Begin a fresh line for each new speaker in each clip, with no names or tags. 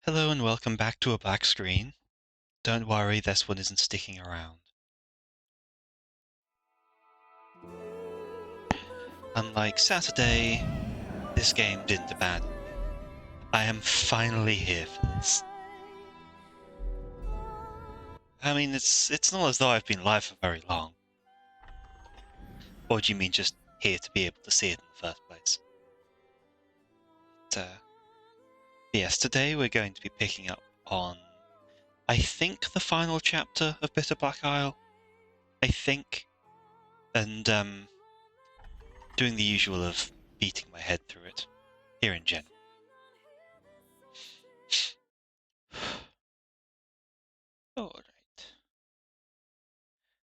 Hello and welcome back to a black screen. Don't worry, this one isn't sticking around. Unlike Saturday, this game didn't abandon me. I am finally here for this. I mean, it's not as though I've been live for very long. Or do you mean just here to be able to see it in the first place? But, yes, today we're going to be picking up on, I think, the final chapter of Bitter Black Isle. I think. And, doing the usual of beating my head through it, here in general. Alright.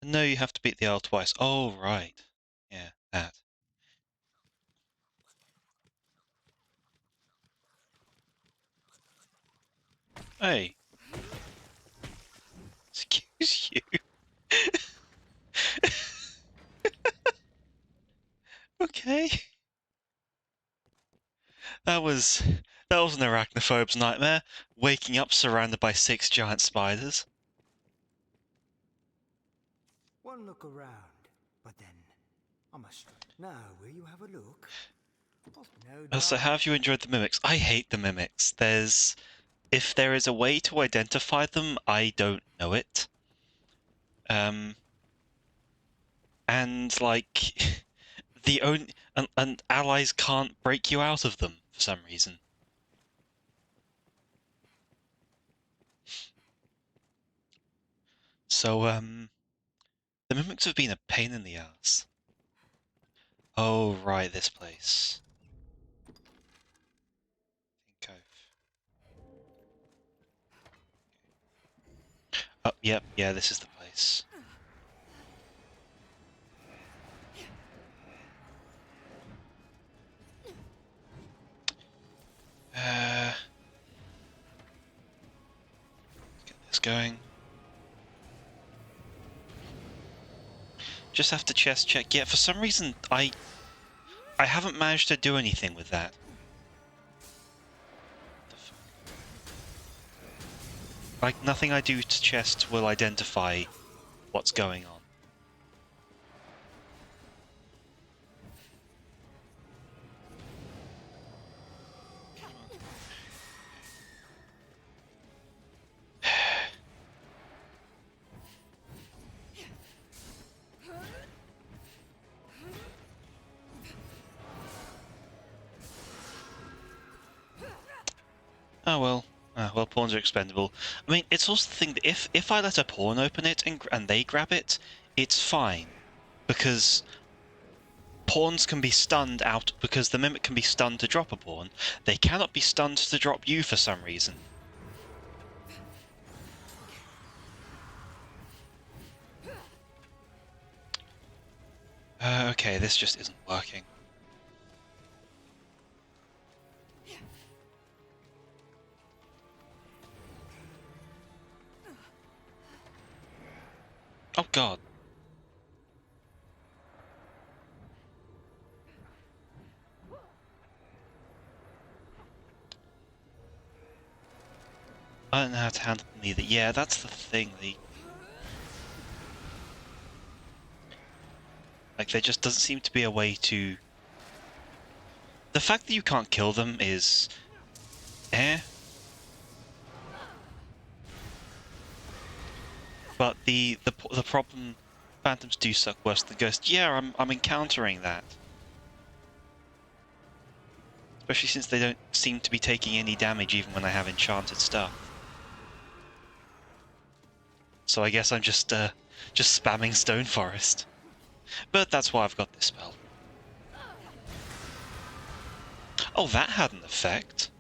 No, you have to beat the L twice. Oh, right. Yeah, that. Hey. Excuse you. Okay. That was an arachnophobe's nightmare. Waking up surrounded by 6 giant spiders.
One look around, but then I must. Now, will you have a look? No
So how have you enjoyed the mimics? I hate the mimics. If there is a way to identify them, I don't know it. And like and allies can't break you out of them for some reason. So the mimics have been a pain in the ass. Oh right, this place. I think I've. Oh yep, yeah, this is the place. Let's get this going. Just have to chest check. Yeah, for some reason I haven't managed to do anything with that. Like nothing I do to chest will identify what's going on. Oh well. Well, pawns are expendable. I mean, it's also the thing that if I let a pawn open it and they grab it, it's fine. Because pawns can be stunned out, because the mimic can be stunned to drop a pawn. They cannot be stunned to drop you for some reason. Okay, this just isn't working. Oh god. I don't know how to handle them either. Yeah, that's the thing. Like, there just doesn't seem to be a way to... The fact that you can't kill them is... But the problem... Phantoms do suck worse than Ghosts. Yeah, I'm encountering that. Especially since they don't seem to be taking any damage even when I have enchanted stuff. So I guess I'm just spamming Stone Forest. But that's why I've got this spell. Oh, that had an effect.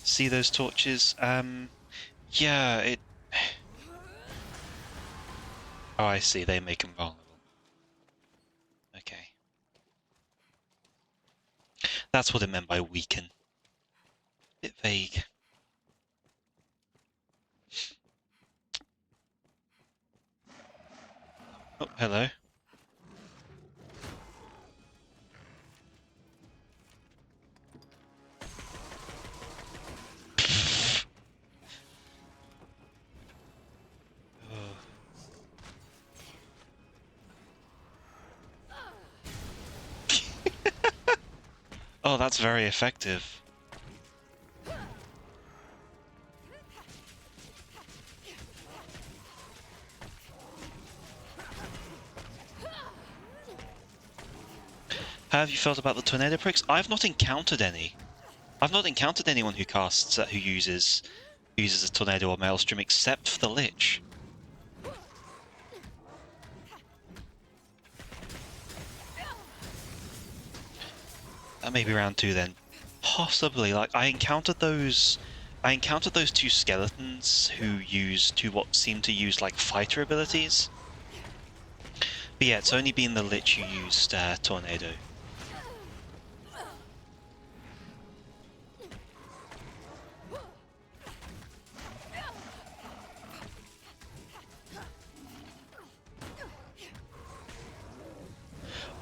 See those torches? Yeah, it... Oh, I see, they make them vulnerable. Okay. That's what it meant by weaken. Bit vague. Oh, hello. Oh, that's very effective. How have you felt about the tornado pricks? I've not encountered any. I've not encountered anyone who casts who uses a tornado or maelstrom except for the Lich. That may be round 2 then. Possibly. Like I encountered those two skeletons who what seem to use like fighter abilities. But yeah, it's only been the Lich who used tornado.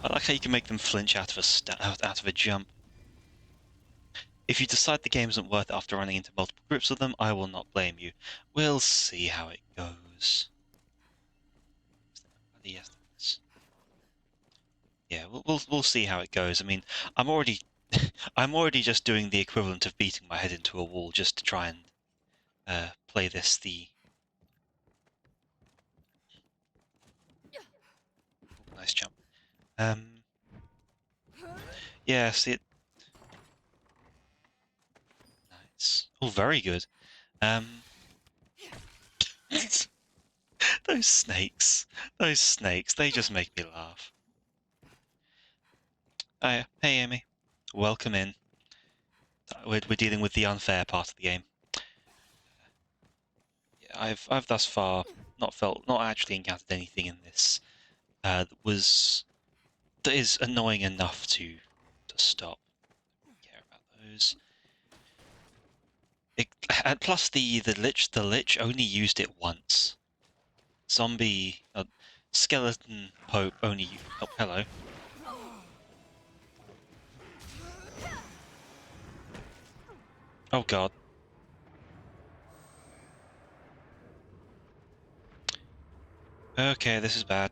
I like how you can make them flinch out of a jump. If you decide the game isn't worth it after running into multiple groups of them, I will not blame you. We'll see how it goes. Yes. Yeah, we'll see how it goes. I mean, I'm already just doing the equivalent of beating my head into a wall just to try and play this nice jump. Yeah, see it. Nice. Oh, very good. Those snakes, they just make me laugh. Hey, Amy, welcome in. We're dealing with the unfair part of the game. Yeah, I've thus far not actually encountered anything in this that is annoying enough to stop. Care about those. And plus the lich only used it once. Zombie skeleton pope only. Oh, hello. Oh god. Okay, this is bad.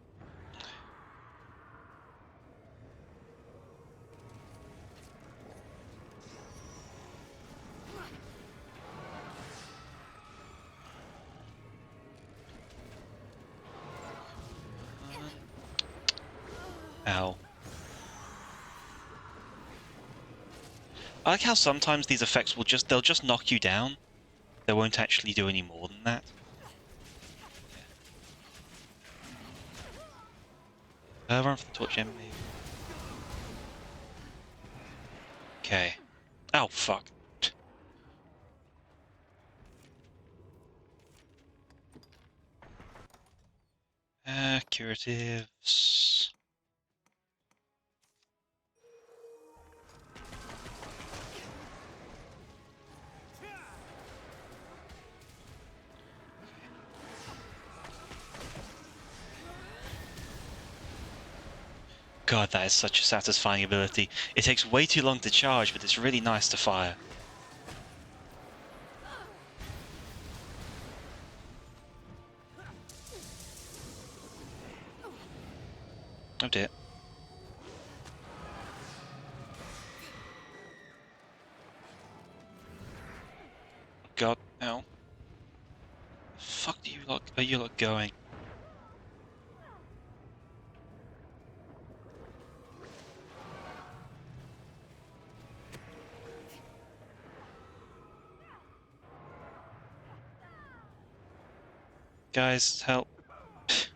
Ow. I like how sometimes these effects they'll just knock you down. They won't actually do any more than that. Run for the torch, Emily. Okay. Oh fuck. Curatives. God, that is such a satisfying ability. It takes way too long to charge, but it's really nice to fire. Oh dear. God, ow. Fuck are you lot going? Guys, help. Okay.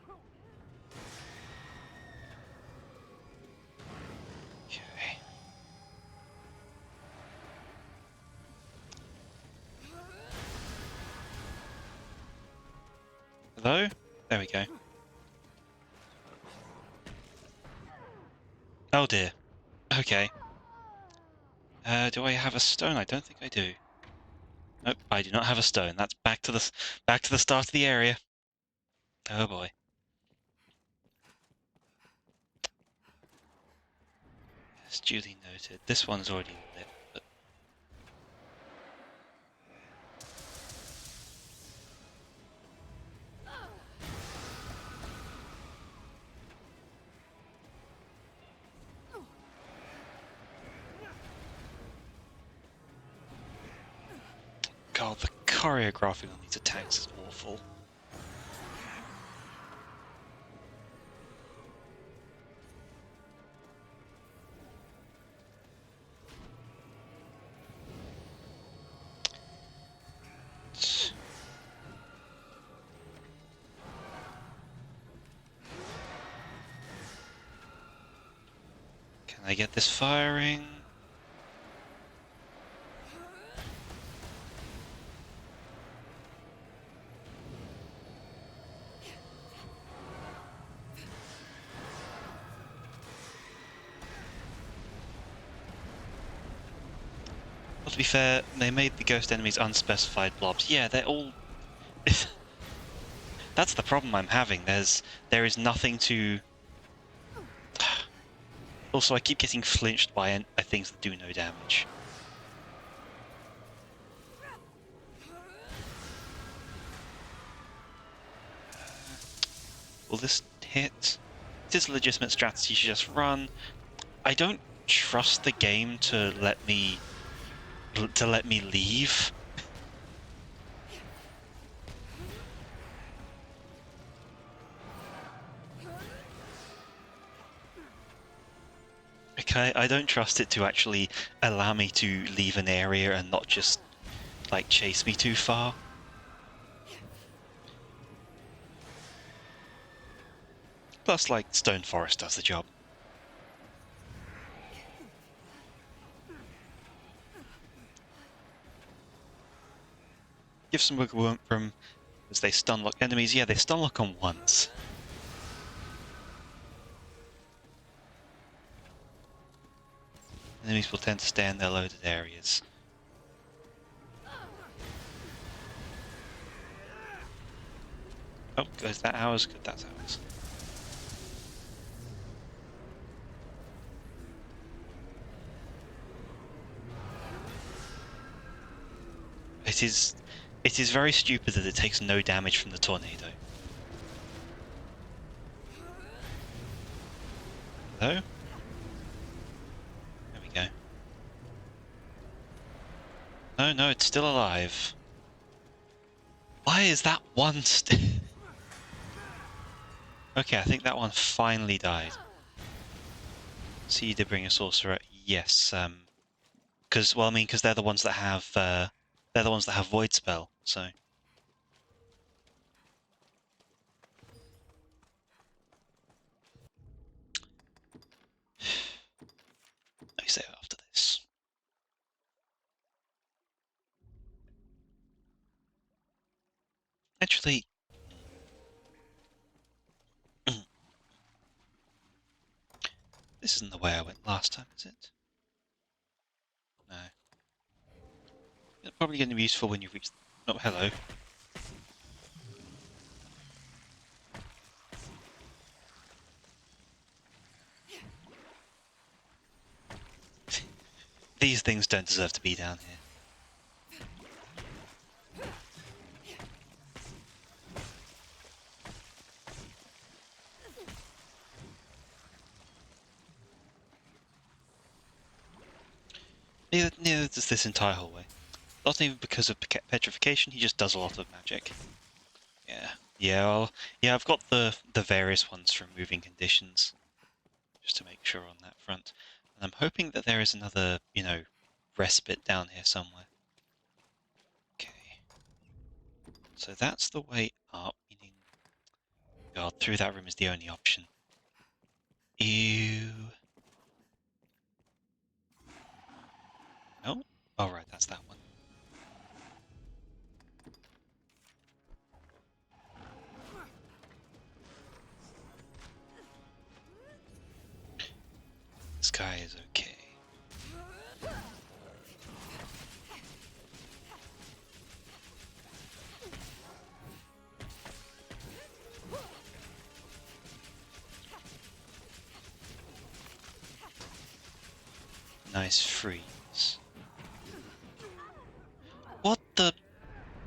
Hello? There we go. Oh dear. Okay. Do I have a stone? I don't think I do. Nope, I do not have a stone. That's back to the start of the area. Oh boy. Yes, duly noted. This one's already lit, but choreographing on these attacks is awful. Can I get this firing? Well, to be fair, they made the ghost enemies unspecified blobs. Yeah, they're all... That's the problem I'm having. There is nothing to... Also, I keep getting flinched by things that do no damage. Will this hit? It is a legitimate strategy to just run. I don't trust the game to let me leave. Okay, I don't trust it to actually allow me to leave an area and not just like chase me too far. Plus, like, Stone Forest does the job. Give some wiggle room as they stun lock enemies. Yeah, they stun lock on once. Enemies will tend to stay in their loaded areas. Oh, is that ours? Good, that's ours. It is very stupid that it takes no damage from the tornado. Hello? There we go. No, it's still alive. Why is that one Okay, I think that one finally died. So you did bring a sorcerer. Yes, because they're the ones that have void spell. So let me save it after this. Actually, this isn't the way I went last time, is it? No. It's probably going to be useful when you reach. Oh, hello. These things don't deserve to be down here. Neither does this entire hallway. Not even because of petrification, he just does a lot of magic. Yeah, I've got the various ones from moving conditions, just to make sure on that front. And I'm hoping that there is another, respite down here somewhere. Okay. So that's the way up, meaning... God, through that room is the only option. Ew. No? Oh, right, that's that one. This guy is okay. Nice freeze. What the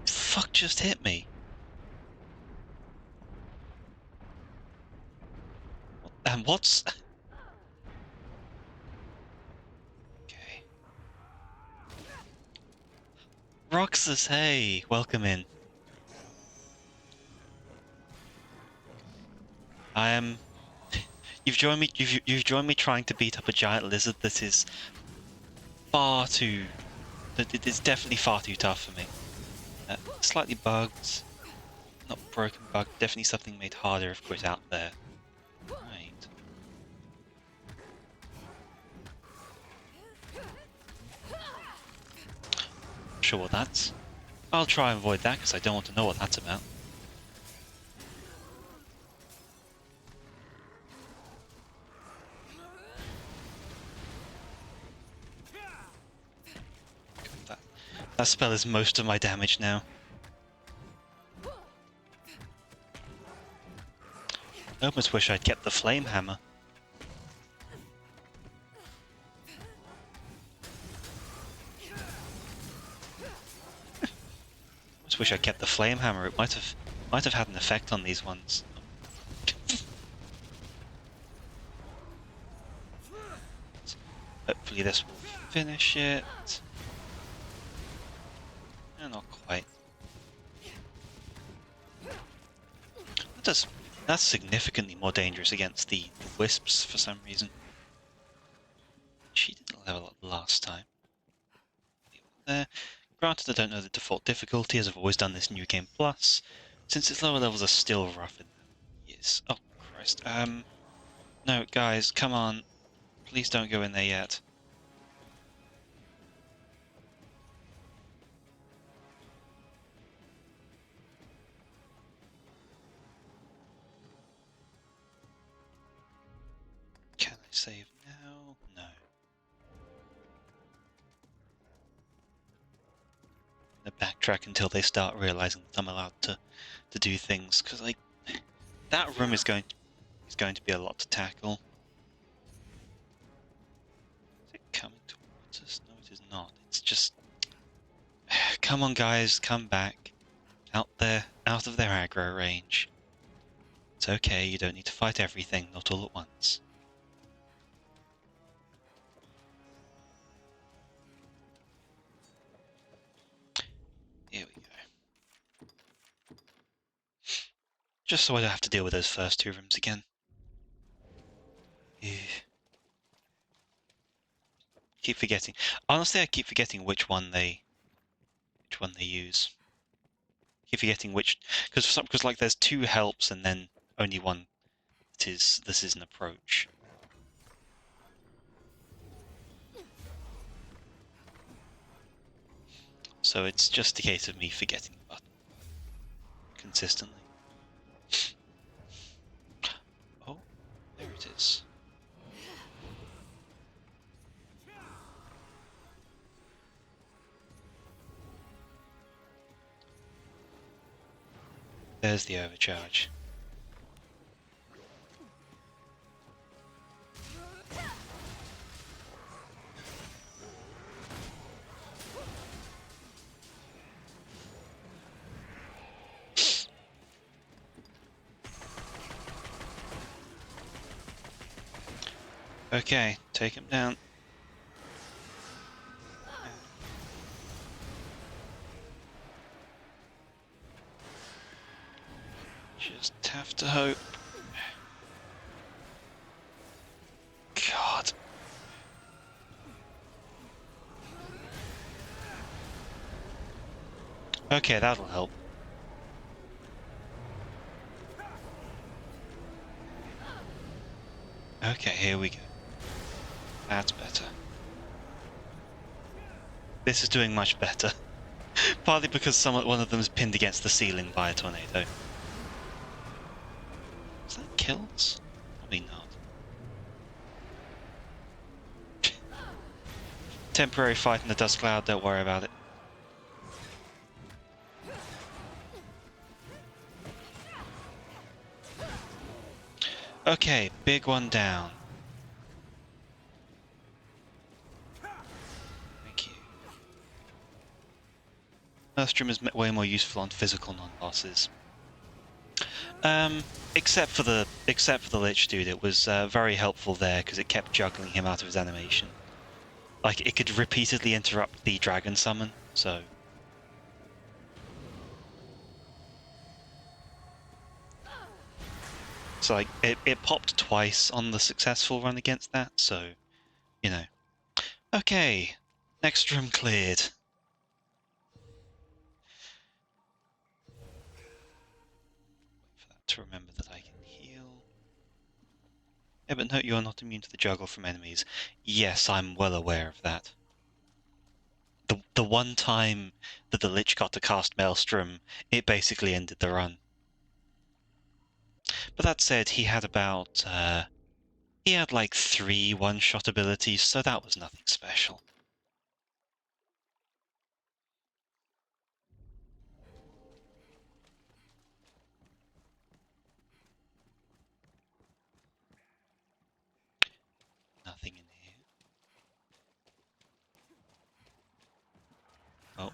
fuck just hit me? And what's... Okay. Roxas, hey, welcome in. I am. You've joined me. You've joined me trying to beat up a giant lizard that is far too. That it is definitely far too tough for me. Slightly bugged, not broken bug. Definitely something made harder if quit out there. Right. Sure what that's. I'll try and avoid that because I don't want to know what that's about. That spell is most of my damage now. I almost wish I'd kept the flame hammer. I almost wish I kept the flame hammer. It might have had an effect on these ones. Hopefully this will finish it. Not quite. That's significantly more dangerous against the wisps for some reason. She didn't level up last time. There. Granted, I don't know the default difficulty, as I've always done this New Game Plus, since its lower levels are still rough in years. Oh, Christ. No, guys, come on. Please don't go in there yet. Can I save now? No. I'm gonna backtrack until they start realizing that I'm allowed to do things, because like that room is going to be a lot to tackle. Is it coming towards us? No, it is not. It's just come on, guys, come back out there, out of their aggro range. It's okay. You don't need to fight everything, not all at once. Here we go. Just so I don't have to deal with those first two rooms again. Keep forgetting. Honestly, I keep forgetting which one they use. Keep forgetting which, because like there's two helps and then only one that is. This is an approach. So it's just a case of me forgetting the button consistently. Oh, there it is. There's the overcharge. Okay, take him down. Just have to hope. God. Okay, that'll help. Okay, here we go. That's better. This is doing much better. Partly because one of them is pinned against the ceiling by a tornado. Is that kills? Probably not. Temporary fight in the dust cloud, don't worry about it. Okay, big one down. Thank you. Earthstream is way more useful on physical non-bosses. Except for the Lich dude, it was very helpful there because it kept juggling him out of his animation. Like, it could repeatedly interrupt the dragon summon, so So like it popped twice on the successful run against that, so you know. Okay, next room cleared. Wait for that to remember that I can heal. Yeah, but no, you're not immune to the juggle from enemies. Yes, I'm well aware of that. The one time that the Lich got to cast Maelstrom, it basically ended the run. But that said, he had about he had like 3 one-shot abilities, so that was nothing special. Nothing in here. Oh.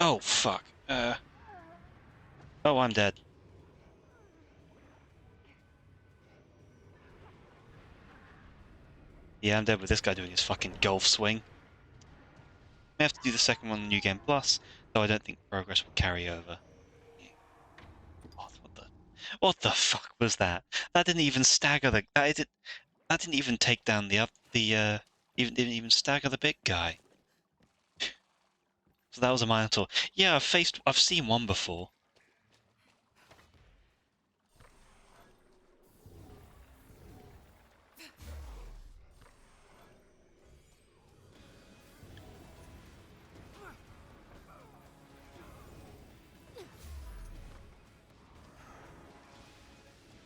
Oh, fuck. Oh, I'm dead. Yeah, I'm dead with this guy doing his fucking golf swing. May have to do the second one on New Game Plus, though I don't think progress will carry over. Yeah. What the fuck was that? That didn't even stagger the that didn't even take down even didn't even stagger the big guy. So that was a Minotaur. Yeah, I've seen one before.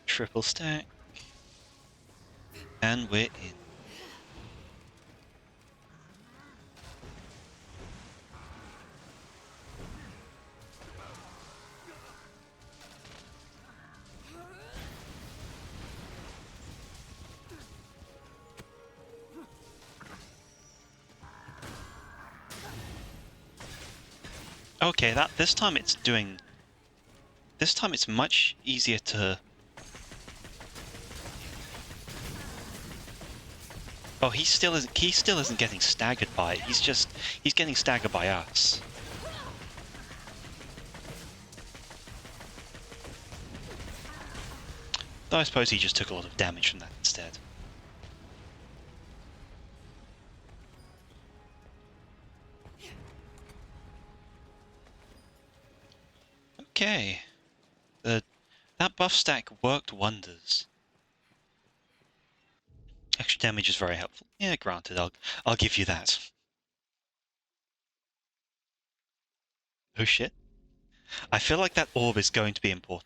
Triple stack. And we're in. Okay, this time it's doing. This time it's much easier to. Oh, he still isn't. He still isn't getting staggered by it. He's getting staggered by us. Though I suppose he just took a lot of damage from that instead. Okay. That buff stack worked wonders. Extra damage is very helpful. Yeah, granted, I'll give you that. Oh shit. I feel like that orb is going to be important.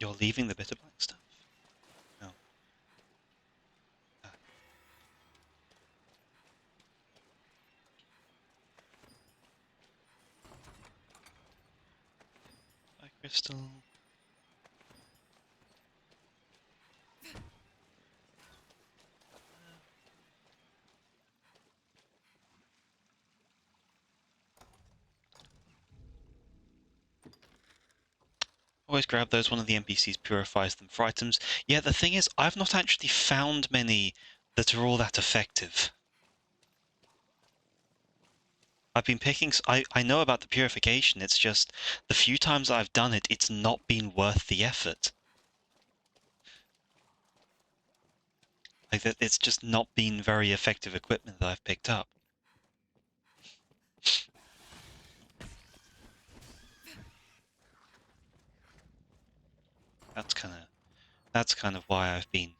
You're leaving the bitter black stuff? No. Ah, black crystal. Always grab those, one of the NPCs purifies them for items. Yeah, the thing is, I've not actually found many that are all that effective. I've been picking, I know about the purification, it's just the few times I've done it, it's not been worth the effort. Like that, it's just not been very effective equipment that I've picked up. That's kind of why I've been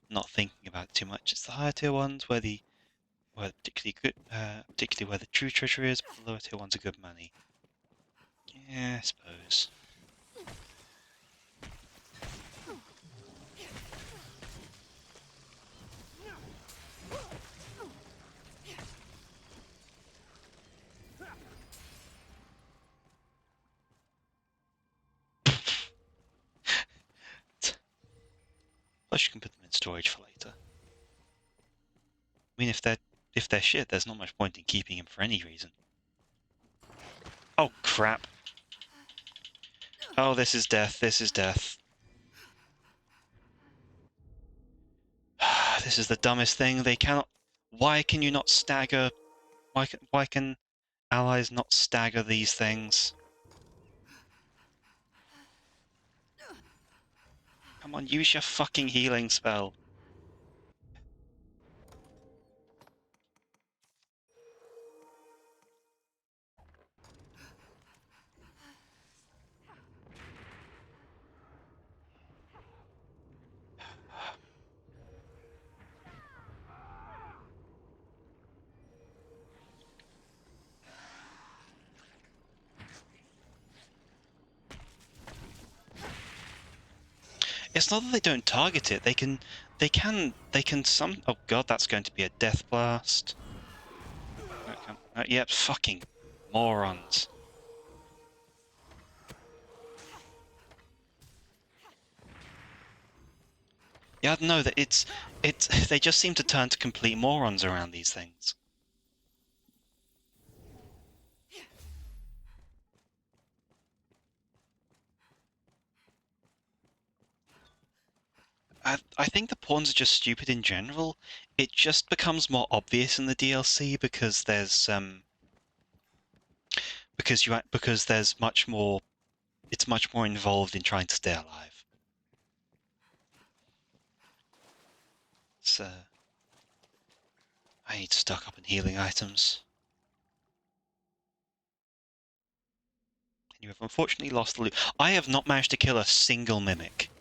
not thinking about it too much. It's the higher tier ones where particularly good, particularly where the true treasure is, but the lower tier ones are good money. Yeah, I suppose. Plus, you can put them in storage for later. I mean, if they're shit, there's not much point in keeping them for any reason. Oh crap! Oh, this is death. This is death. This is the dumbest thing. They cannot. Why can you not stagger? Why can allies not stagger these things? Come on, use your fucking healing spell. It's not that they don't target it. They can some. Oh god, that's going to be a death blast. Yep, fucking morons. Yeah, no, that it's they just seem to turn to complete morons around these things. I think the pawns are just stupid in general. It just becomes more obvious in the DLC because there's much more. It's much more involved in trying to stay alive. So I need to stock up on healing items. And you have unfortunately lost the loot. I have not managed to kill a single mimic.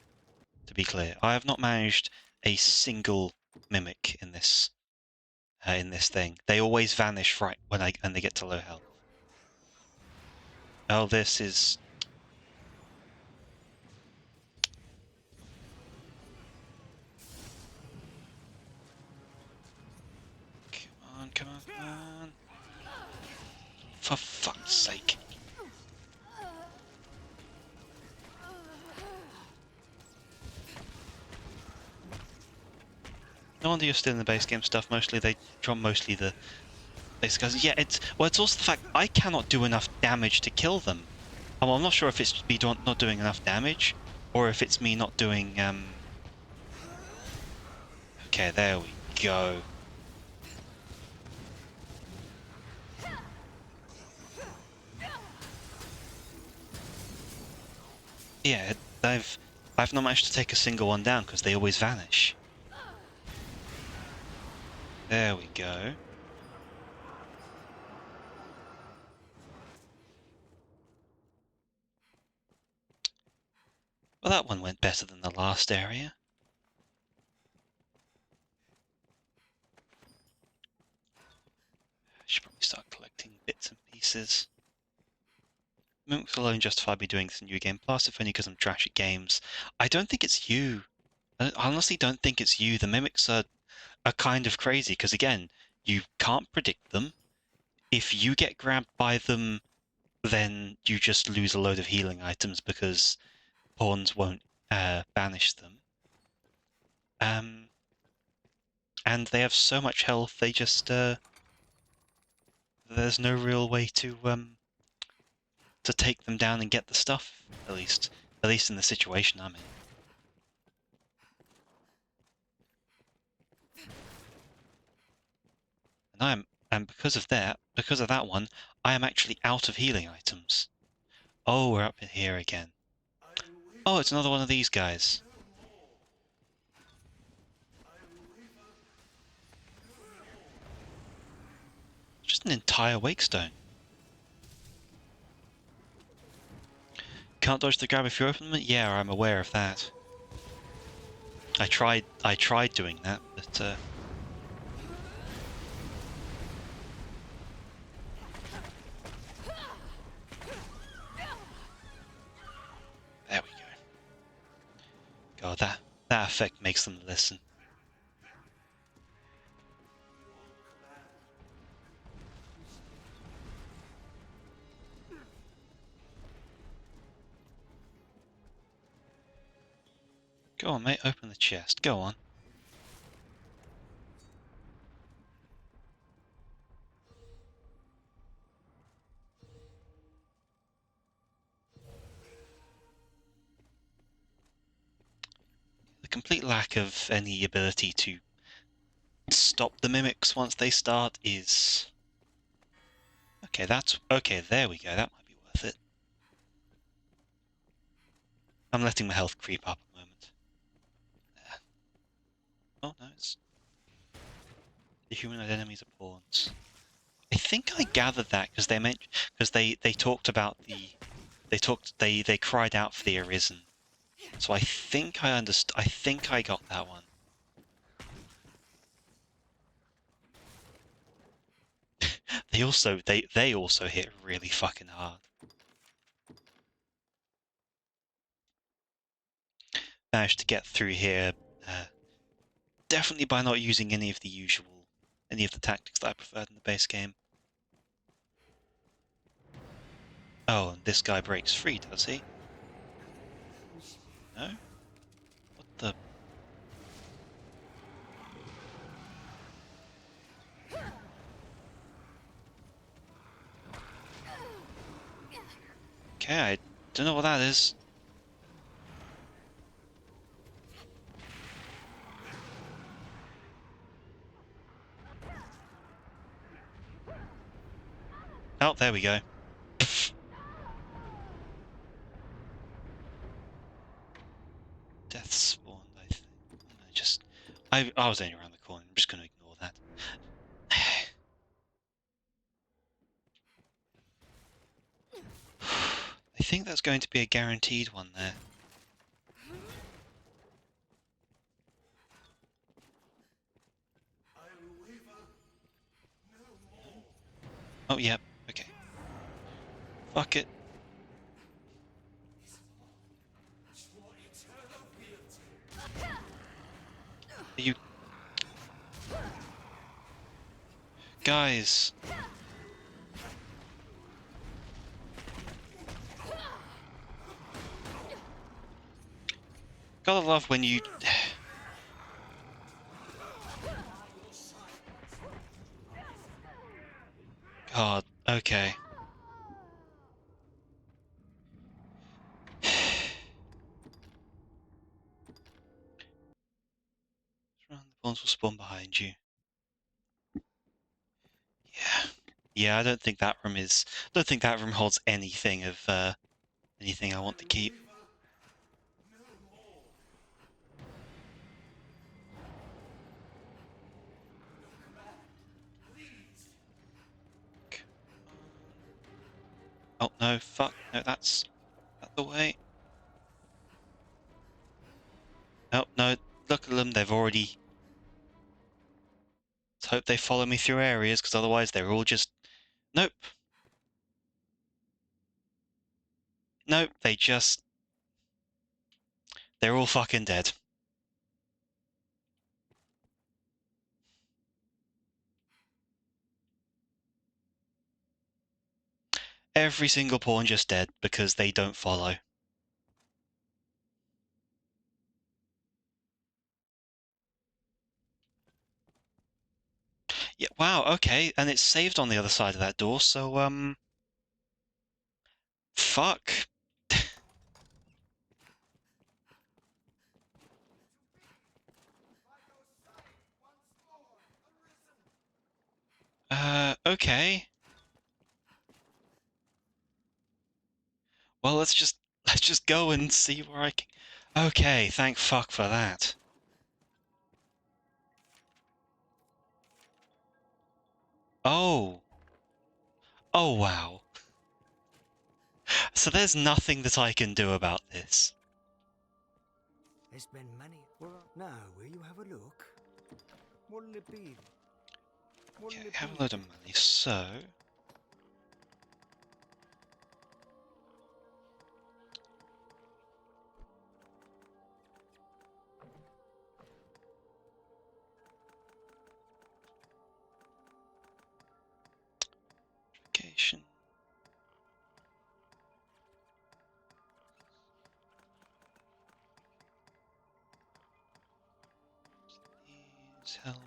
To be clear, I have not managed a single mimic in this thing. They always vanish right when they get to low health. Oh, this is. Come on, come on, come on! For fuck's sake! No wonder you're still in the base game stuff. Mostly they drop mostly the basic guys. Yeah, it's also the fact I cannot do enough damage to kill them. I'm not sure if it's me not doing enough damage, or if it's me not doing Okay, there we go. Yeah, I've not managed to take a single one down because they always vanish. There we go. Well, that one went better than the last area. I should probably start collecting bits and pieces. Mimics alone justify me doing this new game, plus if only because I'm trash at games. I don't think it's you. I honestly don't think it's you. The mimics are kind of crazy, because again, you can't predict them. If you get grabbed by them, then you just lose a load of healing items because pawns won't banish them. And they have so much health, they just there's no real way to take them down and get the stuff. At least in the situation I'm in. And because of that one, I am actually out of healing items. Oh, we're up in here again. Oh, it's another one of these guys. Just an entire wake stone. Can't dodge the grab if you open them? Yeah, I'm aware of that. I tried doing that, but there we go. God, that effect makes them listen. Go on, mate, open the chest. Go on. complete lack of any ability to stop the mimics once they start is... Okay, that's... Okay, there we go, that might be worth it. I'm letting my health creep up a moment. There. Oh, no, it's... The humanoid enemies are pawns. I think I gathered that because they talked about the... They cried out for the Arisen. So I think I understood... I think I got that one. They also hit really fucking hard. Managed to get through here, definitely by not using any of the tactics that I preferred in the base game. Oh, and this guy breaks free, does he? No? What the... Okay, I don't know what that is. Oh, there we go. Death spawned, I think. I was only around the corner, I'm just gonna ignore that. I think that's going to be a guaranteed one there. Oh, yep, okay. Fuck it. You... Guys! Gotta love when you... God, okay. The pawns will spawn behind you. Yeah. Yeah, I don't think that room holds anything of anything I want to keep. Oh no, fuck. No, that's the way. Oh no, look at them, they've already... Let's hope they follow me through areas, because otherwise they're all just... Nope. Nope, they're all fucking dead. Every single pawn just dead, because they don't follow. Yeah, wow, okay, and it's saved on the other side of that door, so, fuck. Okay. Well, let's just go and see where I can... Okay, thank fuck for that. Oh. Oh, wow. So there's nothing that I can do about this.
There's been many. Well, now, will you have a look? What'll it be?
Okay, I have a load of money, so... Vacation. Health.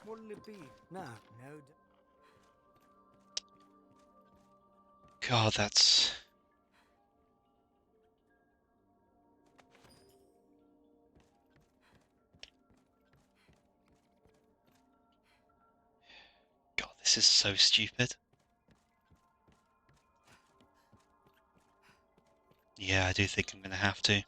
What'll it be? No.
God, that's... God, this is so stupid. Yeah, I do think I'm gonna have to.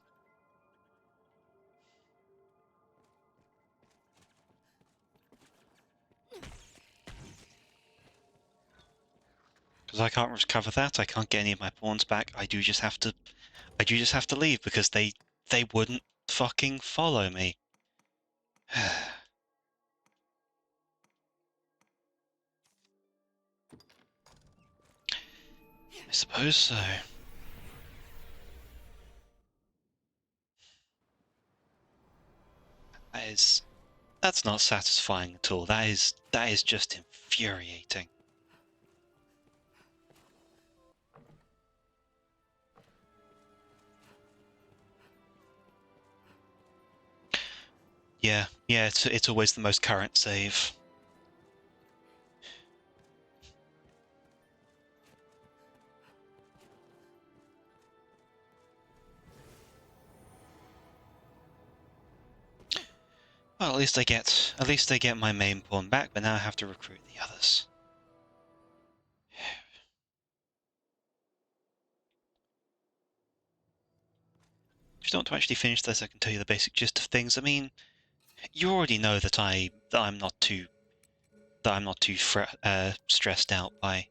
Because I can't recover that, I can't get any of my pawns back, I do just have to leave because they wouldn't fucking follow me. I suppose so. That's not satisfying at all. That is just infuriating. Yeah, it's always the most current save. Well, at least I get my main pawn back, but now I have to recruit the others. If you don't want to actually finish this, I can tell you the basic gist of things. I mean, you already know that I'm not too stressed out by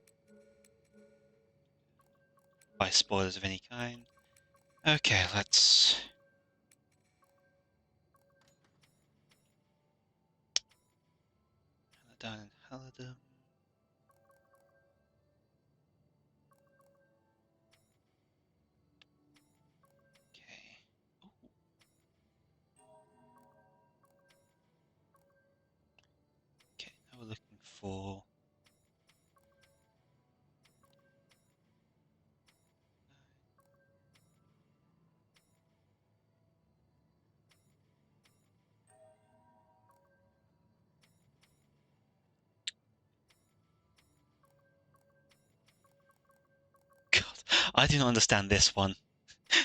spoilers of any kind. Okay, let's. Down in Halidom. Okay. Ooh. Okay, now we're looking for. God, I do not understand this one.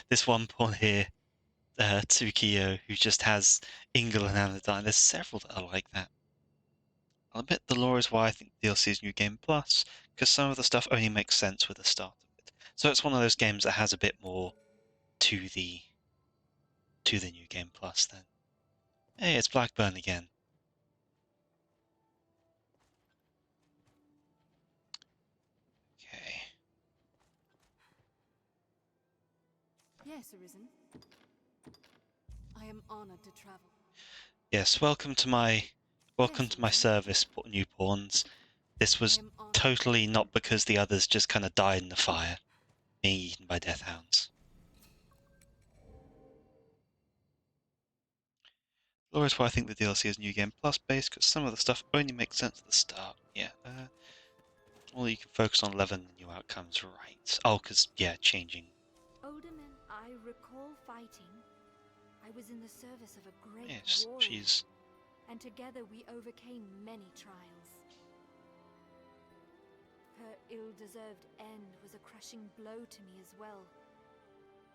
This one pawn here, Tsukiyo, who just has Ingle and Anodyne. There's several that are like that. I'll admit the lore is why I think DLC is New Game Plus, because some of the stuff only makes sense with the start of it. So it's one of those games that has a bit more to the New Game Plus then. Hey, it's Blackburn again. Okay.
Yes, Arisen. I am honored to travel.
Yes, welcome to my service, new pawns. This was totally not because the others just kind of died in the fire, being eaten by death hounds. Lore is why I think the DLC is New Game Plus based, because some of the stuff only makes sense at the start. Yeah, well, you can focus on 11 new outcomes, right? Oh, because, yeah, changing.
Odin and I recall fighting. I was in the service of a great
Yes,
warrior,
she's...
and together we overcame many trials. Her ill-deserved end was a crushing blow to me as well.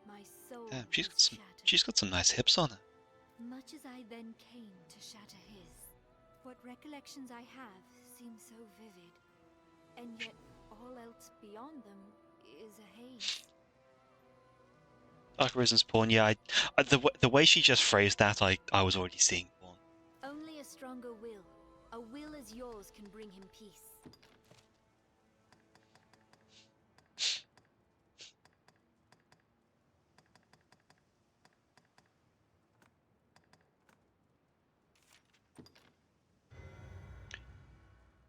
My soul
Damn,
was shattered.
she's got some nice hips on her.
Much as I then came to shatter his, what recollections I have seem so vivid, and yet all else beyond them is a haze.
Dark Arisen's pawn, yeah, the way she just phrased that, I was already seeing pawn.
Only a stronger will, a will as yours, can bring him peace.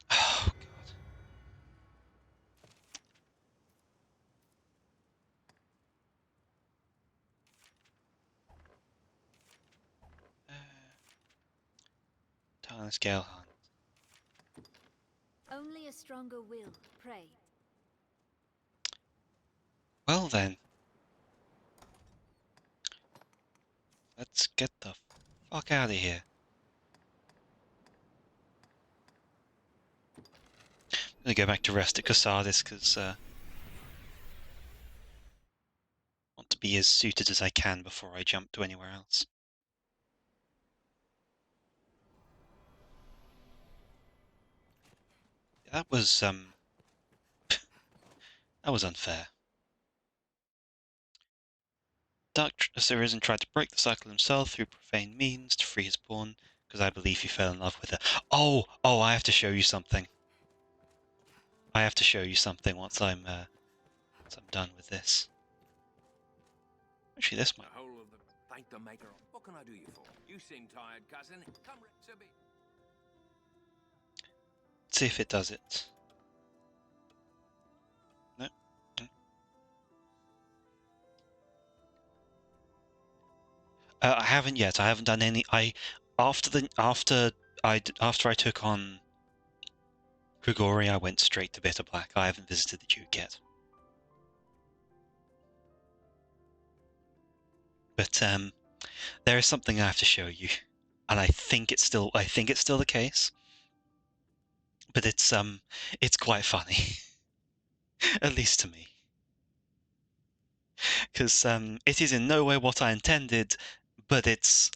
Oh, God. Tarnished Galehan.
Only a stronger will, pray.
Well then. Let's get the fuck out of here. I'm gonna go back to rest at Casadis, because, be as suited as I can before I jump to anywhere else. That was that was unfair. Dark Arisen tried to break the cycle himself through profane means to free his pawn, because I believe he fell in love with her. Oh, I have to show you something. I have to show you something once I'm done with this. Actually, this might.
The whole of the thank the maker. What can I do you for? You seem tired, cousin. Come, Rexaby.
See if it does it. No. No. I haven't yet. I haven't done any. After I took on Grigori, I went straight to Bitter Black. I haven't visited the Duke yet. But there is something I have to show you, and I think it's still the case. But it's quite funny, at least to me, because it is in no way what I intended, but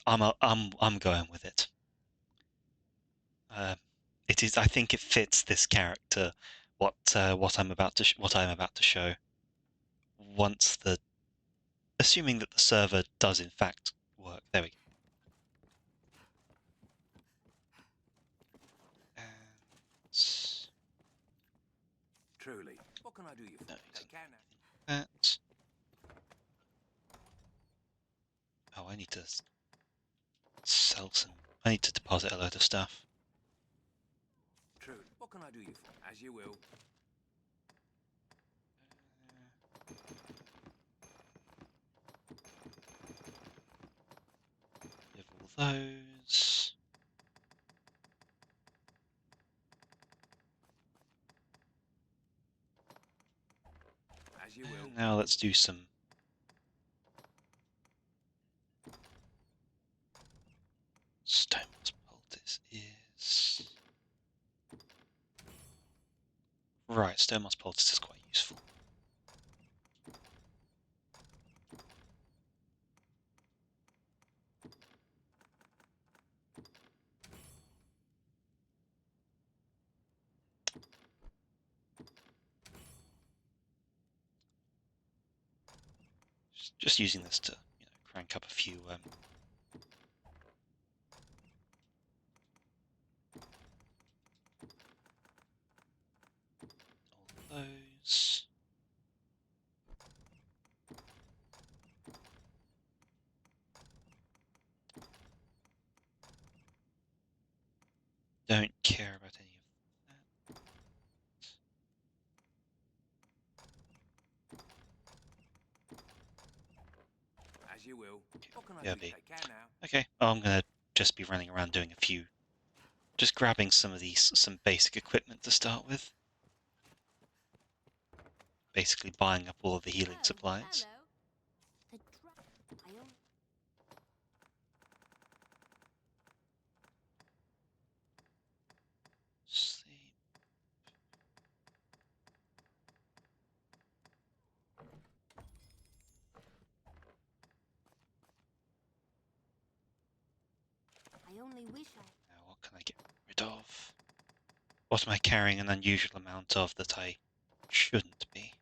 I'm going with it. It is. I think it fits this character. What I'm about to show. Once assuming that the server does in fact work. There we go. And
Truly. What can I do you for?
No,
Take care now.
that. Oh, I need to sell some. I need to deposit a load of stuff.
Truly. What can I do you for? As you will.
Give all those.
As you will.
And now let's do some. Stone's poultice is. Right, Stone's poultice is quite useful. Just using this to, crank up a few all those. Don't care about any of that.
As you will. What can I
Yeah,
do?
B.
Take care now.
Okay, I'm gonna just be running around doing a few, just grabbing some basic equipment to start with. Basically buying up all of the healing supplies. Sleep.
I only wish I.
Now what can I get rid of? What am I carrying an unusual amount of that I shouldn't be?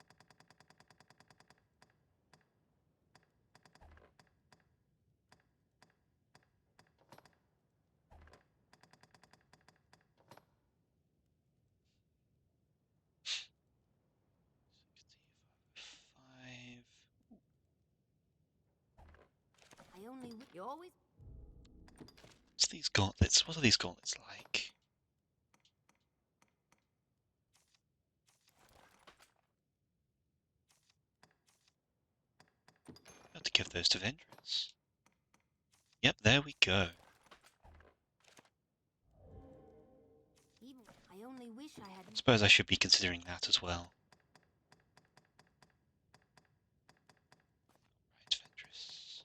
Five.
I only. You always.
What's these gauntlets? What are these gauntlets like? Got to give those to Vendress. Yep, there we go.
Even. I only wish I had.
Suppose I should be considering that as well. Right, Vendress.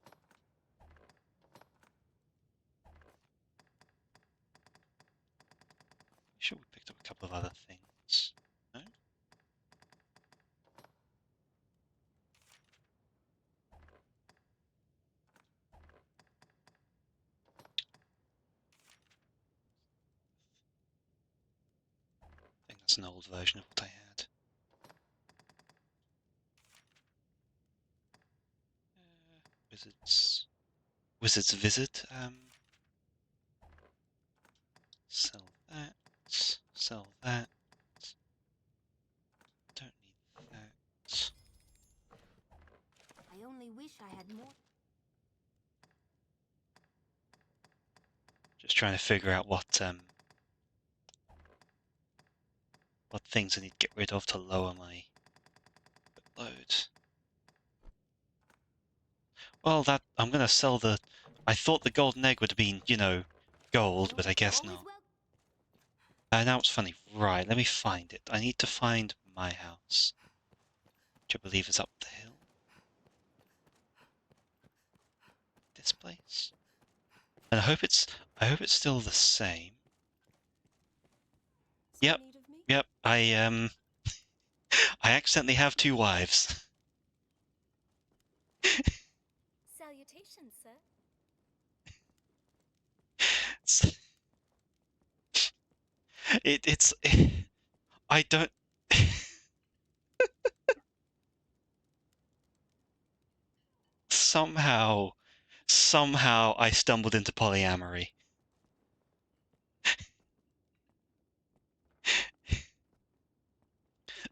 Sure, we picked up a couple of other things. No? that's an old version of what I had. Wizard's Visit. Sell that. Sell that. Don't need that.
I only wish I had more.
Just trying to figure out what things I need to get rid of to lower my load. Well, that I'm gonna sell the. I thought the golden egg would have been, you know, gold, but I guess not. Now it's funny. Right, let me find it. I need to find my house, which I believe is up the hill. This place. And I hope it's still the same. Yep. Yep. I accidentally have 2 wives.
Salutations, sir.
It's I don't. Somehow I stumbled into polyamory.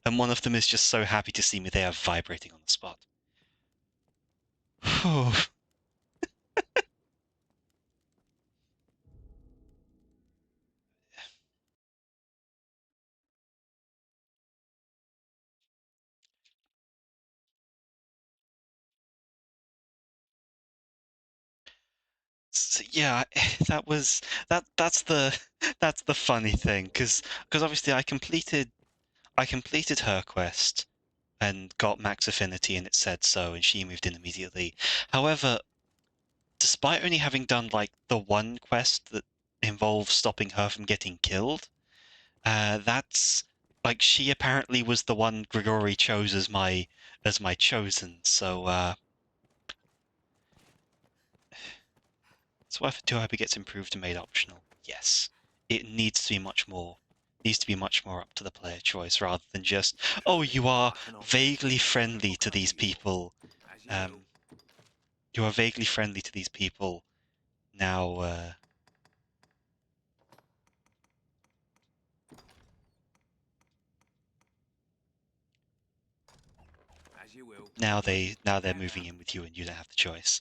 And one of them is just so happy to see me they are vibrating on the spot. So, yeah, that's the funny thing, because obviously I completed her quest and got max affinity and it said so and she moved in immediately. However, despite only having done like the one quest that involves stopping her from getting killed, that's like she apparently was the one Grigori chose as my chosen. So so if 2 hyper gets improved and made optional, yes, it needs to be much more. Needs to be much more up to the player choice rather than just, oh, you are vaguely friendly to these people. You are vaguely friendly to these people. Now,
As you will.
now they're moving in with you and you don't have the choice.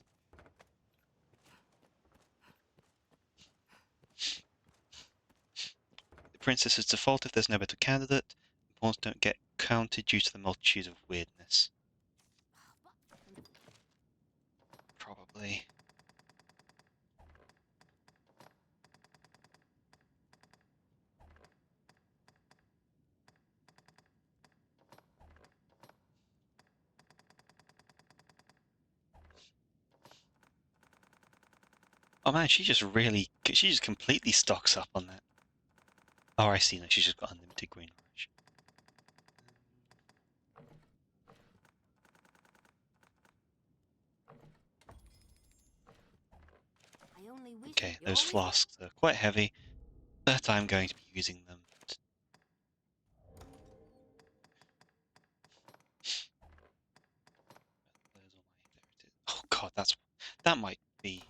The princess is default if there's no better candidate. Pawns don't get counted due to the multitude of weirdness. Probably. Oh man, she just completely stocks up on that. Oh, I see. No, she's just got unlimited green orange. Okay, those flasks are quite heavy, but I'm going to be using them. Oh god, that might be.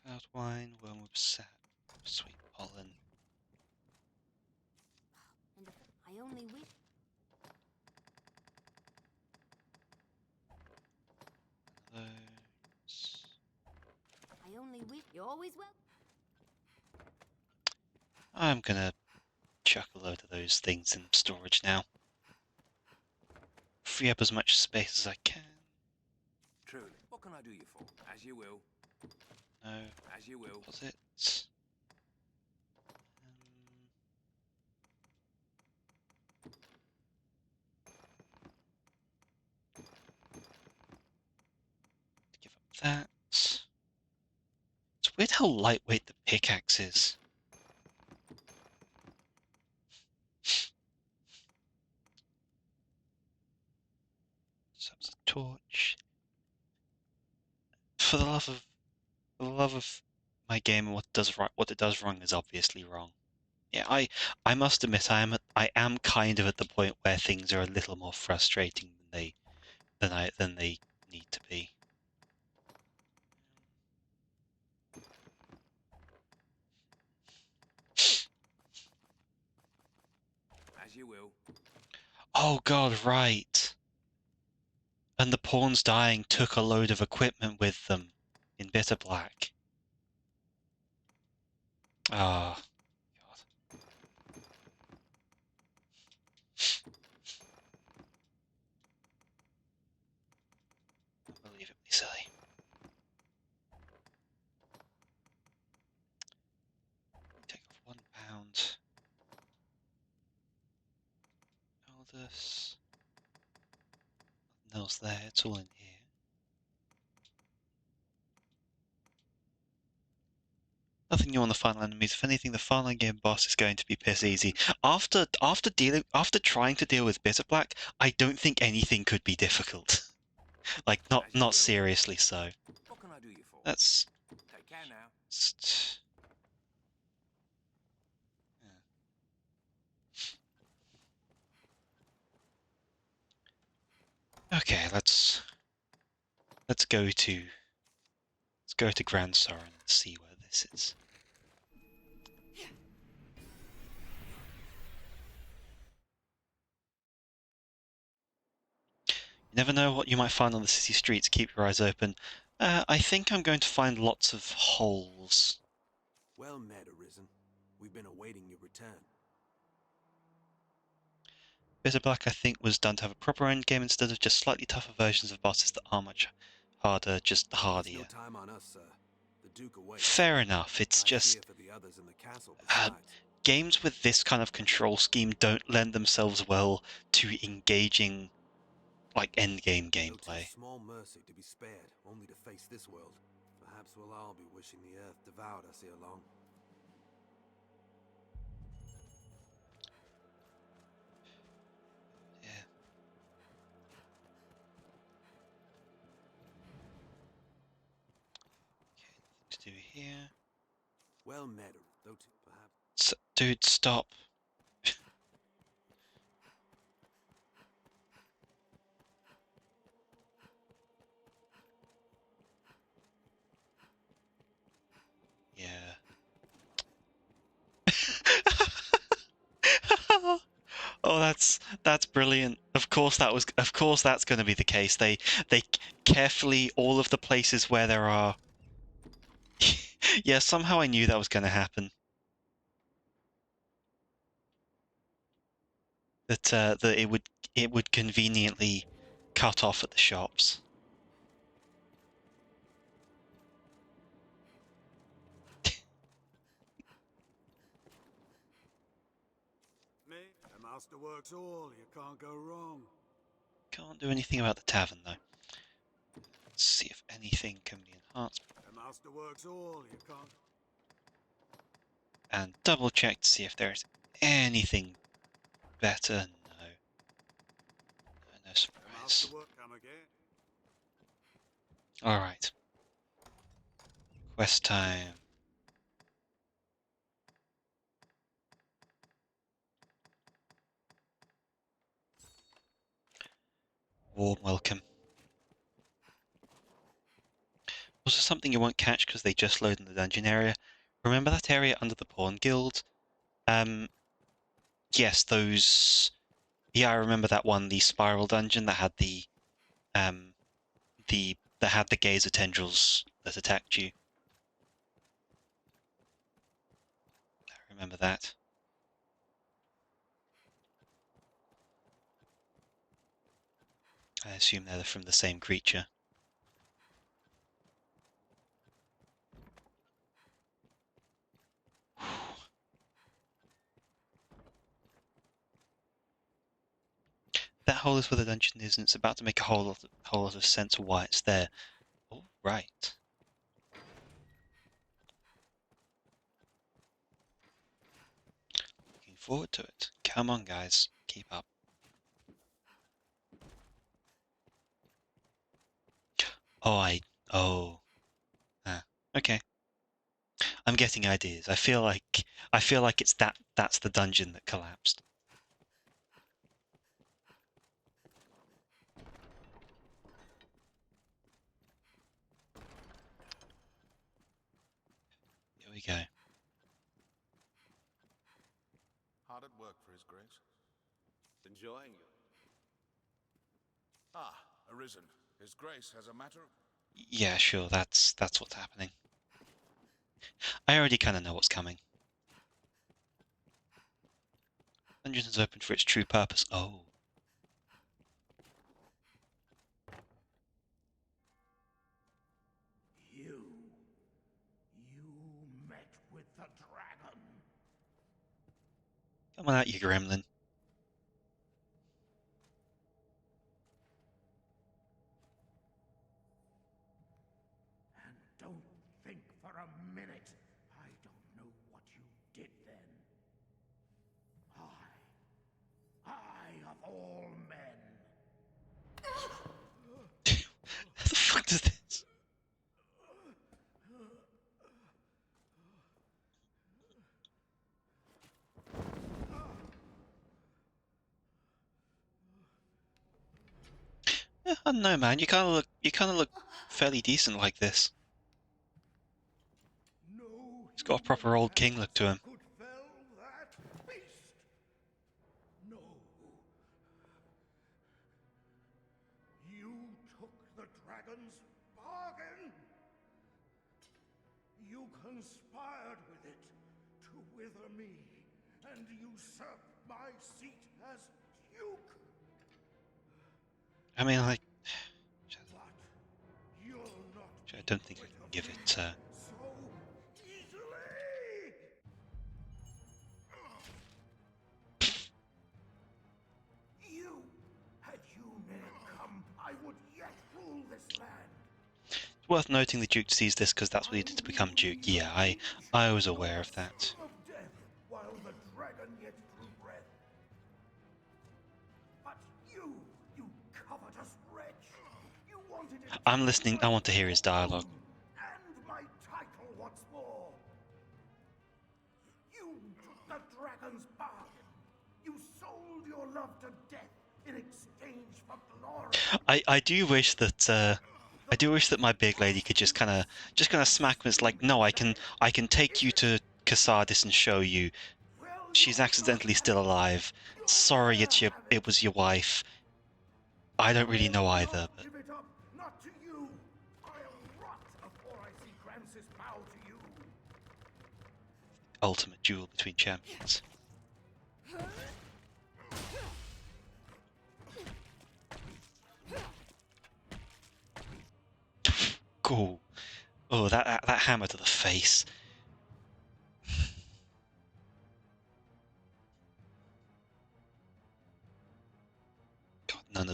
Cloud wine, wormwood sap, sweet pollen.
I only wish.
Those.
I only wish. You're always well.
I'm gonna chuck a load of those things in storage now. Free up as much space as I can.
Truly. What can I do you for? As you will.
No.
As you will.
Deposits. Give up that. It's weird how lightweight the pickaxe is. So that's a torch. for the love of my game and what it does right, what it does wrong is obviously wrong. Yeah, I must admit I am kind of at the point where things are a little more frustrating than they need to be.
As you will.
Oh God, right. And the pawns dying took a load of equipment with them in Bitter Black. Ah, God. Unbelievably silly. Take off £1. All this. Nothing else there, it's all in here. Nothing new on the final enemies. If anything, the final game boss is going to be piss easy. After trying to deal with Bitter Black, I don't think anything could be difficult. Like not seriously so.
What can I do you for?
That's
Take care now.
Okay, let's go to Grand Sorin and see where this is. You never know what you might find on the city streets. Keep your eyes open. I think I'm going to find lots of holes.
Well met, Arisen. We've been awaiting your return.
Bitter Black, I think, was done to have a proper endgame instead of just slightly tougher versions of bosses that are much harder, just hardier.
No time on us, sir. The Duke awaits.
Fair enough, it's just
For the others in the castle besides.
games with this kind of control scheme don't lend themselves well to engaging, like, endgame gameplay.
Small mercy to be spared, only to face this world. Perhaps we'll all be wishing the earth devoured us ere long.
Yeah. Okay, nothing to do here.
Well met, though perhaps.
Dude, stop. Yeah. Oh, that's brilliant. Of course that's going to be the case. They carefully all of the places where there are. Yeah, somehow I knew that was going to happen. That it would conveniently cut off at the shops.
The master works all, you can't go wrong.
Can't do anything about the tavern though. Let's see if anything can be enhanced.
The master works all, you can't.
And double check to see if there's anything better. No. No surprise.
Come again.
Alright. Quest time. Warm welcome. Also something you won't catch because they just load in the dungeon area. Remember that area under the Pawn Guild? Yes, those... Yeah, I remember that one, the spiral dungeon that had that had the gazer tendrils that attacked you. I remember that. I assume they're from the same creature. That hole is where the dungeon is, and it's about to make a whole lot of sense why it's there. All right. Looking forward to it. Come on, guys, keep up. Oh, Okay. I'm getting ideas. I feel like it's that's the dungeon that collapsed. Here we go.
Hard at work for His Grace.
Enjoying it.
Ah, Arisen. His Grace has a matter of...
Yeah, sure, that's what's happening. I already kind of know what's coming. Dungeon is open for its true purpose. Oh.
You met with the dragon.
Come on out, you gremlin.
And don't think for a minute I don't know what you did then. I of all men.
What the fuck does this? I don't know, man. You kind of look fairly decent like this.
No,
He's got a proper old king look to him.
could fell that beast. No. You took the dragon's bargain. You conspired with it to wither me and usurp my seat as duke.
I mean, like,
But you'll not
I don't think I can give it.
so easily. Had you ne'er come, I would yet rule this land.
It's worth noting the Duke sees this because that's what he did to become Duke. Yeah, I was aware of that.
Of death, while the dragon yet drew breath. But you covetous wretch, you wanted it.
I'm listening. I want to hear his dialogue.
And my title once more. You took the dragon's bargain. You sold your love to death in exchange for glory.
I do wish that my big lady could just kind of smack me. It's like, no, I can take you to Casadis and show you she's accidentally still alive. Sorry, it was your wife. I don't really know either, but
Give it up, not to you. I'll rot before I see Grancis bow to you.
ultimate duel between champions. Cool. Oh, that hammer to the face. God, none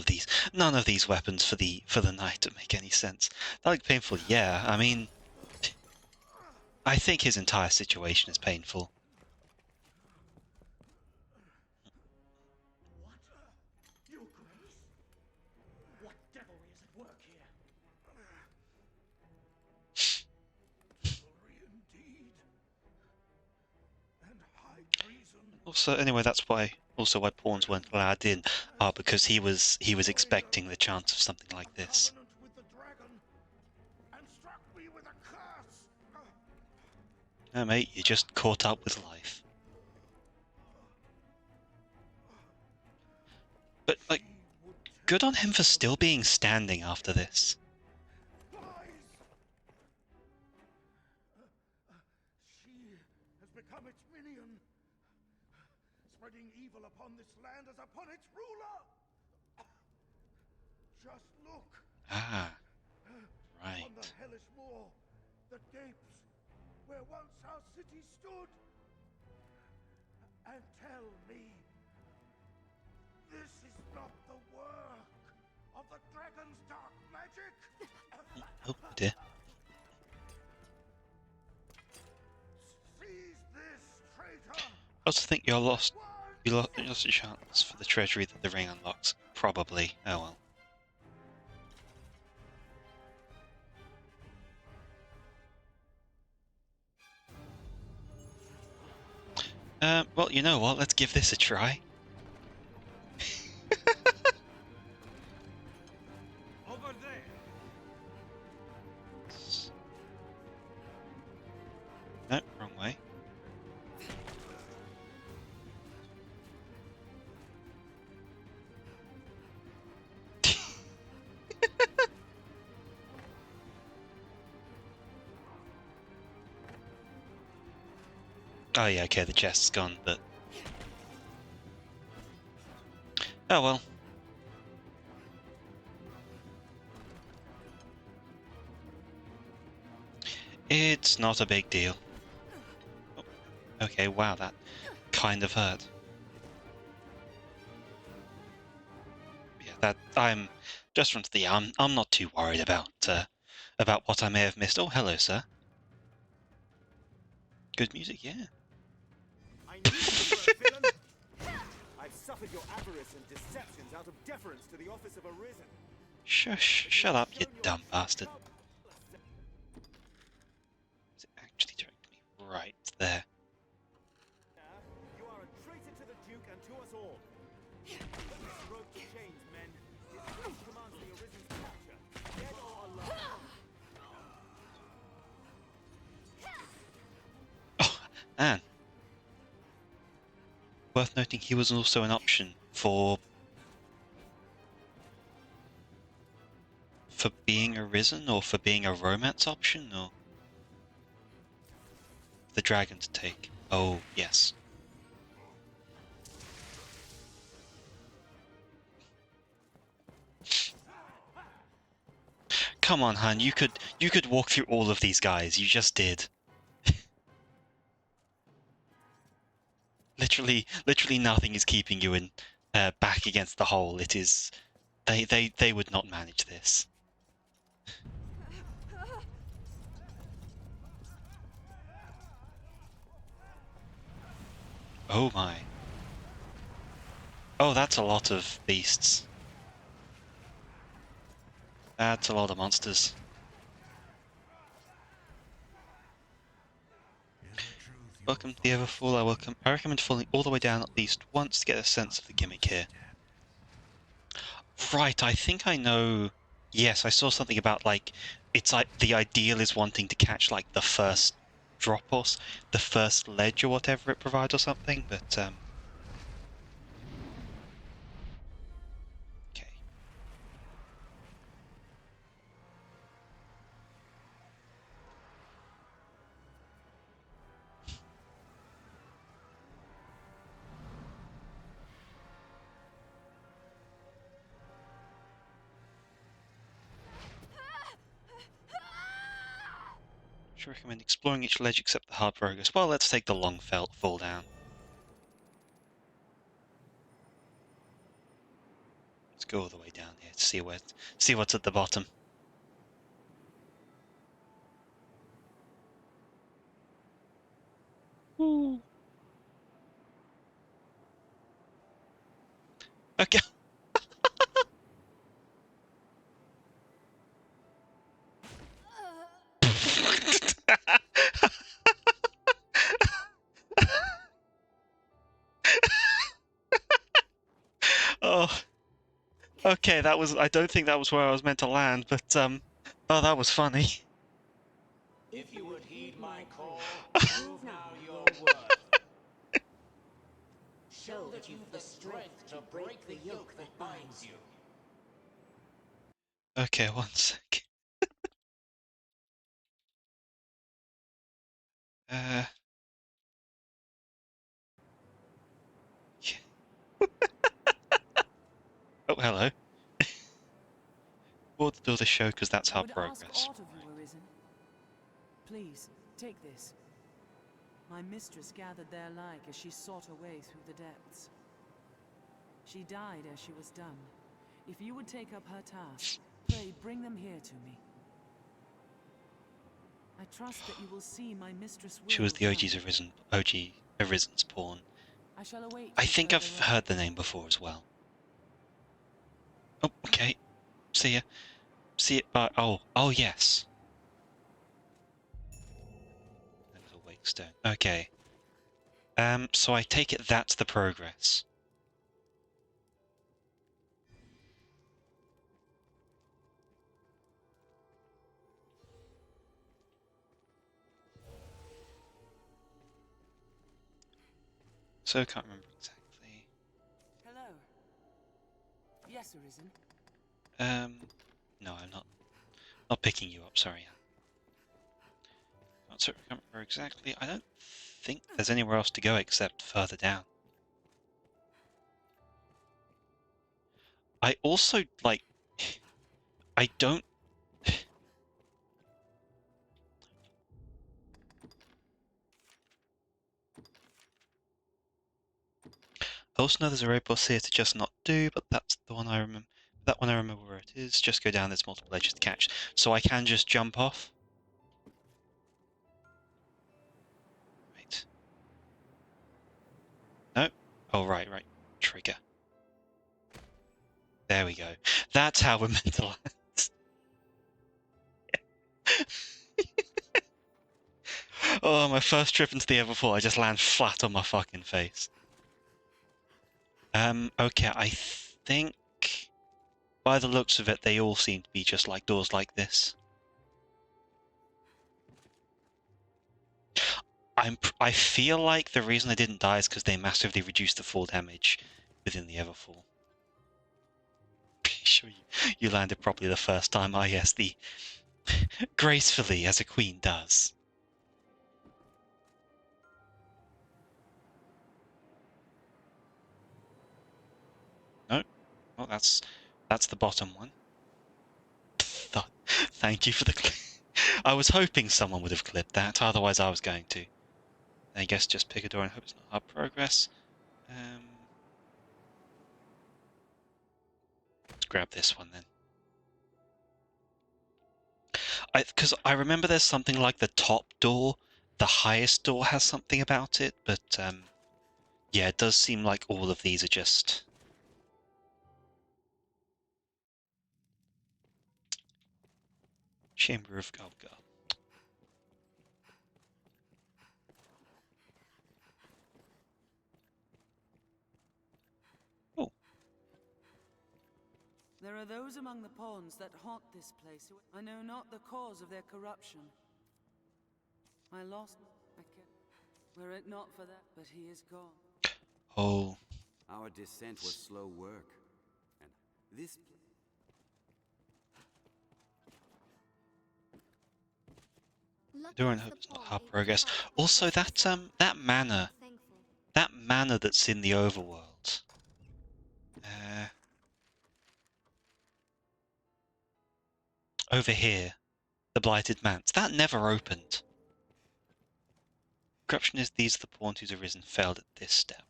of these weapons for the knight don't make any sense. That look painful, yeah. I mean, I think his entire situation is painful.
What? Your Grace? What devilry is at work here? Devilry indeed. And high treason.
Also, anyway, that's why pawns weren't allowed in, because he was expecting the chance of something like this.
Covenant with the dragon, and struck me with a curse.
No, mate, you just caught up with life. But like, good on him for still being standing after this.
She has become its minion, spreading evil upon this land as upon its ruler. Just look
Ah,
on
right.
the hellish moor that gapes where once our city stood, and tell me this is not the work of the dragon's dark magic.
Oh dear.
Seize this traitor.
I also think you lost a chance for the treasury that the ring unlocks. Probably. Oh well. Well, you know what? Let's give this a try.
Over there.
No, wrong way. Oh yeah, okay, the chest's gone, but... Oh well. It's not a big deal. Oh, okay, wow, that kind of hurt. Yeah, that I'm just from the I'm not too worried about what I may have missed. Oh, hello, sir. Good music, yeah.
I knew you were a villain. I've suffered your avarice and deceptions out of deference to the office of Arisen.
Shush! Shut up, you dumb bastard. Is it actually directed me right there?
You are a traitor to the Duke and to us all. Put this rope to chains, men. His grace commands the Arisen's capture. Dead or alive.
Oh, and worth noting, he was also an option for being Arisen, or for being a romance option, or the dragon to take. Oh yes. Come on, Han, you could walk through all of these guys. You just did. Literally nothing is keeping you in back against the hole. It is they would not manage this. Oh my. Oh, that's a lot of beasts. That's a lot of monsters. Welcome to the Everfall. I recommend falling all the way down at least once to get a sense of the gimmick here. Right, I think I know. Yes, I saw something about like it's like the ideal is wanting to catch like the first drop or the first ledge or whatever it provides or something, but okay. Should recommend exploring each ledge except the hard progress. Well, let's take the long fall down. Let's go all the way down here to see what's at the bottom. Ooh. Okay. Oh. Okay, that was. I don't think that was where I was meant to land, but oh, that was funny.
If you would heed my call, prove now your worth. Show that you've the strength to break the yoke that binds you.
Okay, one sec. Oh, hello. We'll do the show because that's our progress.
Ask aught of you, Arisen. Please, take this. My mistress gathered their like as she sought her way through the depths. She died as she was done. If you would take up her task, pray bring them here to me. I trust that you will see my mistress will.
She was the OG Arisen's pawn.
I shall await.
I think I've heard the name before as well. Oh, okay. See ya. See it by. Oh yes. A little wake stone. Okay. So I take it that's the progress. So I can't remember exactly.
Hello. Yes, Arisen.
No, I'm not picking you up. Sorry. I can't remember exactly. I don't think there's anywhere else to go except further down. I also like. I don't. I also know there's a road boss here to just not do, but that's the one I remember. That one I remember where it is. Just go down. There's multiple edges to catch, so I can just jump off. Right. No. Oh right. Trigger. There we go. That's how we're meant to land. Oh, my first trip into the Everfall, I just land flat on my fucking face. Okay, I think by the looks of it, they all seem to be just like doors like this. I feel like the reason I didn't die is because they massively reduced the fall damage within the Everfall. Sure, you landed properly the first time. Ah, yes, the gracefully as a queen does. No, well that's the bottom one. Thank you for the clip. I was hoping someone would have clipped that, otherwise I was going to. I guess just pick a door and hope it's not hard progress. Let's grab this one then. Because I remember there's something like the top door, the highest door has something about it, but yeah, it does seem like all of these are just... Chamber of Golga. Oh.
There are those among the pawns that haunt this place. I know not the cause of their corruption. I lost were it not for that, but he is gone.
Oh.
Our descent was slow work, and this...
Door and hope it's not hard progress. Also, that manor that's in the overworld. Over here, the Blighted Manse. That never opened. Corruption is these are the pawns whose Arisen failed at this step.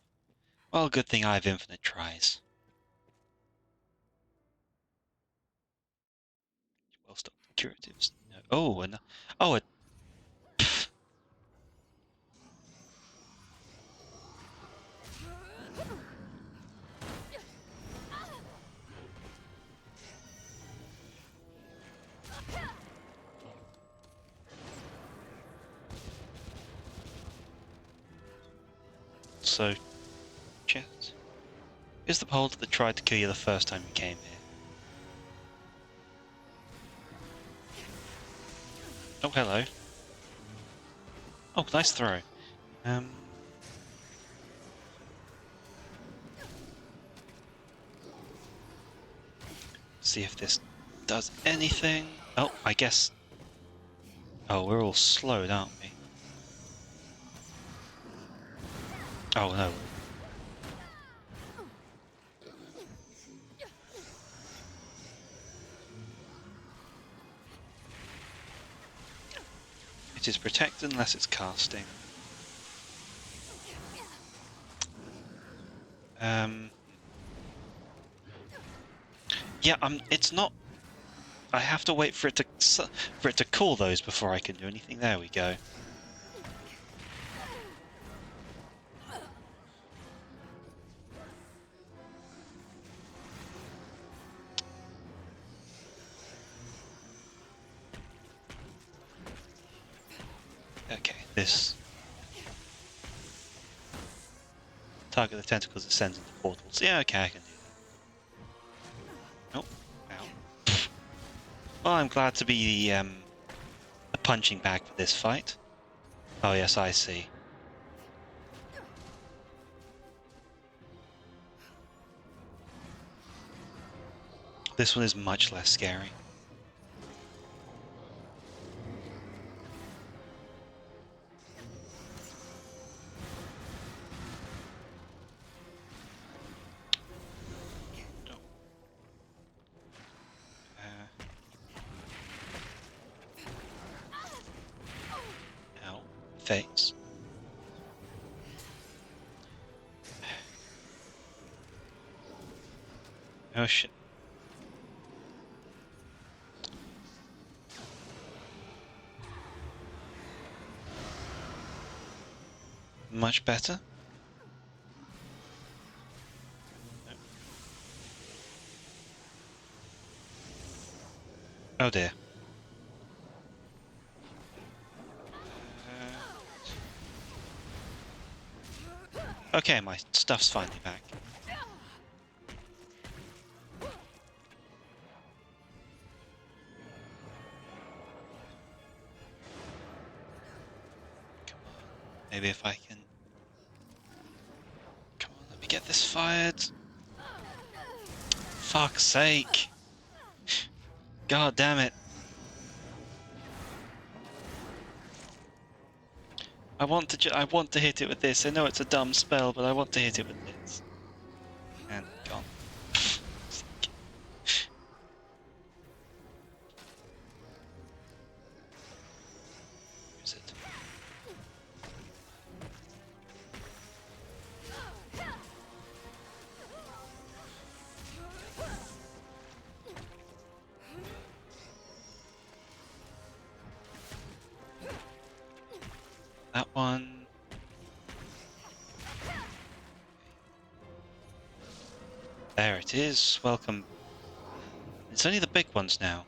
Well, good thing I have infinite tries. Well, stop curatives. No. Oh, and oh, so, chat. Is the beholder that tried to kill you the first time you came here? Oh, hello. Oh, nice throw. See if this does anything. Oh, I guess... Oh, we're all slowed, aren't we? Oh, no. It is protected unless it's casting. Yeah, it's not... I have to wait for it to call those before I can do anything. There we go. Okay, this... Target the tentacles it sends into portals. Yeah, okay, I can do that. Oh, ow. Well, I'm glad to be the punching bag for this fight. Oh yes, I see. This one is much less scary. Ow. Face. Oh shit. Much better. Oh dear. Okay, my stuff's finally back. Come on. Maybe if I can... Come on, let me get this fired. Fuck's sake. God damn it. I want to hit it with this. I know it's a dumb spell, but I want to hit it with this. And gone. Where is it? That one. There it is. Welcome. It's only the big ones now.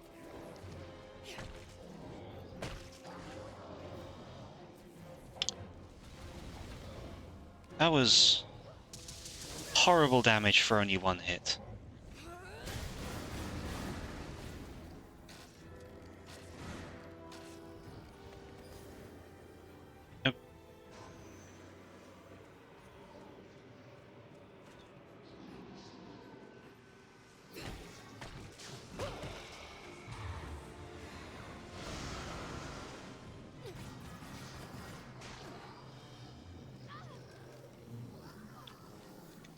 That was horrible damage for only one hit. Nope.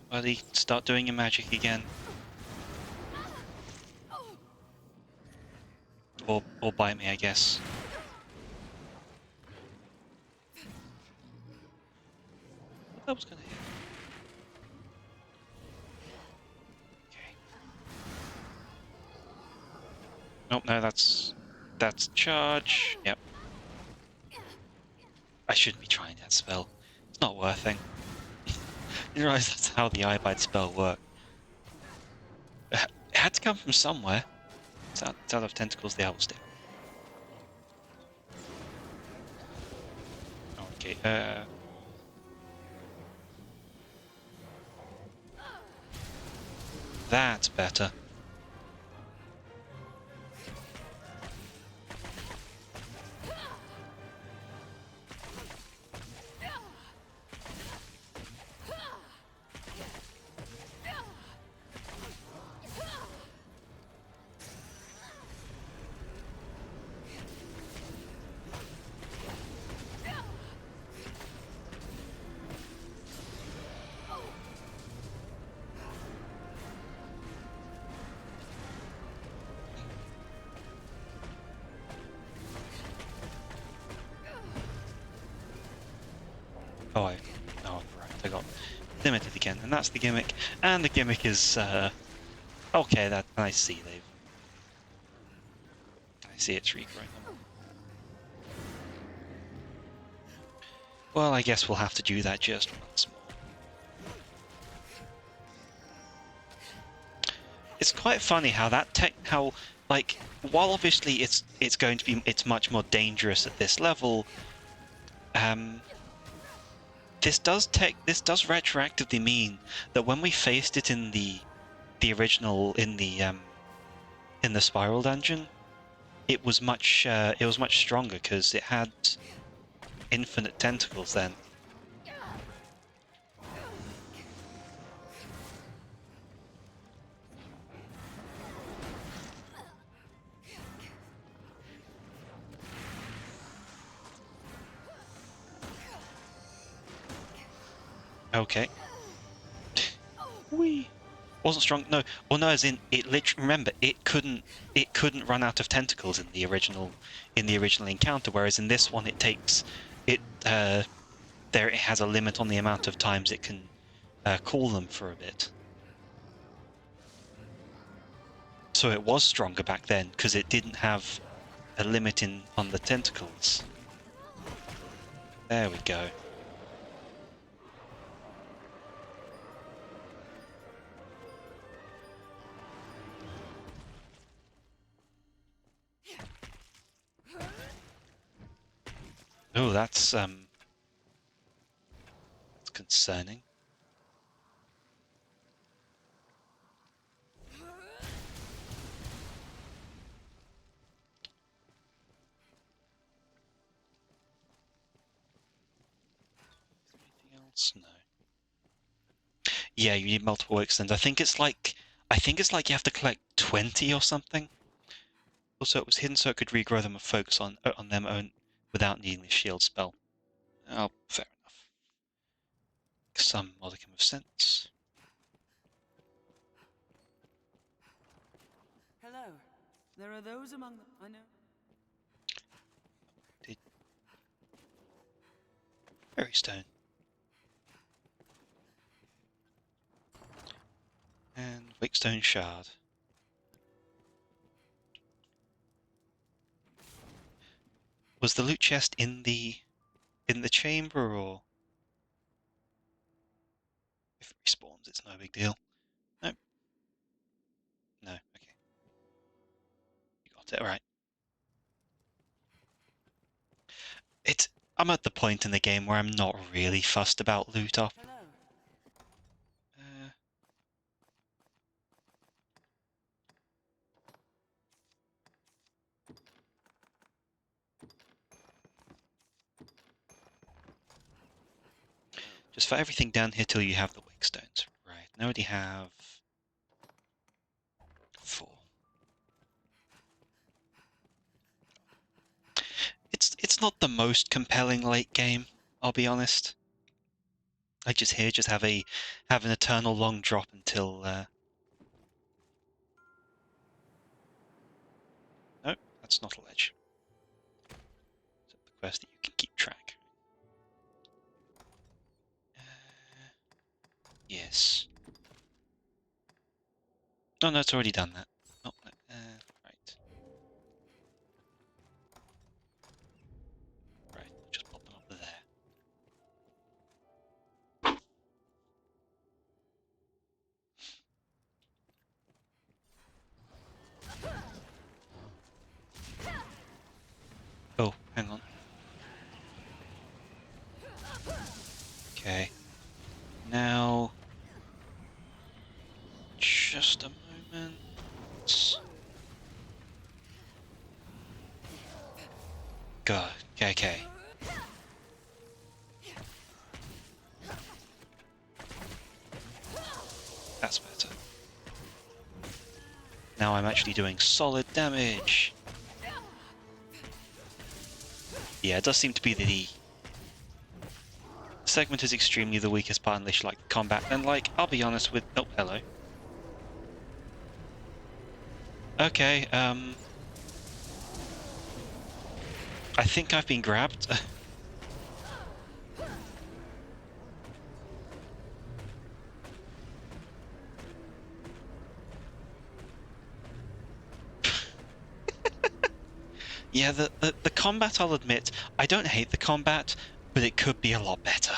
Buddy, start doing your magic again. Or bite me, I guess. That was gonna hit. Okay. Nope, no, that's charge. Yep. I shouldn't be trying that spell. It's not worth it. You realise that's how the eyebite spell worked. It had to come from somewhere. It's out of tentacles, the owl stick. Okay, that's better. Oh, right, I got limited again, and that's the gimmick. And the gimmick is, okay, that I see I see it's regrowing them. Well, I guess we'll have to do that just once more. It's quite funny how like, while obviously it's going to be much more dangerous at this level, this does retroactively mean that when we faced it in the original in the spiral dungeon, it was much stronger because it had infinite tentacles then. Okay. Whee! Wasn't strong. No. Well, no. As in, it literally. Remember, it couldn't run out of tentacles in the original encounter. Whereas in this one, it takes it. There, it has a limit on the amount of times it can call them for a bit. So it was stronger back then because it didn't have a limit on the tentacles. There we go. Oh, that's concerning. Anything else? No. Yeah, you need multiple extends. I think it's like you have to collect 20 or something. Also, it was hidden so it could regrow them and focus on them without needing the shield spell. Oh, fair enough. Some modicum of sense.
Hello. There are those among them. I know.
Fairy stone. And Wakestone shard. Was the loot chest in the chamber, or if it respawns, it's no big deal? No. No. Okay. You got it right. I'm at the point in the game where I'm not really fussed about loot up.
Hello.
Just for everything down here till you have the Wakestones. Right. Now I already have 4. It's not the most compelling late game, I'll be honest. I just have an eternal long drop until no, that's not a ledge. It's the quest that you can keep track. Yes. Oh no, it's already done that. Oh, right. Right, just pop them up there. Oh, hang on. Okay. Now, just a moment. Go. Okay. That's better. Now I'm actually doing solid damage. Yeah, it does seem to be the segment is extremely the weakest part unless you like combat. And like, I'll be honest with... Oh, hello. Okay, I think I've been grabbed. Yeah, the combat, I'll admit, I don't hate the combat, but it could be a lot better.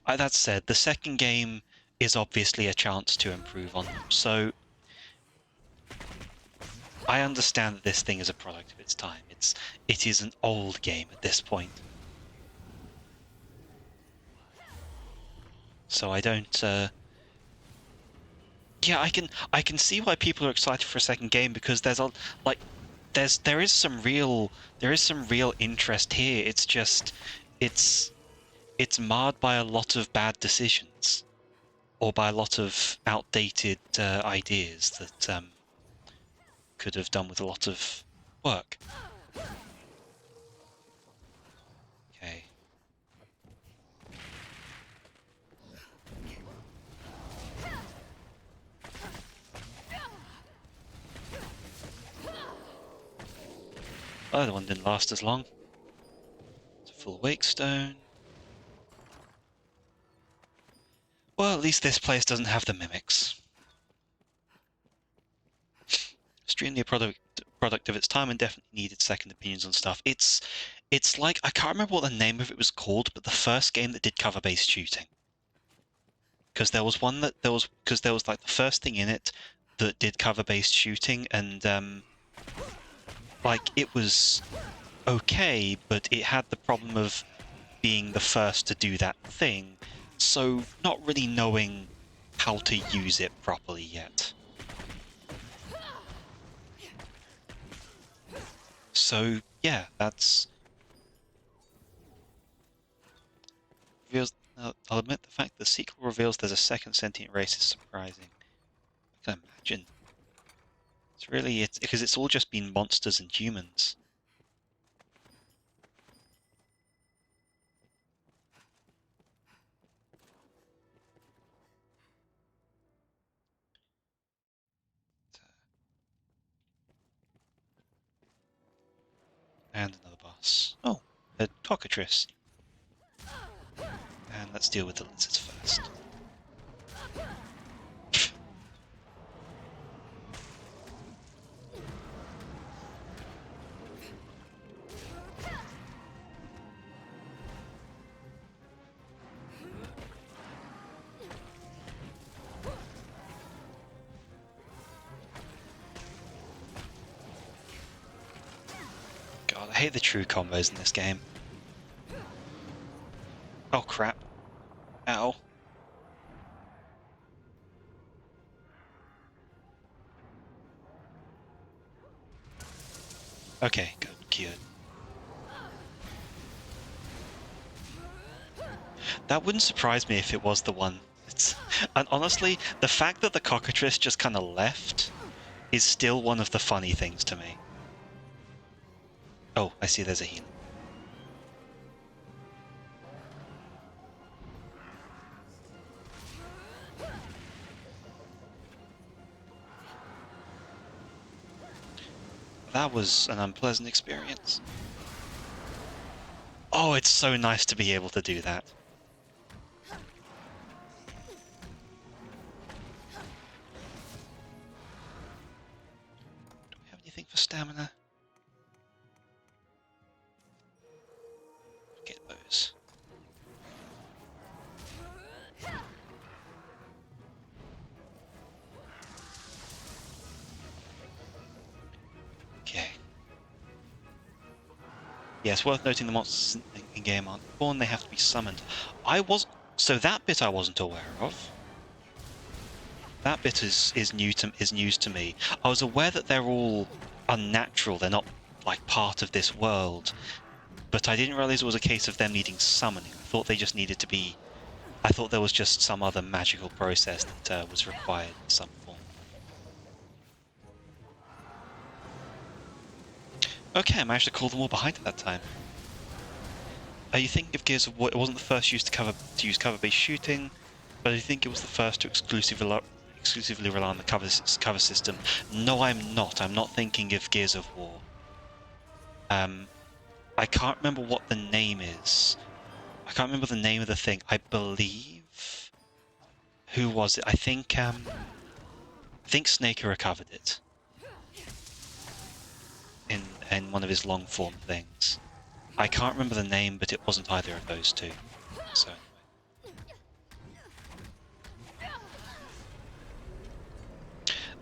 That said, the second game is obviously a chance to improve on them, so I understand that this thing is a product of its time. It is an old game at this point. So I don't. Yeah, I can see why people are excited for a second game, because there's a there is some real interest here. It's just it's marred by a lot of bad decisions, or by a lot of outdated ideas that could have done with a lot of work. Okay. Oh, the one didn't last as long. It's a full wake stone. Well, at least this place doesn't have the mimics. Extremely a product of its time, and definitely needed second opinions on stuff. It's like, I can't remember what the name of it was called, but the first game that did cover-based shooting. Because there was one that there was like the first thing in it that did cover-based shooting, and like it was okay, but it had the problem of being the first to do that thing, so not really knowing how to use it properly yet. So yeah, that's reveals. I'll admit the fact the sequel reveals there's a second sentient race is surprising. I can imagine. It's because it's all just been monsters and humans. And another boss. Oh, a cockatrice. And let's deal with the lizards first. God, I hate the true combos in this game. Oh crap. Ow. Okay, good, cured. That wouldn't surprise me if it was the one. And honestly, the fact that the cockatrice just kind of left is still one of the funny things to me. Oh, I see there's a healer. That was an unpleasant experience. Oh, it's so nice to be able to do that. Do we have anything for stamina? Get those. Okay. Yes, worth noting the monsters in game aren't born, they have to be summoned. So that bit I wasn't aware of. That bit is news to me. I was aware that they're all unnatural, they're not like part of this world, but I didn't realize it was a case of them needing summoning. I thought they just needed to be. I thought there was just some other magical process that was required in some form. Okay, I managed to call them all behind at that time. Are you thinking of Gears of War? It wasn't the first use to use cover-based shooting, but I think it was the first to exclusively rely on the cover system. No, I'm not. I'm not thinking of Gears of War. I can't remember what the name is. I can't remember the name of the thing. I believe. Who was it? I think Snaker recovered it in one of his long form things. I can't remember the name, but it wasn't either of those two. So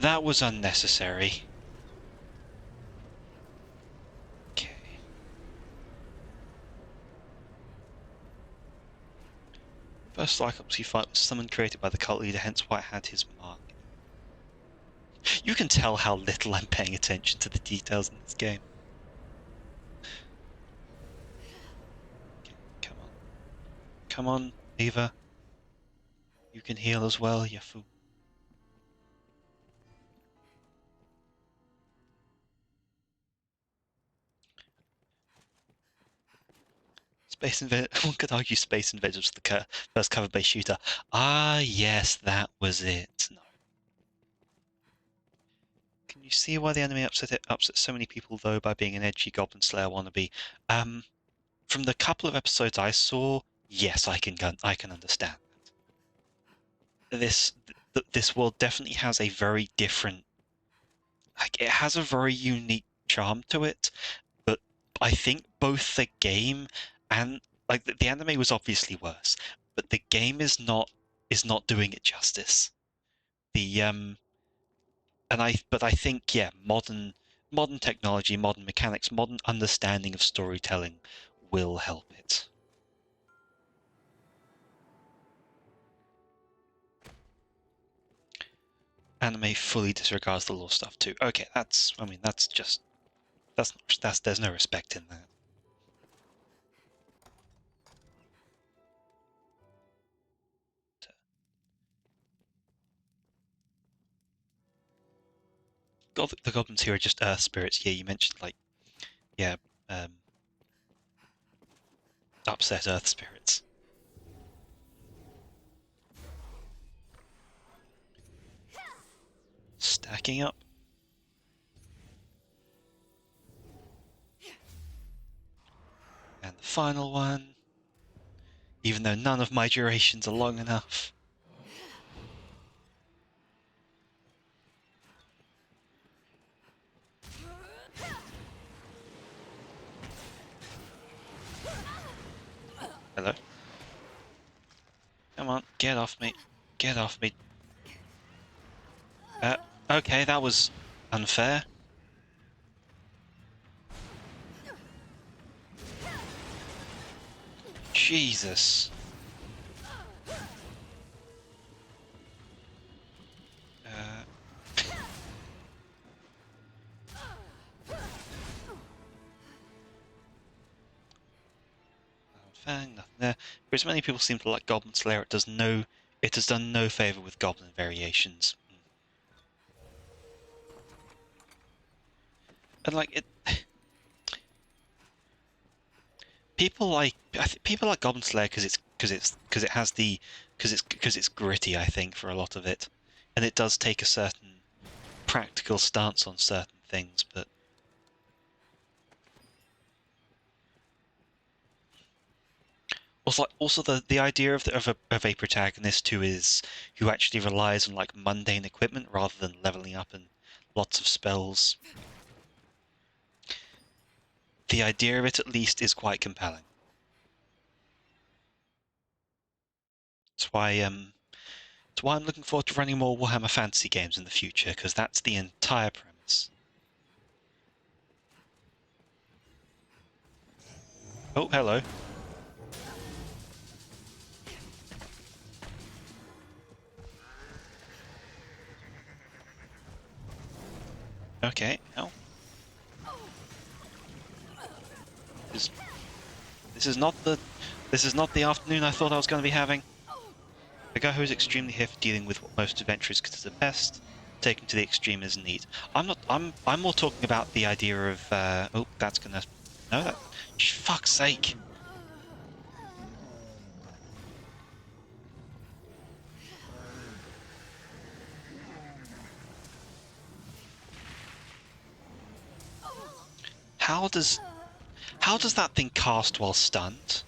that was unnecessary. First Lycanthropy fight was someone created by the cult leader, hence why it had his mark. You can tell how little I'm paying attention to the details in this game. Okay, come on. Come on, Eva. You can heal as well, you fool. One could argue Space Invaders was the first cover-based shooter. Ah, yes, that was it. No. Can you see why the anime upset so many people, though, by being an edgy Goblin Slayer wannabe? From the couple of episodes I saw, yes, I can understand that. This world definitely has a very different, like, it has a very unique charm to it, but I think both the game and like the anime was obviously worse, but the game is not doing it justice. But I think, yeah, modern technology, modern mechanics, modern understanding of storytelling will help it. Anime fully disregards the lore stuff too. Okay, there's no respect in that. The goblins here are just earth spirits. Yeah, you mentioned, like, yeah, upset earth spirits. Stacking up. And the final one, even though none of my durations are long enough. Hello. Come on, get off me. Get off me. Okay, that was unfair. Jesus. Fang, nothing there. Whereas many people seem to like Goblin Slayer, it has done no favour with Goblin variations. And like it, people like Goblin Slayer because it's gritty. I think for a lot of it, and it does take a certain practical stance on certain things, but. Also, the idea of a protagonist who actually relies on like mundane equipment rather than leveling up and lots of spells. The idea of it, at least, is quite compelling. That's why I'm looking forward to running more Warhammer Fantasy games in the future, because that's the entire premise. Oh, hello. Okay, no. This is not the afternoon I thought I was going to be having. A guy who is extremely here for dealing with what most adventurers consider best, taken to the extreme is neat. I'm more talking about the idea of oh, that's gonna no, that fuck's sake. How does that thing cast while stunned?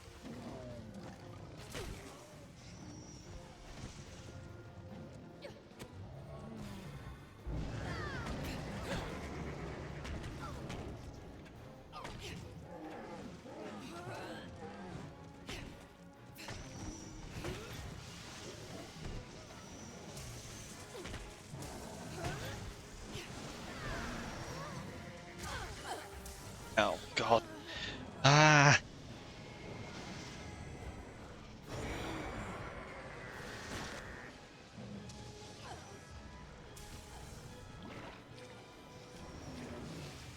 Oh god. Ah.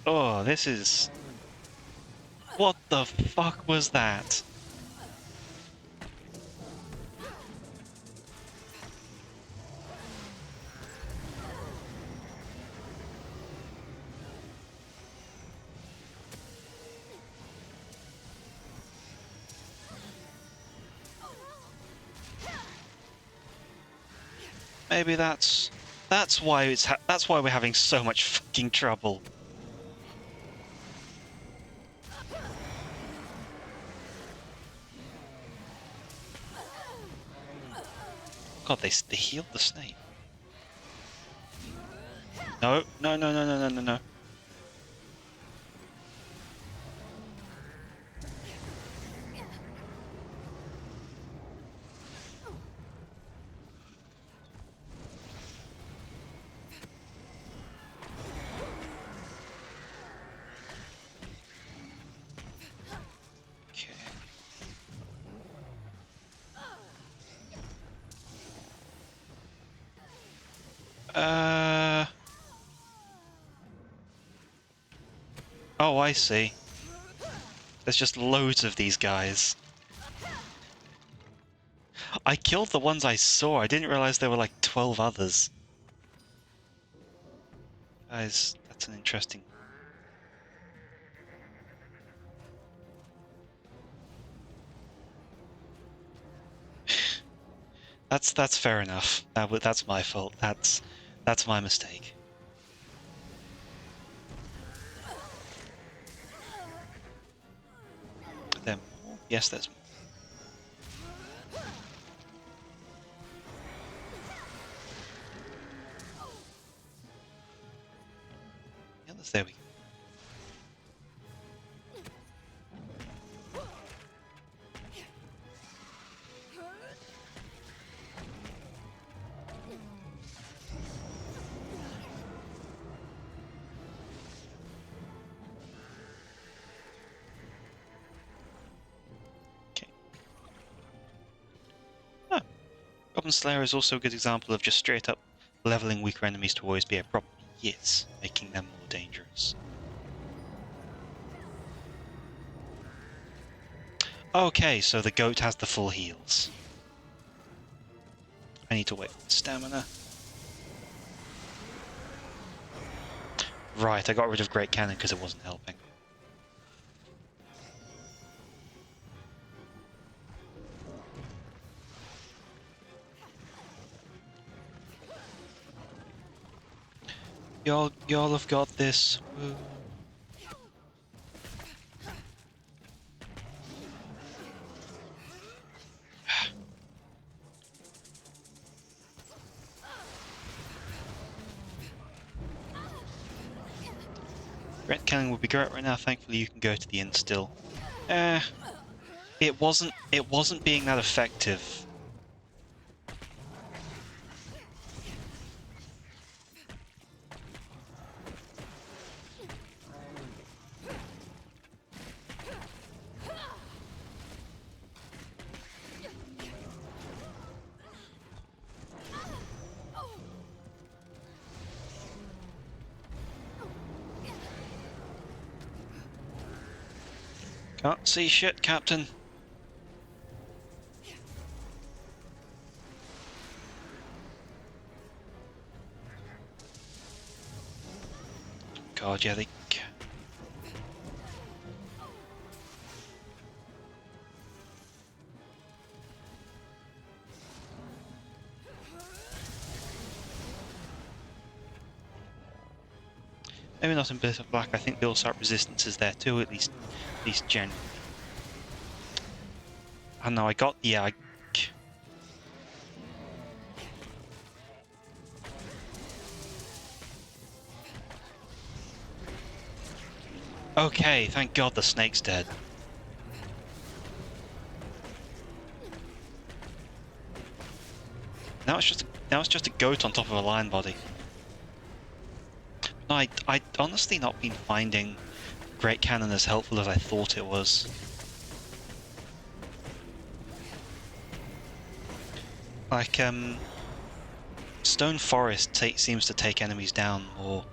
Oh, this is... What the fuck was that? Maybe that's why that's why we're having so much fucking trouble. God, they healed the snake. No, no, no, no, no, no, no, no. Okay. Oh, I see. There's just loads of these guys. I killed the ones I saw. I didn't realize there were like 12 others. Guys, that's an interesting... That's fair enough. That's my fault. That's my mistake. There more? Yes, there's more. Yeah, there we go. Goblin Slayer is also a good example of just straight up leveling weaker enemies to always be a problem. Yes, making them more dangerous. Okay, so the goat has the full heals. I need to wait for stamina. Right, I got rid of Great Cannon because it wasn't helping. Y'all have got this. Woo. Red Cannon would be great right now. Thankfully, you can go to the inn still. It wasn't being that effective. Can't see shit, Captain. God, yeah, they... Maybe not in Bliss of Black. I think the Allsart resistance is there too, at least generally. I know, I got... Yeah, Okay, thank God the snake's dead. Now it's just a goat on top of a lion body. No, I honestly not been finding Great Cannon as helpful as I thought it was. Like, Stone Forest seems to take enemies down more.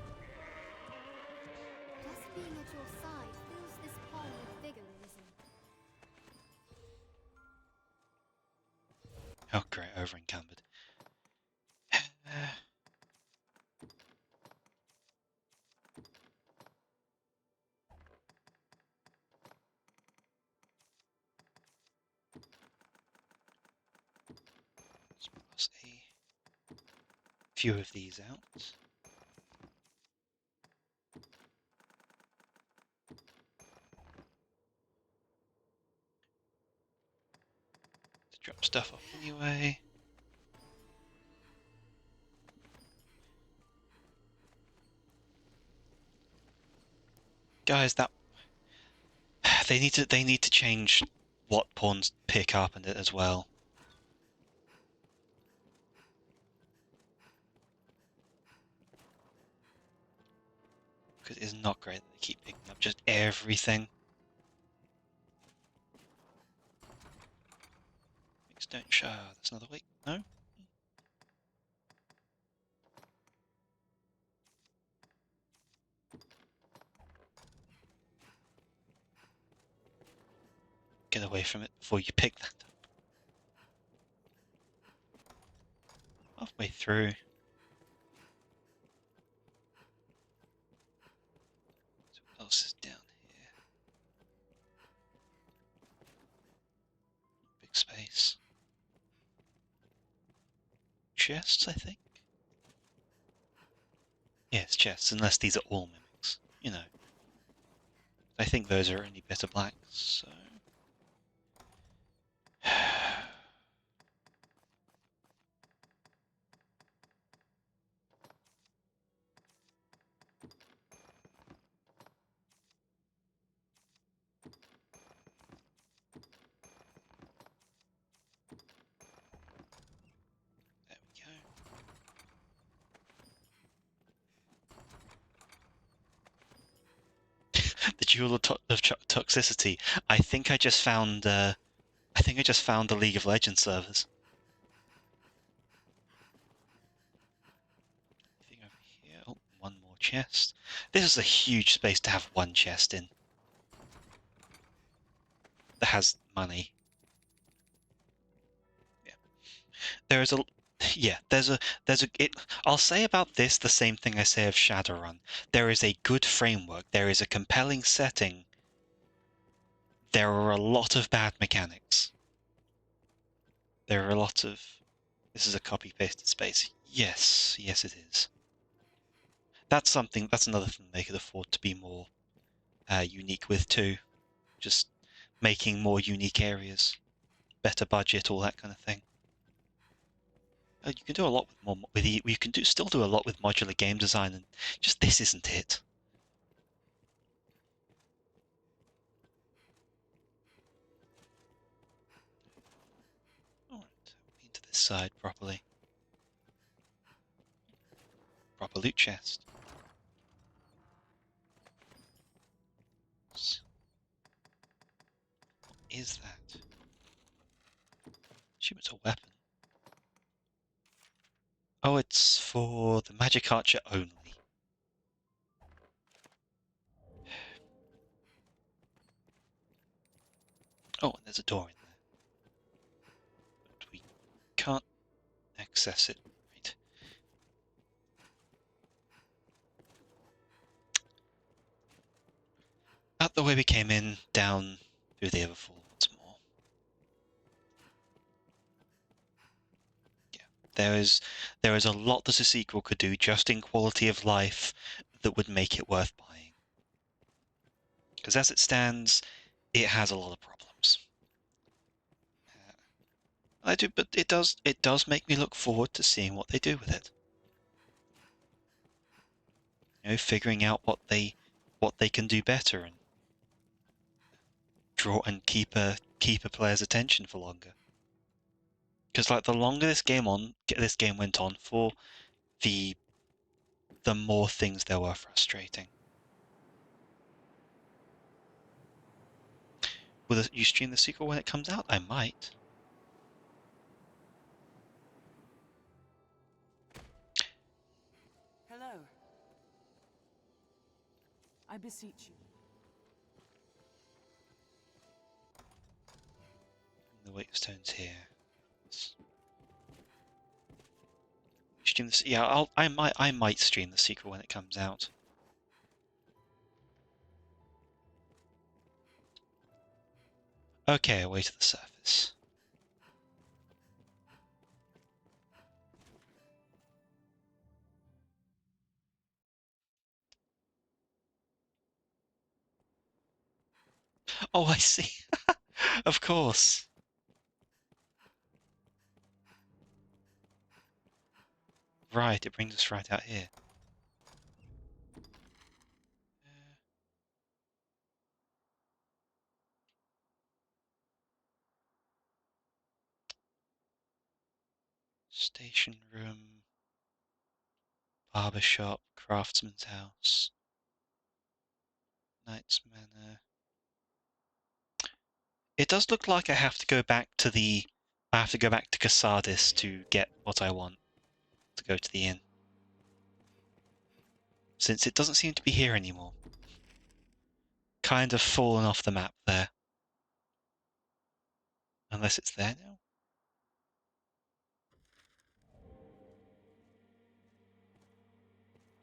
Does your side fills this pawn with vigor, Arisen.
Oh great, over encumbered. Let's pass a few of these out. Drop stuff off anyway. Guys, that they need to change what pawns pick up and it as well. Because it is not great that they keep picking up just everything. Mix don't show. That's another week. No? Get away from it before you pick that up. Halfway through. So what else is down here? Big space. Chests, I think? Yes, chests, unless these are all mimics. You know. I think those are only better blacks, so... There we go. The Jewel of Toxicity. I think I just found the League of Legends servers. Anything over here? Oh, one more chest. This is a huge space to have one chest in. That has money. Yeah. There is a I'll say about this the same thing I say of Shadowrun. There is a good framework, there is a compelling setting. There are a lot of bad mechanics. There are a lot of... This is a copy-pasted space. Yes, yes it is. That's another thing they could afford to be more unique with too. Just making more unique areas. Better budget, all that kind of thing. You can do a lot with more you can still do a lot with modular game design, and just this isn't it. Alright, into this side properly. Proper loot chest. What is that? Assume it's a weapon. Oh, it's for the magic archer only. Oh, and there's a door in there. But we can't access it. Right. Out the way we came in, down through the Everfall once more. Yeah, there is a lot that a sequel could do just in quality of life that would make it worth buying. Because as it stands, it has a lot of problems. But it does make me look forward to seeing what they do with it. You know, figuring out what they can do better and draw and keep a player's attention for longer. Because like the longer this game went on for, the more things there were frustrating. Will you stream the sequel when it comes out? I might.
Hello. I beseech you,
wake stones here. Stream this. Yeah, I might stream the sequel when it comes out. Okay, away to the surface. Oh, I see. Of course. Right, it brings us right out here. Station room, barber shop, craftsman's house, knight's manor. It does look like I have to go back to Casadis to get what I want, to go to the inn. Since it doesn't seem to be here anymore. Kind of fallen off the map there. Unless it's there now?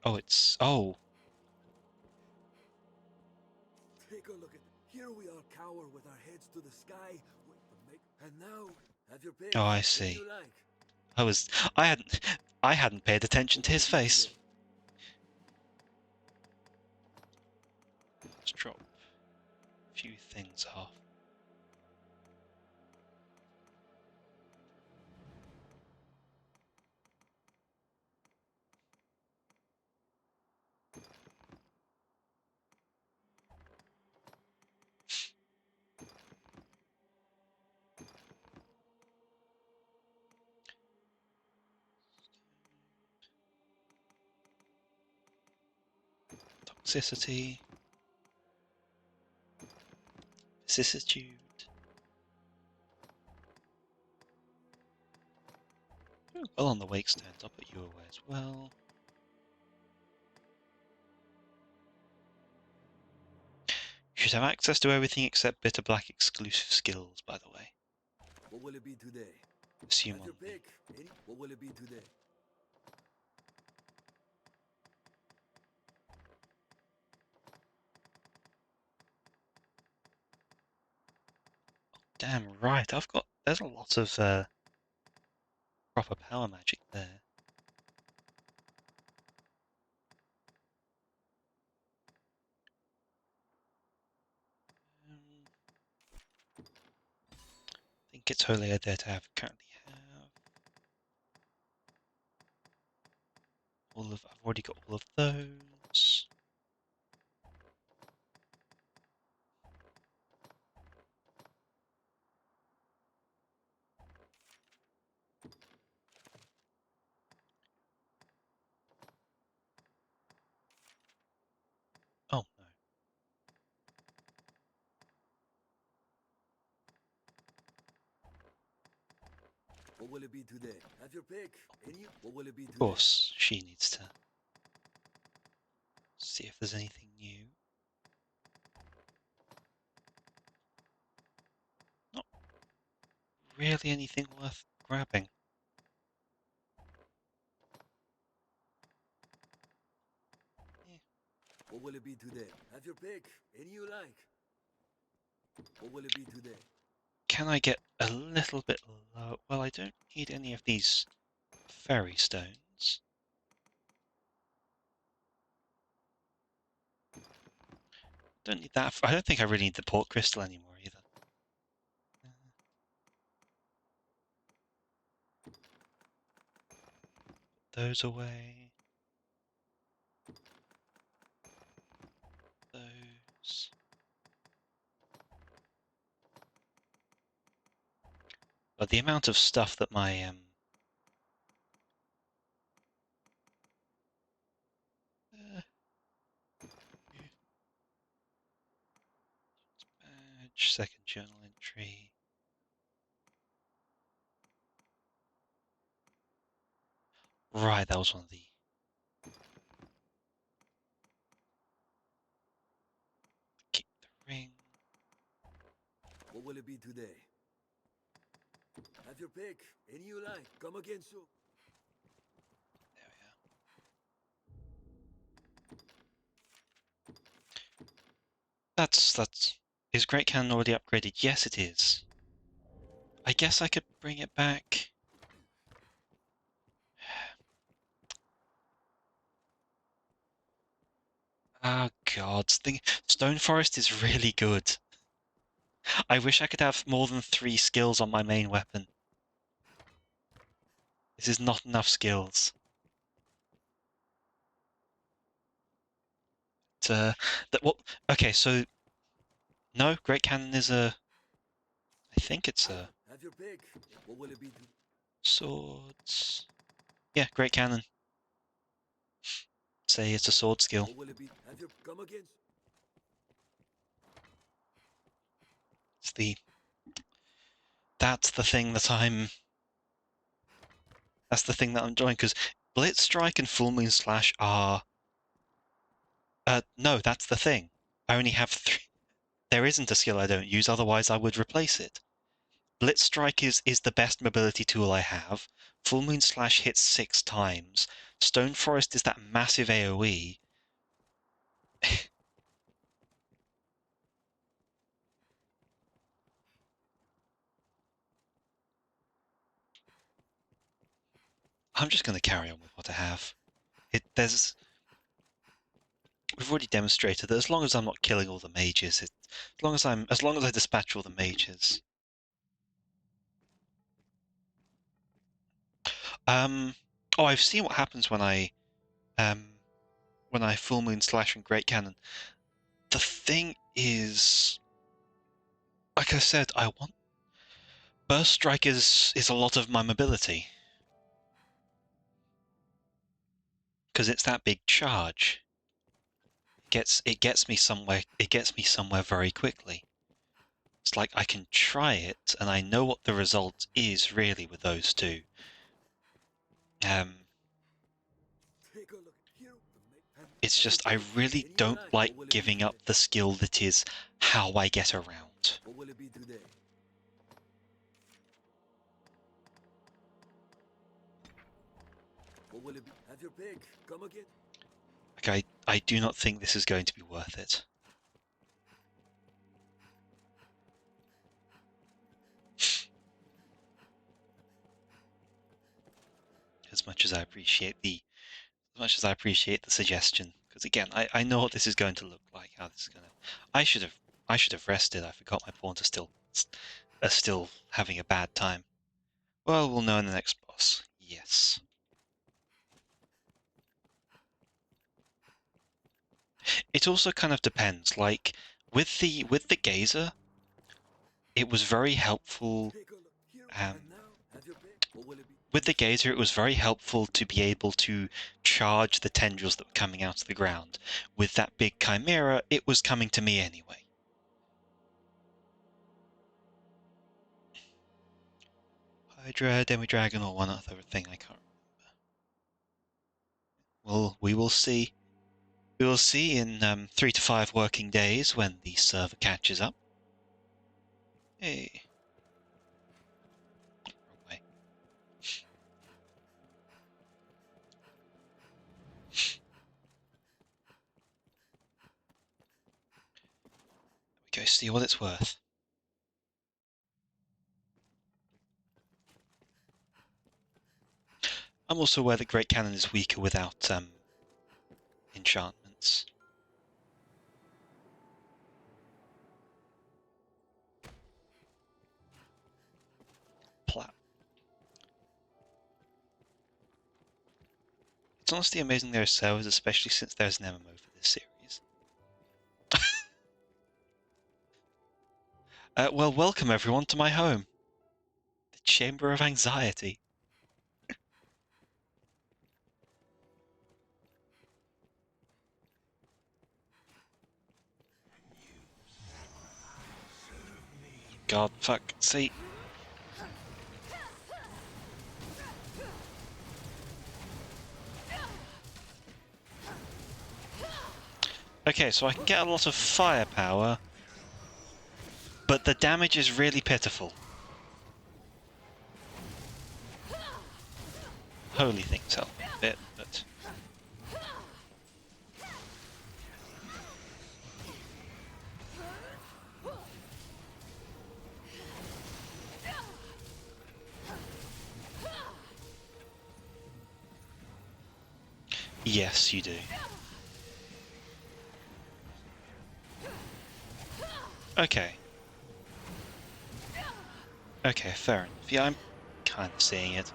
Oh, it's... Oh!
Take a look at... Here we all cower with our heads to the sky. And now, have your pick.
Oh, I
What do
see.
you like?
I hadn't paid attention to his face. Let's drop a few things off. Toxicity. Vicissitude. Well, on the wake stones, I'll put you away as well. You should have access to everything except Bitter Black exclusive skills, by the way.
What will it be today?
Assume
Have
on
your
me.
pick. What will it be today?
Damn right, there's a lot of proper power magic there. I think it's holier there to have currently have I've already got all of those. Oh no.
What will it be today? Have your pick. What will it be today?
Of course, she needs to see if there's anything new. Not really anything worth grabbing.
What will it be today? Have your pick. Any you like. What will it be today?
Can I get a little bit low? Well, I don't need any of these fairy stones. Don't need that. I don't think I really need the port crystal anymore either. Put those away. Those. But the amount of stuff that my badge, second journal entry. Right, that was one of the keep the ring.
What will it be today? Have your pick. Any you like. Come again soon.
There we are. That's... Is Great Cannon already upgraded? Yes, it is. I guess I could bring it back. Oh god, Stone Forest is really good. I wish I could have more than 3 skills on my main weapon. This is not enough skills. Okay, so no, Great Cannon is a... I think it's a...
Have your pick. What will it be?
Swords... Yeah, Great Cannon. Say it's a sword skill.
What will it be? Have your come again?
It's the... That's the thing that I'm... That's the thing that I'm enjoying, because Blitz Strike and Full Moon Slash are... no, that's the thing. I only have 3... There isn't a skill I don't use, otherwise I would replace it. Blitz Strike is the best mobility tool I have. Full Moon Slash hits 6 times. Stone Forest is that massive AoE. I'm just going to carry on with what I have. We've already demonstrated that as long as I'm not killing all the mages, as long as I dispatch all the mages. Oh, I've seen what happens when I Full Moon Slash and Great Cannon. The thing is, like I said, I want Burst Strike is a lot of my mobility. Because it's that big charge. It gets me somewhere very quickly. It's like I can try it and I know what the result is really with those two. It's just I really don't like giving up the skill that is how I get around.
What will it be today? What will it be? Have your pick. Come again.
Like I do not think this is going to be worth it. As much as I appreciate the suggestion, because again, I know what this is going to look like. How this is going to. I should have rested. I forgot my pawns are still having a bad time. Well, we'll know in the next boss. Yes. It also kind of depends. Like with the Gazer, it was very helpful. With the Gazer, it was very helpful to be able to charge the tendrils that were coming out of the ground. With that big Chimera, it was coming to me anyway. Hydra, Demi-Dragon, or one other thing, I can't remember. Well, we will see. We will see in 3 to 5 working days when the server catches up. Hey. Wrong way. There we go, see what it's worth. I'm also aware that Great Cannon is weaker without enchantments. Plap. It's honestly amazing there are servers, especially since there's an MMO for this series. Well, welcome everyone to my home. The Chamber of Anxiety. God, fuck, see. Okay, so I can get a lot of firepower, but the damage is really pitiful. holy things help a bit, but... Yes, you do. Okay. Okay, fair enough. Yeah, I'm kind of seeing it.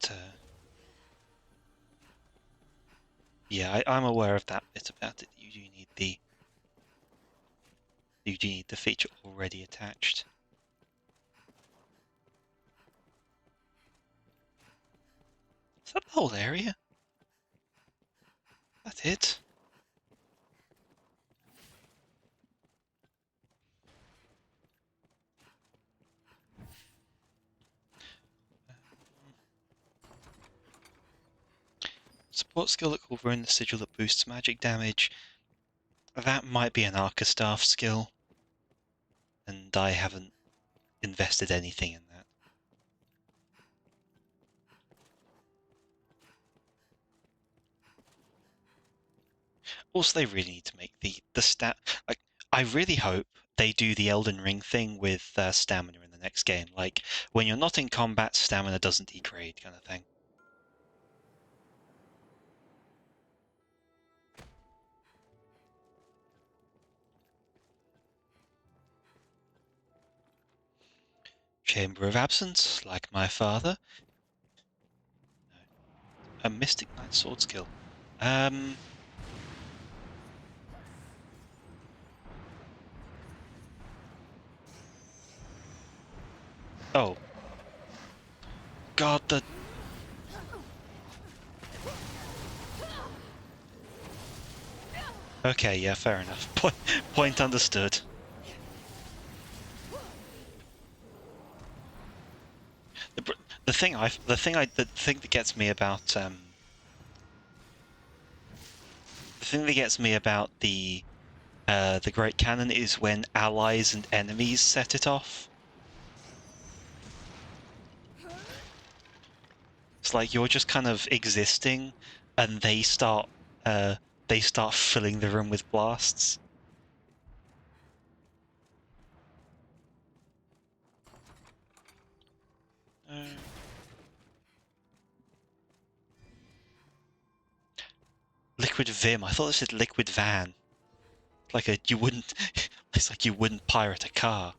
But, yeah, I'm aware of that bit about it. You do need the feature already attached. Is that the whole area? That's it? Support skill that will ruin the sigil that boosts magic damage. That might be an Arcastaff skill, and I haven't invested anything in that. Also, they really need to make the stat... Like, I really hope they do the Elden Ring thing with stamina in the next game. Like, when you're not in combat, stamina doesn't degrade, kind of thing. Chamber of Absence, like my father. A Mystic Knight sword skill. Oh. God, the... Okay, yeah, fair enough. Point understood. The thing that gets me about the thing that gets me about the Great Cannon is when allies and enemies set it off. It's like you're just kind of existing, and they start filling the room with blasts. Liquid Vim. I thought it said Liquid Van. Like you wouldn't. It's like you wouldn't pirate a car.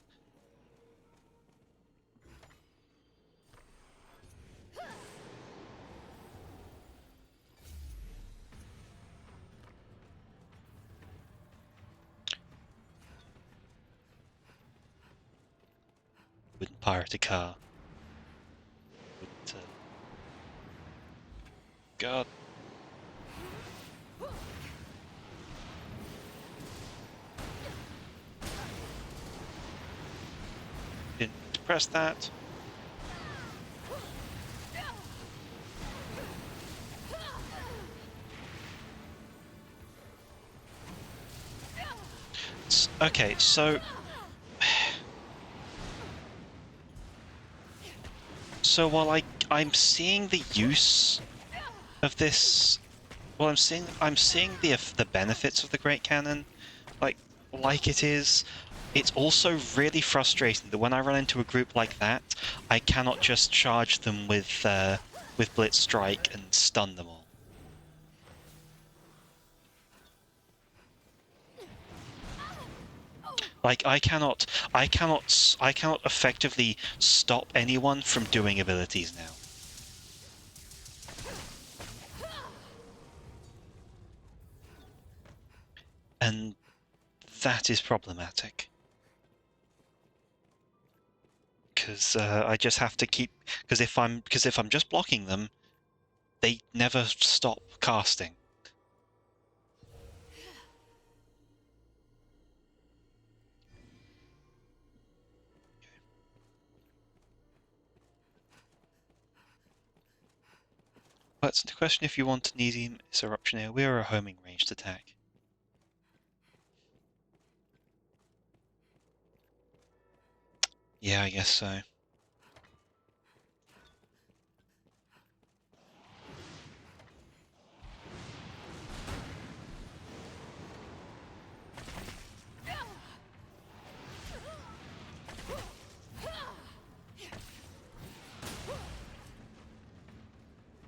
Wouldn't pirate a car. Wouldn't. God. Didn't press that. Okay, so while I'm seeing the use of this, well, I'm seeing the benefits of the Great Cannon, like it is. It's also really frustrating that when I run into a group like that, I cannot just charge them with Blitz Strike and stun them all. Like I cannot effectively stop anyone from doing abilities now. And that is problematic. Because I just have to keep... Because if I'm just blocking them, they never stop casting. But it's the question if you want an easy eruption AoE or a homing ranged attack. Yeah, I guess so.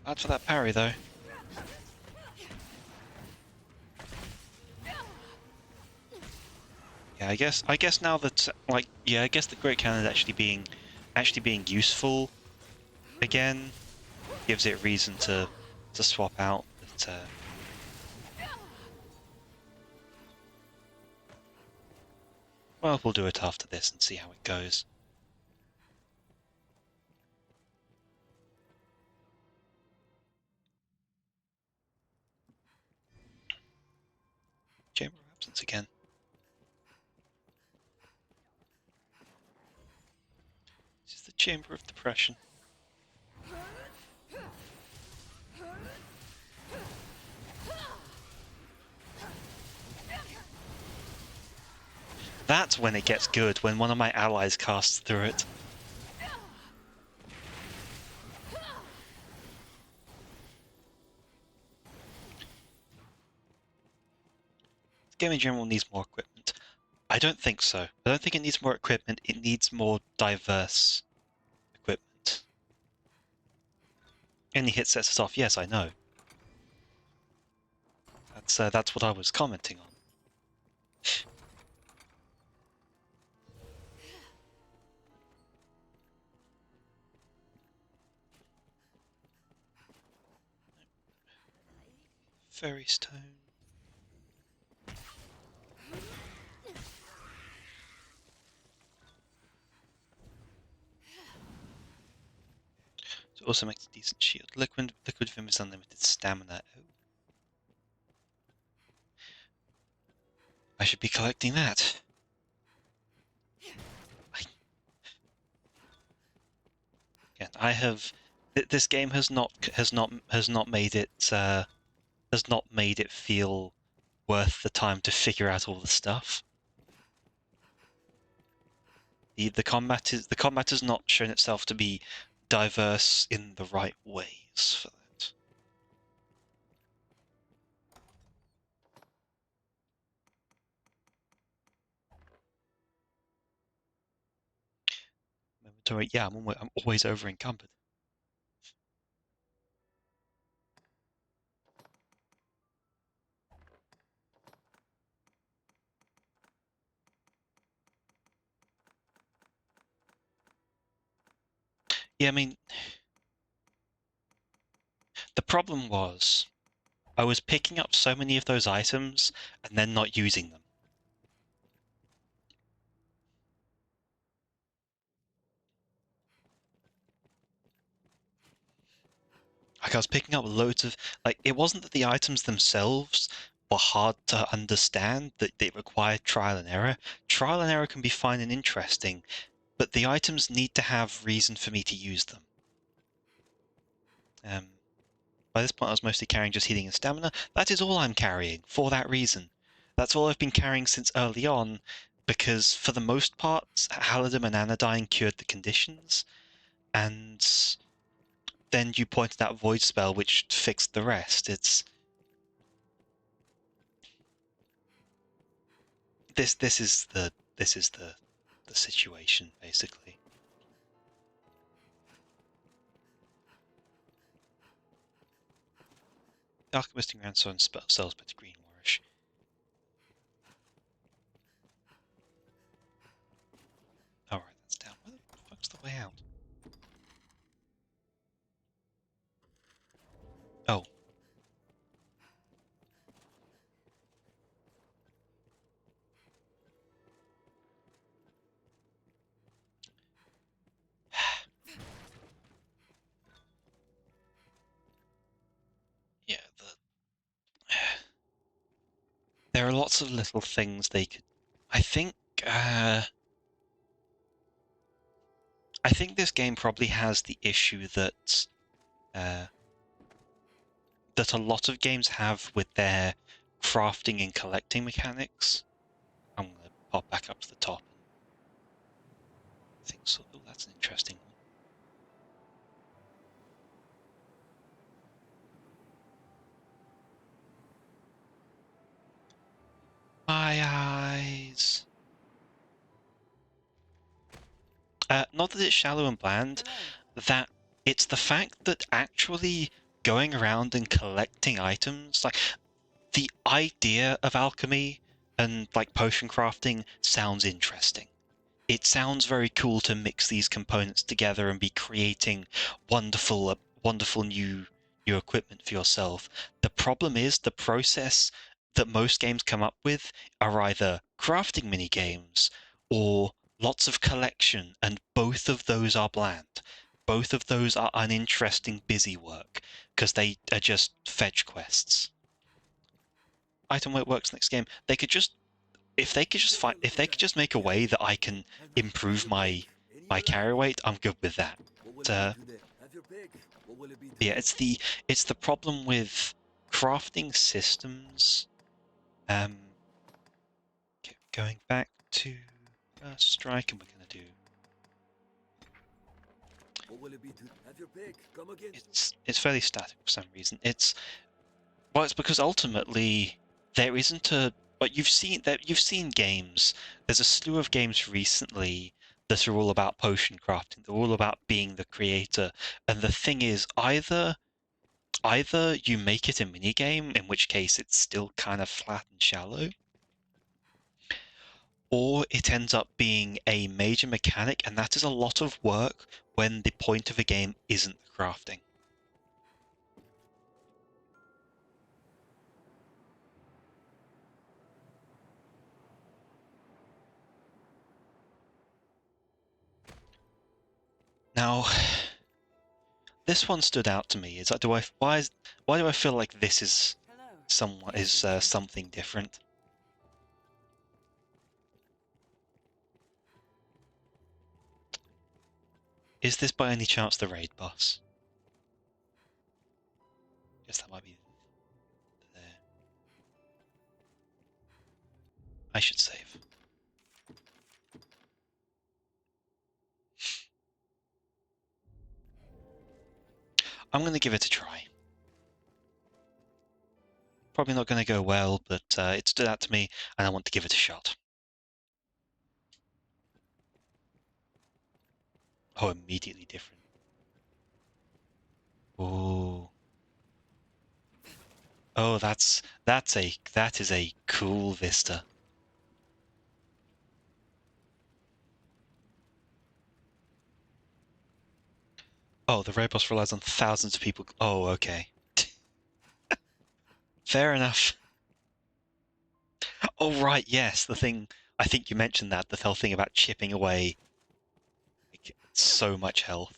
Glad for that parry, though. Yeah, I guess now that like I guess the Great Cannon actually being useful again gives it reason to swap out. But well, we'll do it after this and see how it goes. Chamber of Absence again. This is the Chamber of Depression. That's when it gets good, when one of my allies casts through it. The game in general needs more equipment. I don't think so. I don't think it needs more equipment, it needs more diverse equipment. Any hit sets us off, yes, I know. That's what I was commenting on. Fairy Stone. So it also makes a decent shield. Liquid Vim is unlimited stamina. Oh. I should be collecting that. Again, I have. This game has not made it feel worth the time to figure out all the stuff. The combat has not shown itself to be diverse in the right ways for that. Momentary, yeah, I'm always over encumbered. Yeah, I mean, the problem was I was picking up so many of those items and then not using them. Like I was picking up loads of, like, it wasn't that the items themselves were hard to understand, that they required trial and error. Trial and error can be fine and interesting, but the items need to have reason for me to use them. By this point I was mostly carrying just healing and stamina. That is all I'm carrying, for that reason. That's all I've been carrying since early on, because for the most part, Halidom and Anodyne cured the conditions, and then you pointed out Void Spell, which fixed the rest. This is the situation, basically. Alchemistic Grandson sells better green warish. Alright, that's down. Where the fuck's the way out? Oh. Yeah, there are lots of little things they could. I think this game probably has the issue that that a lot of games have with their crafting and collecting mechanics. I'm gonna pop back up to the top. I think so. Oh, that's an interesting one. My eyes. Not that it's shallow and bland, that it's the fact that actually going around and collecting items, like the idea of alchemy and like potion crafting sounds interesting. It sounds very cool to mix these components together and be creating wonderful, wonderful new equipment for yourself. The problem is the process that most games come up with are either crafting mini games or lots of collection, and both of those are bland. Both of those are uninteresting busy work because they are just fetch quests. Item where it works next game. They could just if they could just make a way that I can improve my carry weight, I'm good with that. Yeah, it's the problem with crafting systems. Okay, going back to First Strike, and we're gonna do. It's fairly static for some reason. It's because ultimately there isn't a. But you've seen games. There's a slew of games recently that are all about potion crafting. They're all about being the creator. And the thing is, either you make it a minigame, in which case it's still kind of flat and shallow, or it ends up being a major mechanic, and that is a lot of work when the point of a game isn't crafting. Now, this one stood out to me. Is that why do I feel like this is something different? Is this by any chance the raid boss? Guess that might be there. I should save. I'm going to give it a try. Probably not going to go well, but it stood out to me, and I want to give it a shot. Oh, immediately different. Oh. Oh, that is a cool vista. Oh, the raid boss relies on thousands of people. Oh, okay. Fair enough. Oh, right, yes, the thing, I think you mentioned that, the whole thing about chipping away like, so much health.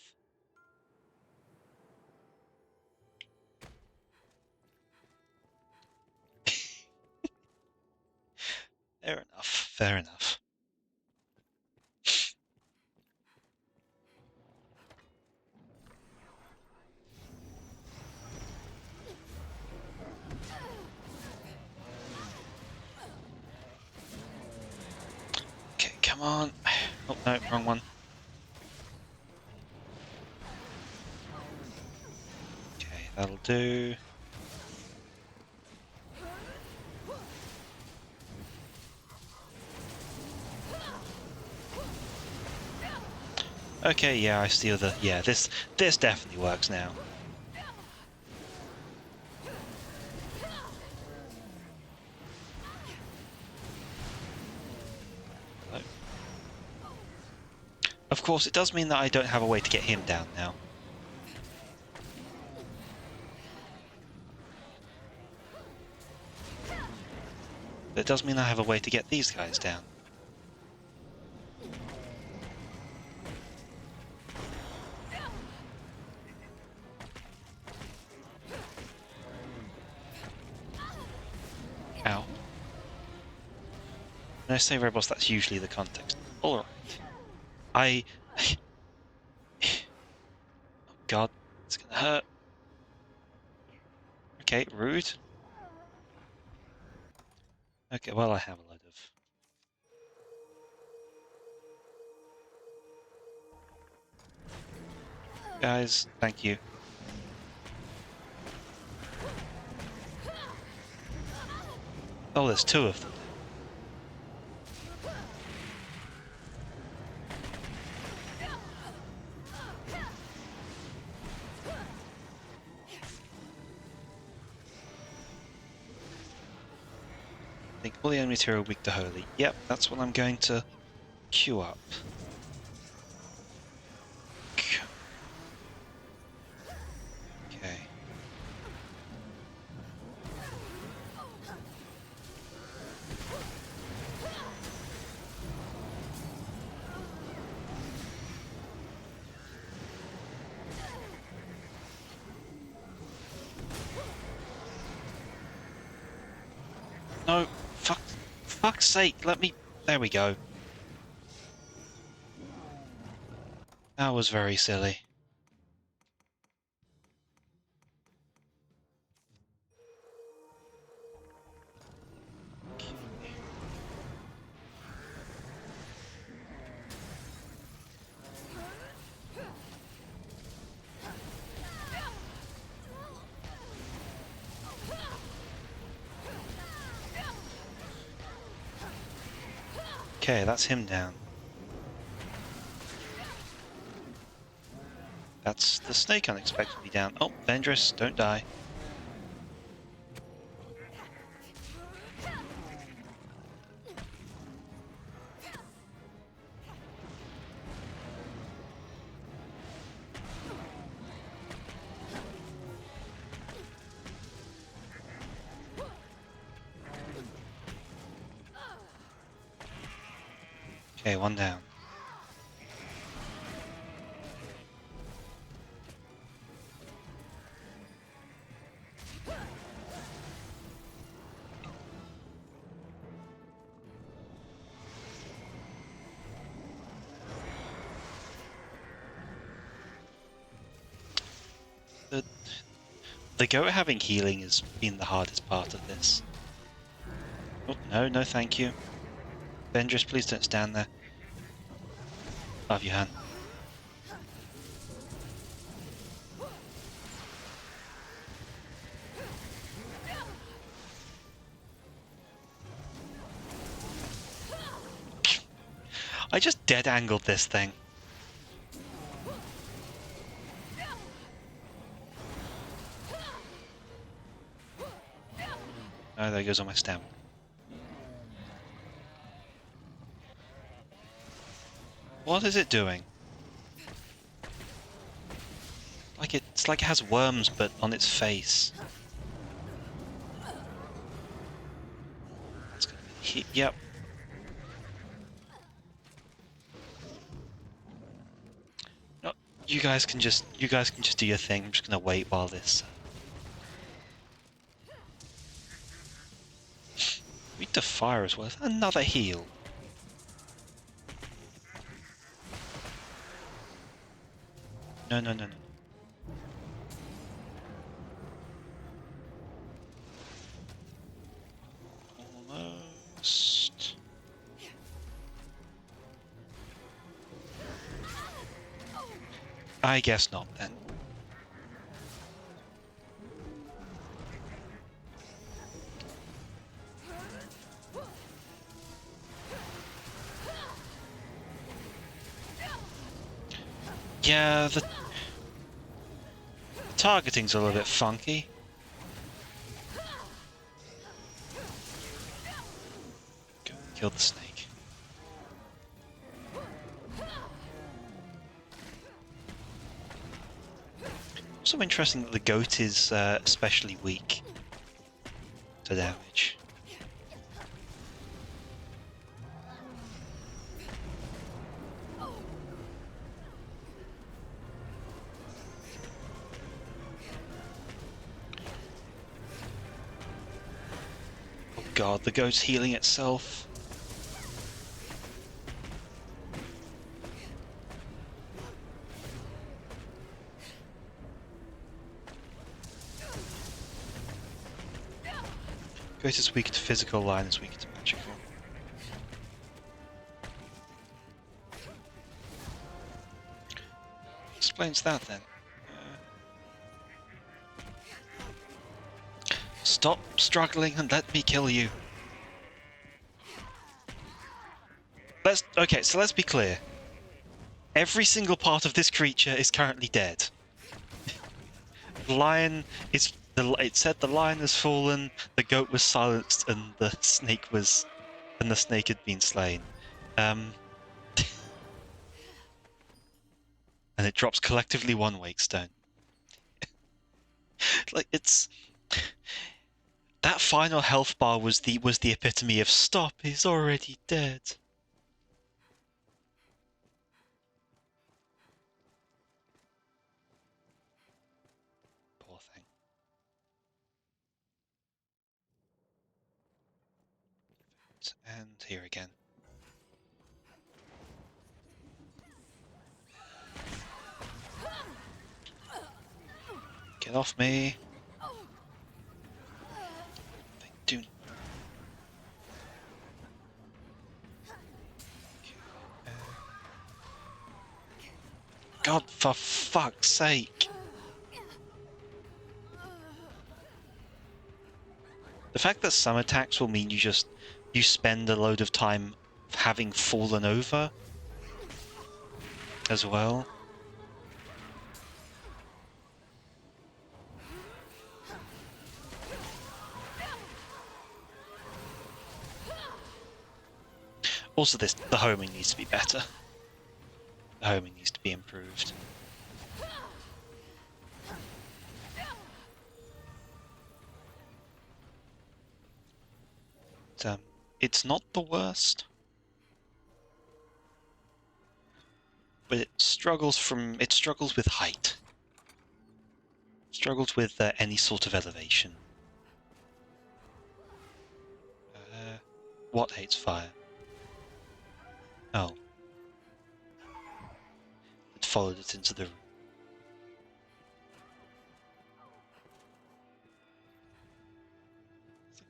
Fair enough, fair enough. Okay, come on. Oh, no, wrong one. Okay, that'll do. Okay, yeah, I see the... Yeah, this definitely works now. Of course, it does mean that I don't have a way to get him down now. But it does mean I have a way to get these guys down. Ow. When I say robots, that's usually the context. Alright. Oh god, it's gonna hurt. Okay, rude. Okay, well I have a load of... Guys, thank you. Oh, there's two of them. I think all the enemy material weak to holy. Yep, that's what I'm going to queue up. Okay. No, fuck's sake, let me... There we go. That was very silly. Okay, that's him down. That's the snake unexpectedly down. Oh, Vendress, don't die. Okay, one down. The goat having healing has been the hardest part of this. Oh, no, no thank you. Vendress, please don't stand there. Love you, Han. I just dead-angled this thing. Oh, there goes all my stamina. What is it doing? It's like it has worms, but on its face. That's gonna be yep. No, you guys can just do your thing. I'm just gonna wait while this. Weak to fire as well. Another heal. No, no, no, no. Almost. I guess not then. Yeah, the targeting's a little bit funky. Go kill the snake. Also interesting that the goat is especially weak to damage. God, the goat's healing itself. Goat is weak to physical, Lion is weak to magical. Explains that then. Stop struggling and let me kill you. Okay, so let's be clear. Every single part of this creature is currently dead. The lion is... It said the lion has fallen, the goat was silenced, and the snake was... And the snake had been slain. And it drops collectively 1 wake stone. Like, it's... That final health bar was the epitome of stop, he's already dead. Poor thing. And here again. Get off me. They do... God, for fuck's sake. The fact that some attacks will mean you spend a load of time having fallen over as well. Also, the homing needs to be better. The homing needs to be improved. It's not the worst, but it struggles with height. Struggles with any sort of elevation. What hates fire? Oh. It followed it into the room.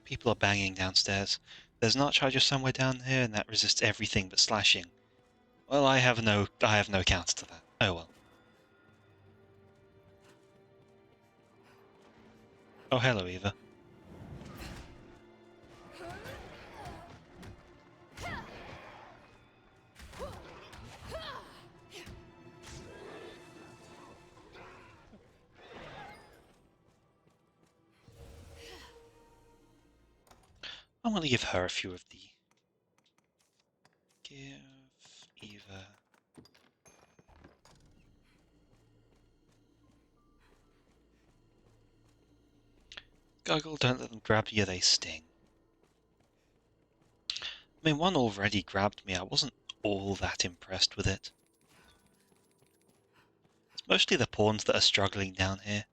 People are banging downstairs. There's an archcharger somewhere down here, and that resists everything but slashing. Well, I have no counter to that. Oh well. Oh, hello, Eva. I'm going to give her a few of the... Give Eva... Goggle, don't let them grab you, they sting. I mean, one already grabbed me, I wasn't all that impressed with it. It's mostly the pawns that are struggling down here.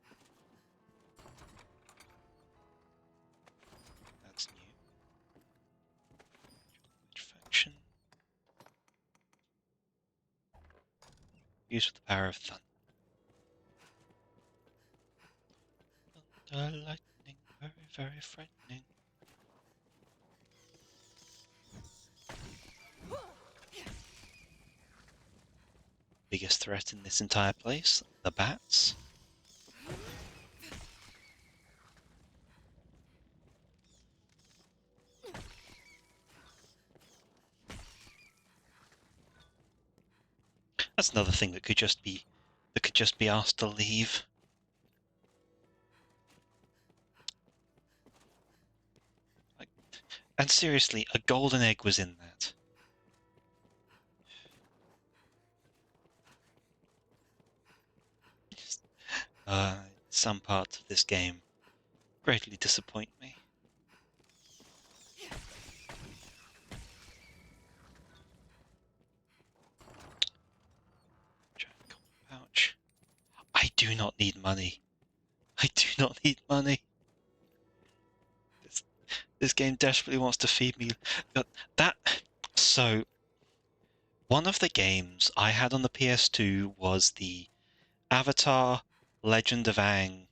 That's new. Faction. Used with the power of thunder. Thunder, lightning, very, very frightening. Biggest threat in this entire place, the bats. That's another thing that could just be asked to leave. And seriously, a golden egg was in that. Some parts of this game greatly disappoint me. Ouch. I do not need money. I do not need money. This game desperately wants to feed me. So, one of the games I had on the PS2 was the Avatar Legend of Aang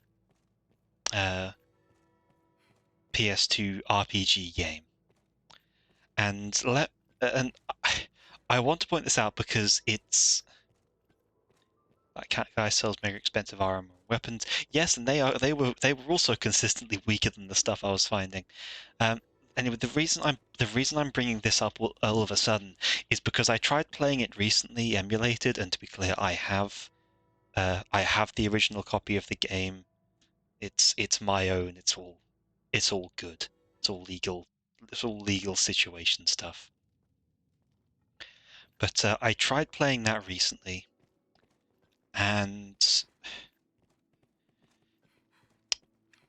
PS2 RPG game. And I want to point this out because it's That guy sells mega expensive armor and weapons. Yes, and they were also consistently weaker than the stuff I was finding. Anyway, the reason I'm bringing this up all of a sudden is because I tried playing it recently, emulated, and to be clear, I have the original copy of the game. It's my own. It's all good. It's all legal. It's all legal situation stuff. But I tried playing that recently, and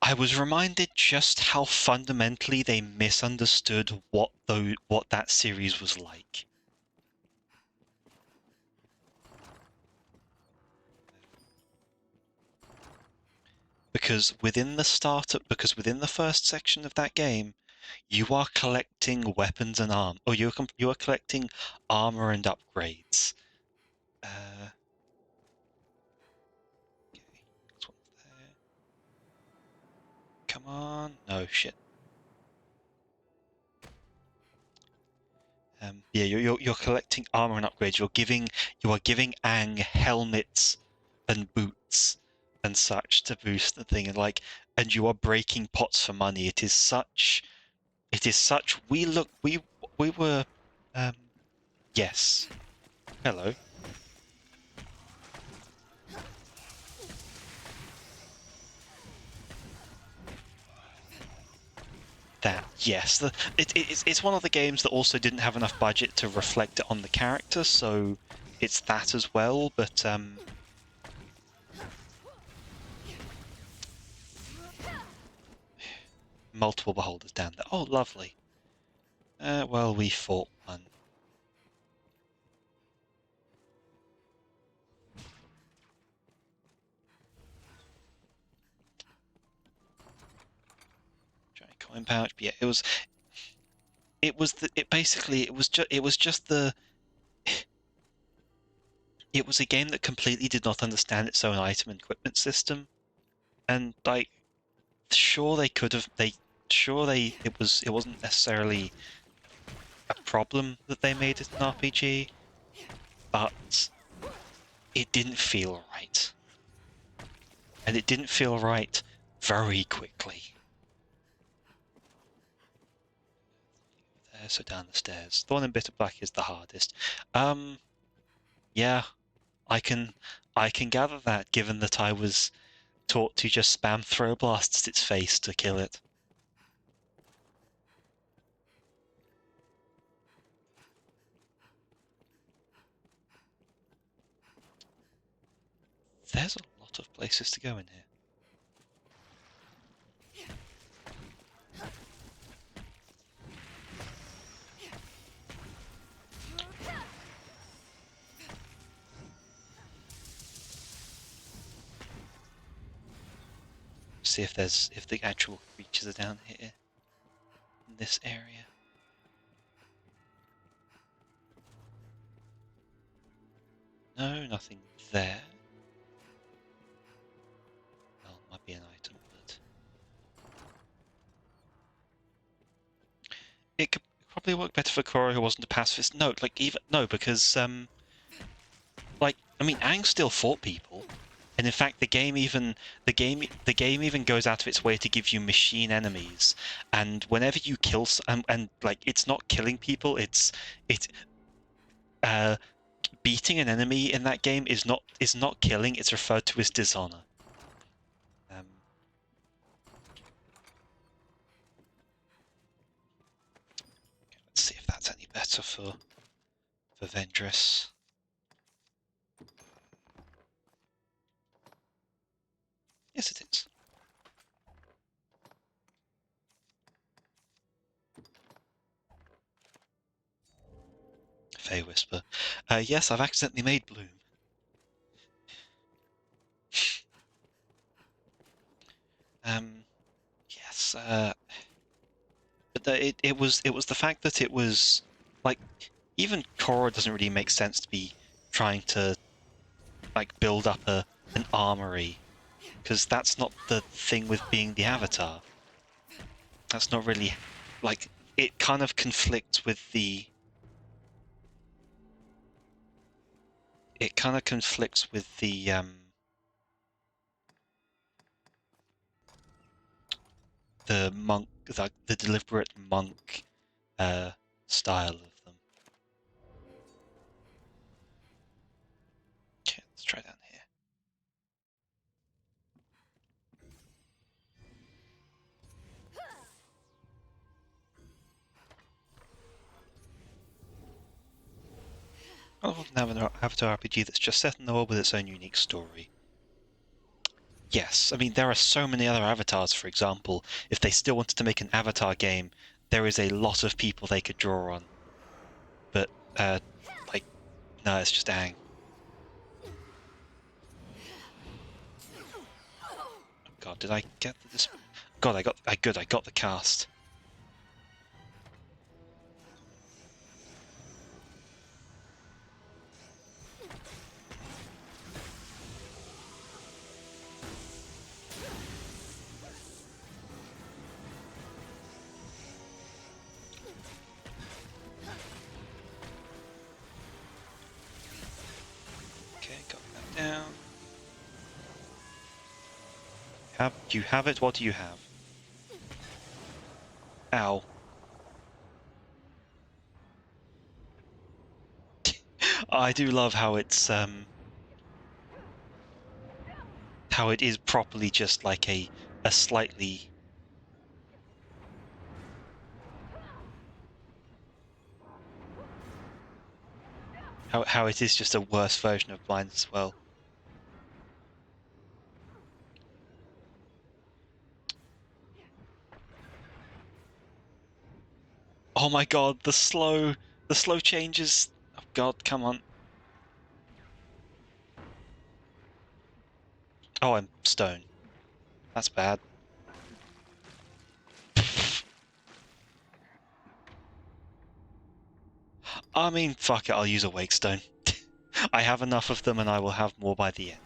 I was reminded just how fundamentally they misunderstood what that series was like. Because within the first section of that game, you are collecting weapons and or you are collecting armor and upgrades. Okay, this one's there. Come on, no shit. Yeah, you're collecting armor and upgrades. You are giving Aang helmets and boots and such to boost the thing, and you are breaking pots for money. It is such. We were. Yes. Hello. Yes. It's one of the games that also didn't have enough budget to reflect it on the character, so it's that as well. But multiple beholders down there. Oh, lovely. Well, we fought one. Giant coin pouch. But yeah, it was it was a game that completely did not understand its own item and equipment system, and it wasn't necessarily a problem that they made it an RPG, but it didn't feel right. And it didn't feel right very quickly. So down the stairs. The one in Bitter Black is the hardest. Yeah, I can gather that, given that I was taught to just spam throw blasts at its face to kill it. There's a lot of places to go in here. See if the actual creatures are down here in this area. No, nothing there. Well, might be an item, but it could probably work better for Korra, who wasn't a pacifist. No, because Aang still fought people. And in fact, the game even goes out of its way to give you machine enemies, and whenever you kill and it's not killing people, it's beating an enemy in that game is not killing. It's referred to as dishonor. Let's see if that's any better for Vendress. Yes, it is. Fey Whisper. Yes, I've accidentally made Bloom. Yes. But it was the fact that it was even Korra doesn't really make sense to be trying to build up an armory, because that's not the thing with being the Avatar. That's not really it kind of conflicts with the it kind of conflicts with the monk, the deliberate monk style of them. Okay, let's try down here. I want to have an Avatar RPG that's just set in the world with its own unique story. Yes, I mean, there are so many other avatars, for example. If they still wanted to make an Avatar game, there is a lot of people they could draw on. But, like, no, it's just Aang. Oh god, did I get this? God, I got the cast. Okay, got that down. Do you have it? What do you have? Ow. I do love how it's how it is properly just like a slightly how it is just a worse version of blind as well. Oh my god, the slow changes. Oh god, come on. Oh, I'm stone. That's bad. I mean, fuck it, I'll use a wake stone. I have enough of them and I will have more by the end.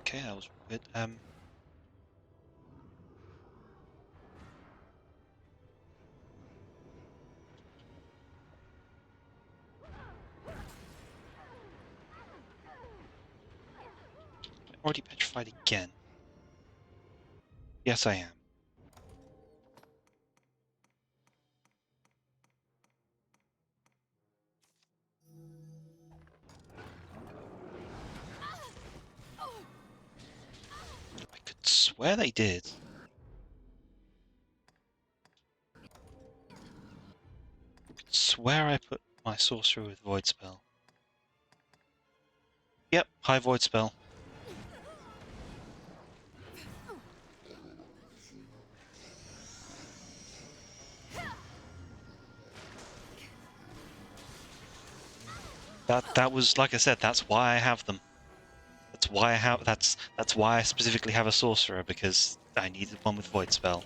Okay, that was good. Already petrified again. Yes, I am. I could swear they did. I could swear I put my sorcerer with void spell. Yep, high void spell. That was, like I said, that's why I have them. That's why I specifically have a sorcerer, because I needed one with void spell.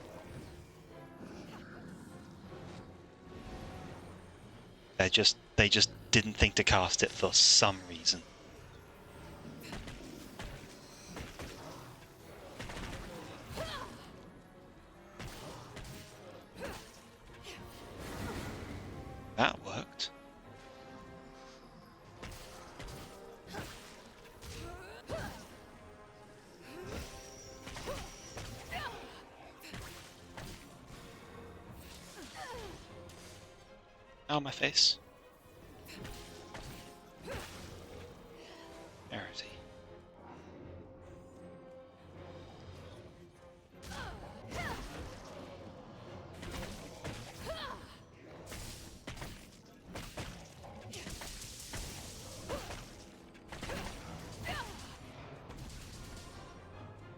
They just didn't think to cast it for some reason. That worked. Oh, my face. Rarity.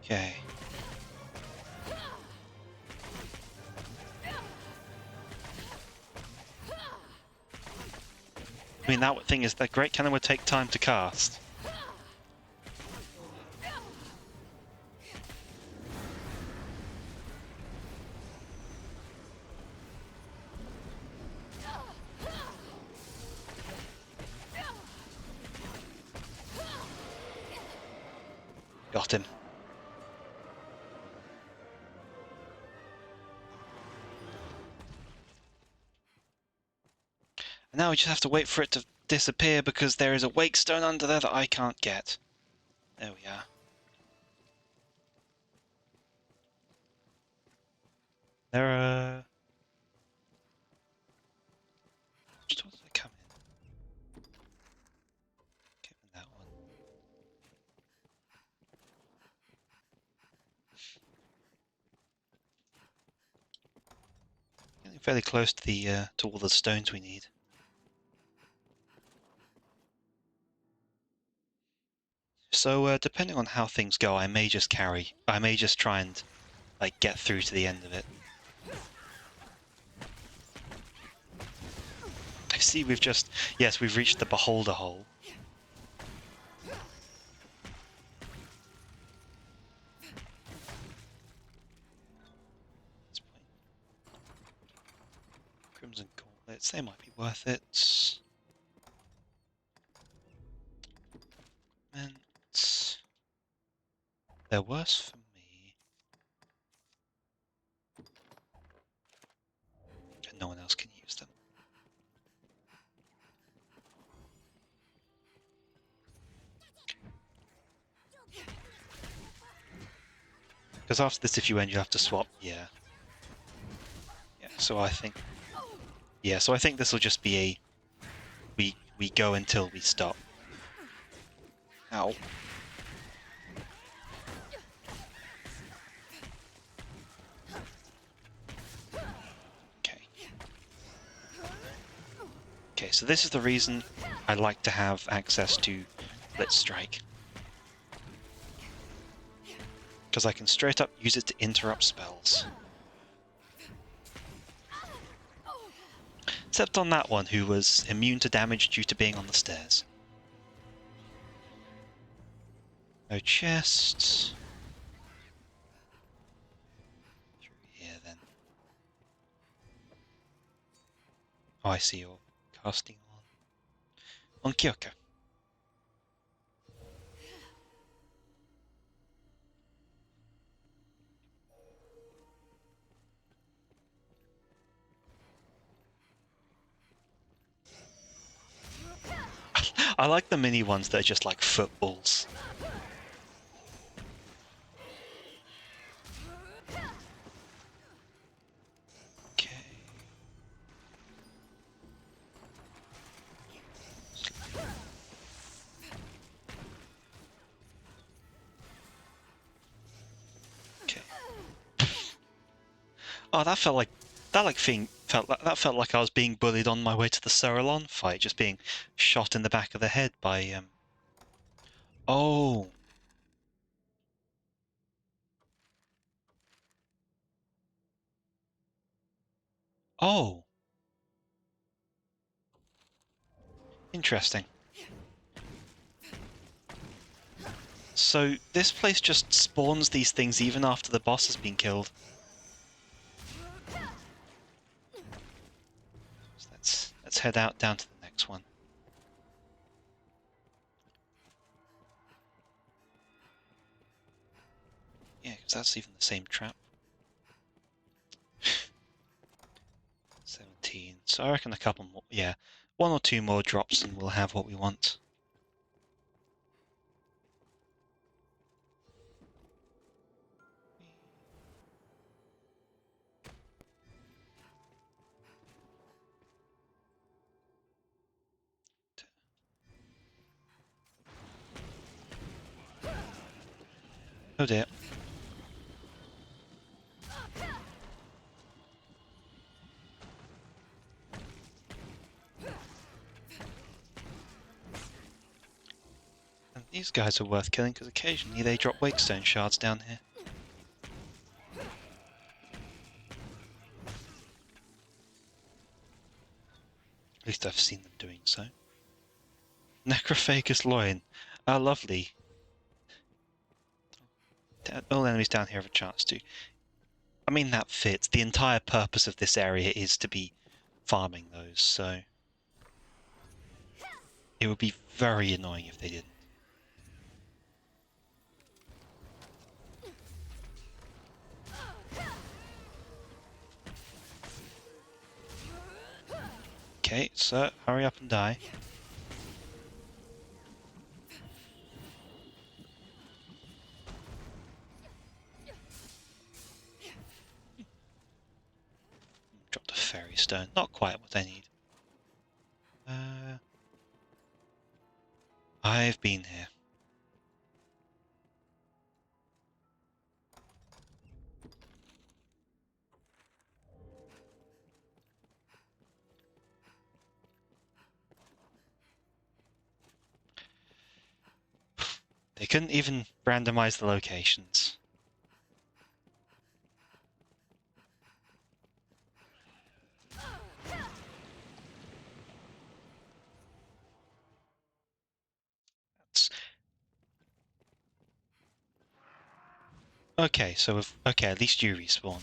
Okay. I mean, that thing is that Great Cannon would take time to cast. Got him. Now we just have to wait for it to disappear because there is a wake stone under there that I can't get. There we are. There are... Which doors did they come in? Came in that one. Getting fairly close to the to all the stones we need. So depending on how things go, I may just try and like get through to the end of it. I see we've just, yes, we've reached the Beholder Hole. Crimson Gauntlets, they might be worth it. And they're worse for me. And no one else can use them. Because after this, if you end, you have to swap. Yeah. Yeah. So I think. Yeah. So I think this will just be a. We go until we stop. Ow. Okay. Okay. So this is the reason I like to have access to Blitz Strike. Because I can straight up use it to interrupt spells. Except on that one, who was immune to damage due to being on the stairs. No chests. Through here then. Oh, I see you're casting on Kyoko. I like the mini ones that are just like footballs. Okay. Okay. Oh, that felt like that felt like I was being bullied on my way to the Cerulon fight, just being shot in the back of the head by Oh. Oh. Interesting. So this place just spawns these things even after the boss has been killed. So let's head out down to the next one. Yeah, because that's even the same trap. 17. So I reckon a couple more. Yeah, one or two more drops and we'll have what we want. Oh dear. And these guys are worth killing because occasionally they drop wakestone shards down here. At least I've seen them doing so. Necrophagus loin. Ah, lovely. All enemies down here have a chance to. I mean, that fits. The entire purpose of this area is to be farming those, so it would be very annoying if they didn't. Okay, sir, hurry up and die. Dropped a fairy stone. Not quite what I need. I've been here. They couldn't even randomize the locations. Okay, so okay, at least you respawn.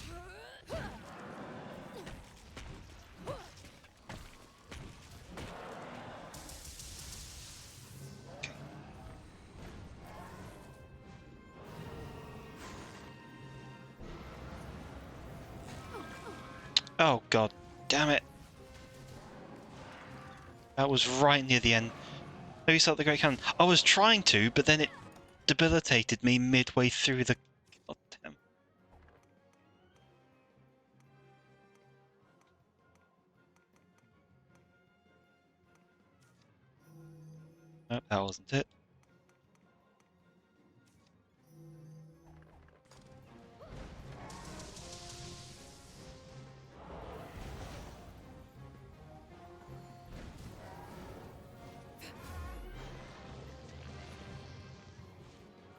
Okay. Oh god, damn it! That was right near the end. Maybe start the Great Cannon. I was trying to, but then it debilitated me midway through the. God damn. Nope, that wasn't it.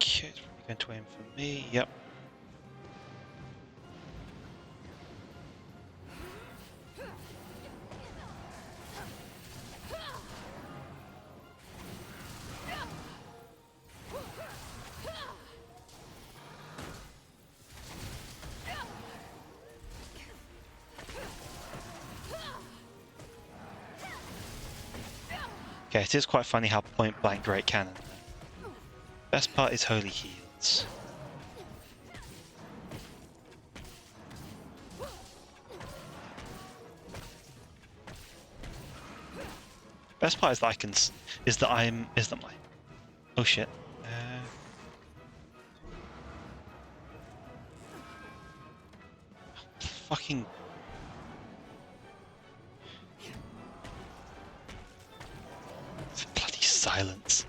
Okay, it's probably going to aim for me. Yep. Okay, it is quite funny how point blank Great Cannon. Best part is Holy Heals. Best part is that is that my. Oh shit. Fucking. Bloody silence.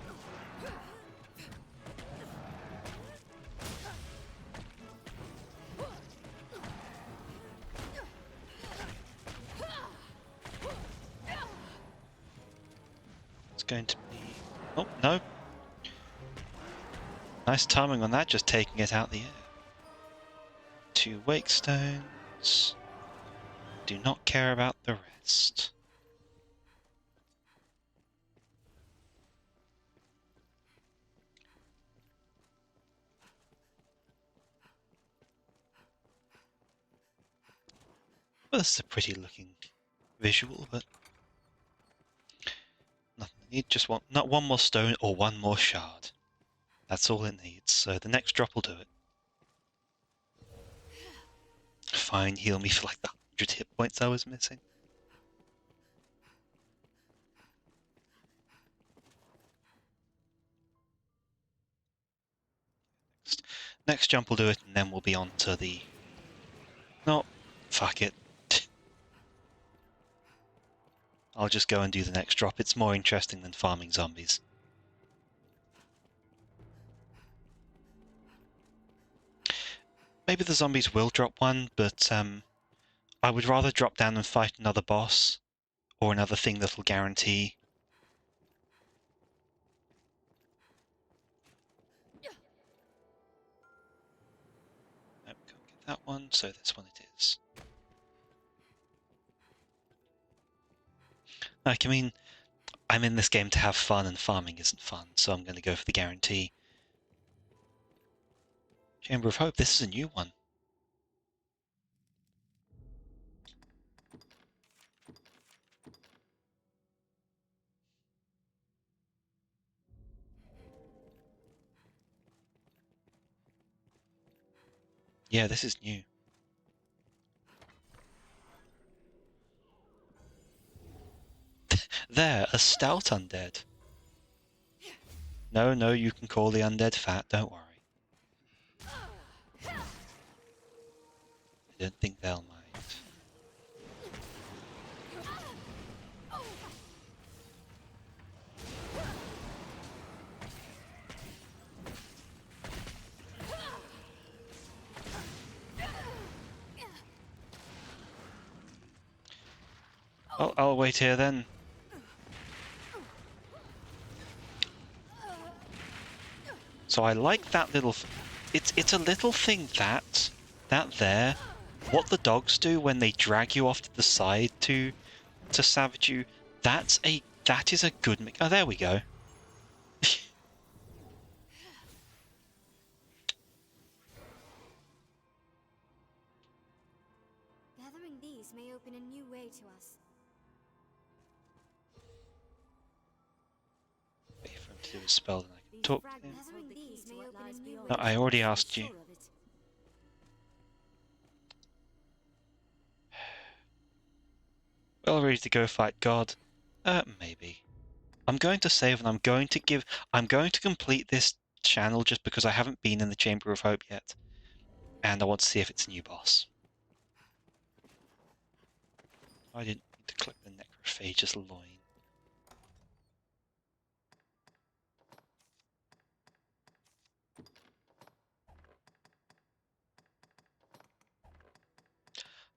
It's going to be. Oh, no. Nice timing on that, just taking it out the air. 2 wake stones. Do not care about the rest. Well, this is a pretty looking visual, but nothing I need. Just not one more stone or one more shard. That's all it needs. So the next drop will do it. Fine, heal me for like the 100 hit points I was missing. Next jump will do it, and then we'll be on to the. No, fuck it. I'll just go and do the next drop. It's more interesting than farming zombies. Maybe the zombies will drop one, but I would rather drop down and fight another boss or another thing that'll guarantee. Nope, can't get that one, so this one it is. Like, I mean, I'm in this game to have fun, and farming isn't fun, so I'm going to go for the guarantee. Chamber of Hope, this is a new one. Yeah, this is new. There, a stout undead. No, no, you can call the undead fat, don't worry. I don't think they'll mind. Well, I'll wait here then. So I like that little... It's a little thing that there, what the dogs do when they drag you off to the side to savage you, that is a good... Oh, there we go.
Gathering these may open a new way to us.
Wait for him to do his spell, then I can talk to him.
Gathering these may open a new way
No, I already asked you. Well, ready to go fight God? Maybe. I'm going to save and I'm going to complete this channel just because I haven't been in the Chamber of Hope yet. And I want to see if it's a new boss. I didn't need to click the Necrophage's loin.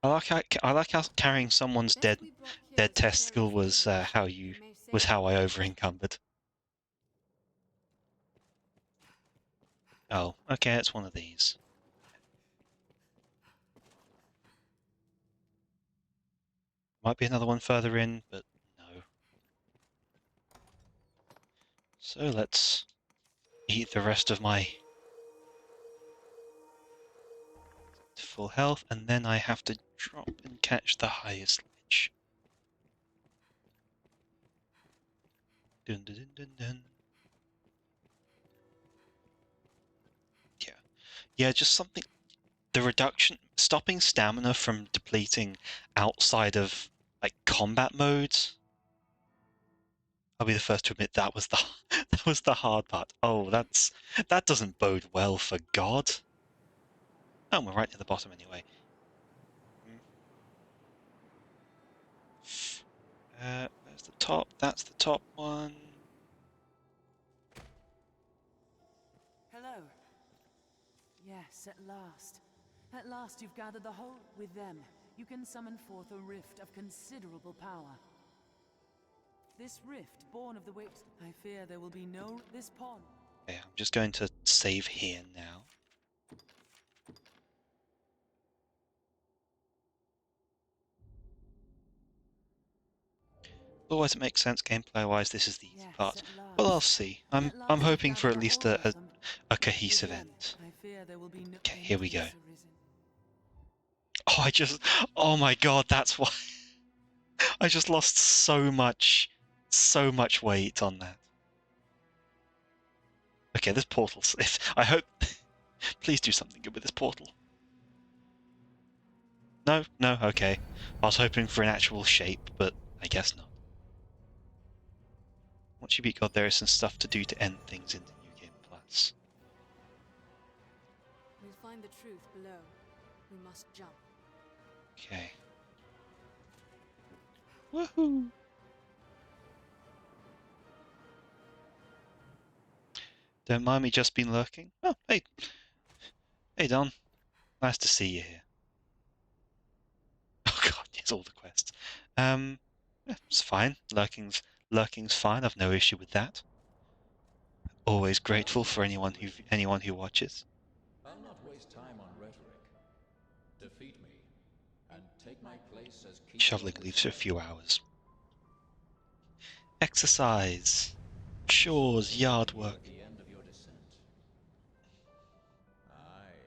I like how carrying someone's dead testicle was how I over encumbered. Oh, okay, it's one of these. Might be another one further in, but no. So let's eat the rest of my full health, and then I have to drop and catch the highest lich. Dun dun dun dun dun. Yeah. Yeah, just something. The reduction, stopping stamina from depleting outside of like combat modes. I'll be the first to admit that was the hard part. Oh, that doesn't bode well for God. Oh, we're right near the bottom anyway. There's the top. That's the top one.
Hello. Yes, at last. At last you've gathered the whole with them. You can summon forth a rift of considerable power. This rift, born of the waves, I fear there will be no... This pond...
Okay, I'm just going to save here now. Otherwise it makes sense gameplay-wise, this is the easy part. Well, I'll see. I'm hoping for at least a cohesive end. Okay, here we go. Oh, oh my god, that's why... I just lost so much weight on that. Okay, this portal's... I hope... Please do something good with this portal. No, okay. I was hoping for an actual shape, but I guess not. Once you beat God, there is some stuff to do to end things in the New Game Plus.
We'll find the truth below. We must jump.
Okay. Woohoo! Don't mind me just been lurking. Oh, hey. Hey, Don. Nice to see you here. Oh god, yes, all the quests. Yeah, it's fine. Lurking's fine. I've no issue with that. Always grateful for anyone who watches.
I'll not waste time on rhetoric. Defeat me, and take my place as king.
Shoveling leaves for a few hours. Exercise. Chores, yard work.
At the end of your descent. Aye,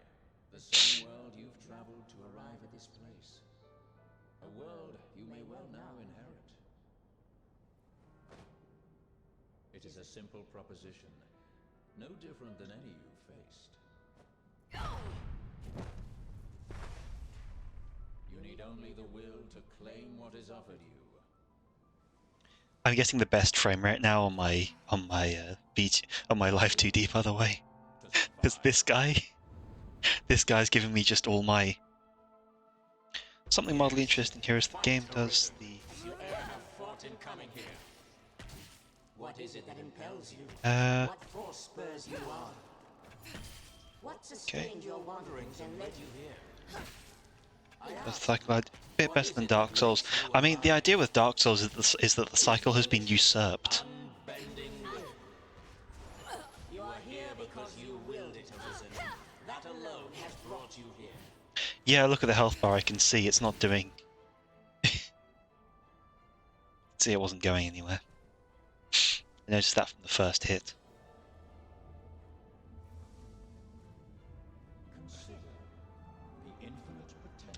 the same world you've traveled to arrive at this place. A world you may well now inherit. It is a simple proposition, no different than any you've faced. You need only the will to claim what is offered you.
I'm getting the best frame rate now on my live 2D, by the way, because this guy's giving me just all my. Something mildly interesting here is the game does the.
What is it that impels you?
What
force spurs you on? What sustained your wanderings and led you here?
The cycle a bit better than Dark Souls. I mean, the idea with Dark Souls is that the cycle has been usurped.
You are here because you willed it, Arisen. That alone has brought you here.
Yeah, look at the health bar. I can see it's not doing. See, it wasn't going anywhere. I noticed that from the first hit.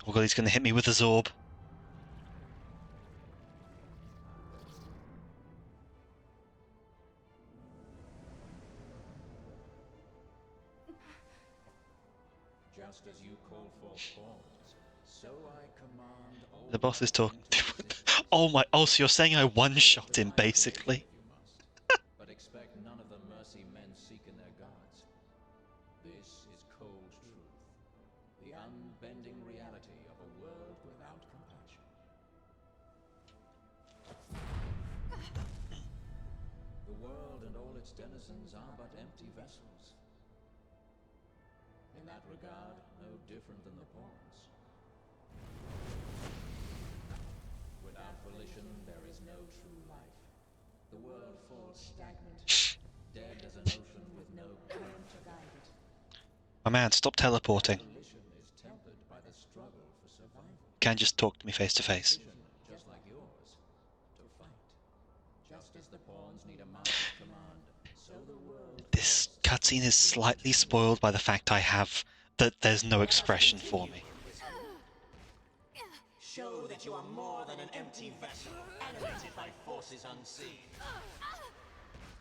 Oh god, he's going to hit me with a Zorb.
Just as you call for pawns, so I command all.
The boss is talking to. Oh my! Oh, so you're saying I one-shot him, basically?
But expect none of the mercy men seek in their gods. This is cold truth, the unbending reality of a world without compassion. The world and all its denizens are but empty vessels. In that regard, no different than the pawns. Without volition, there is no true life. The world falls stagnant, dead as an ocean with no current to guide it.
My man, stop teleporting.
Volition is tempered by the struggle for survival.
You can't just talk to me face to face.
Just like yours, to fight. Just as the pawns need a master's command, so the world.
This cutscene is slightly spoiled by the fact that there's no expression for me.
Show that you are more than an empty vessel, animated by forces unseen.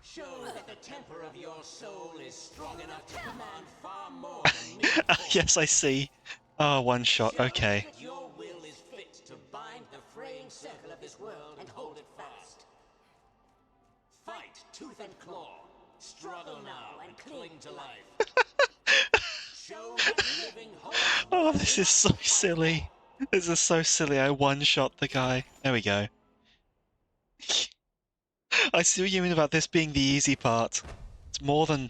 Show that the temper of your soul is strong enough to command far more than mere force.
Yes, I see. Oh, one shot. Okay.
That your will is fit to bind the fraying circle of this world and hold it fast. Fight tooth and claw. Struggle now and cling to life. Show that living holds.
Oh, this is so silly. This is so silly. I one-shot the guy. There we go. I see what you mean about this being the easy part. It's more than.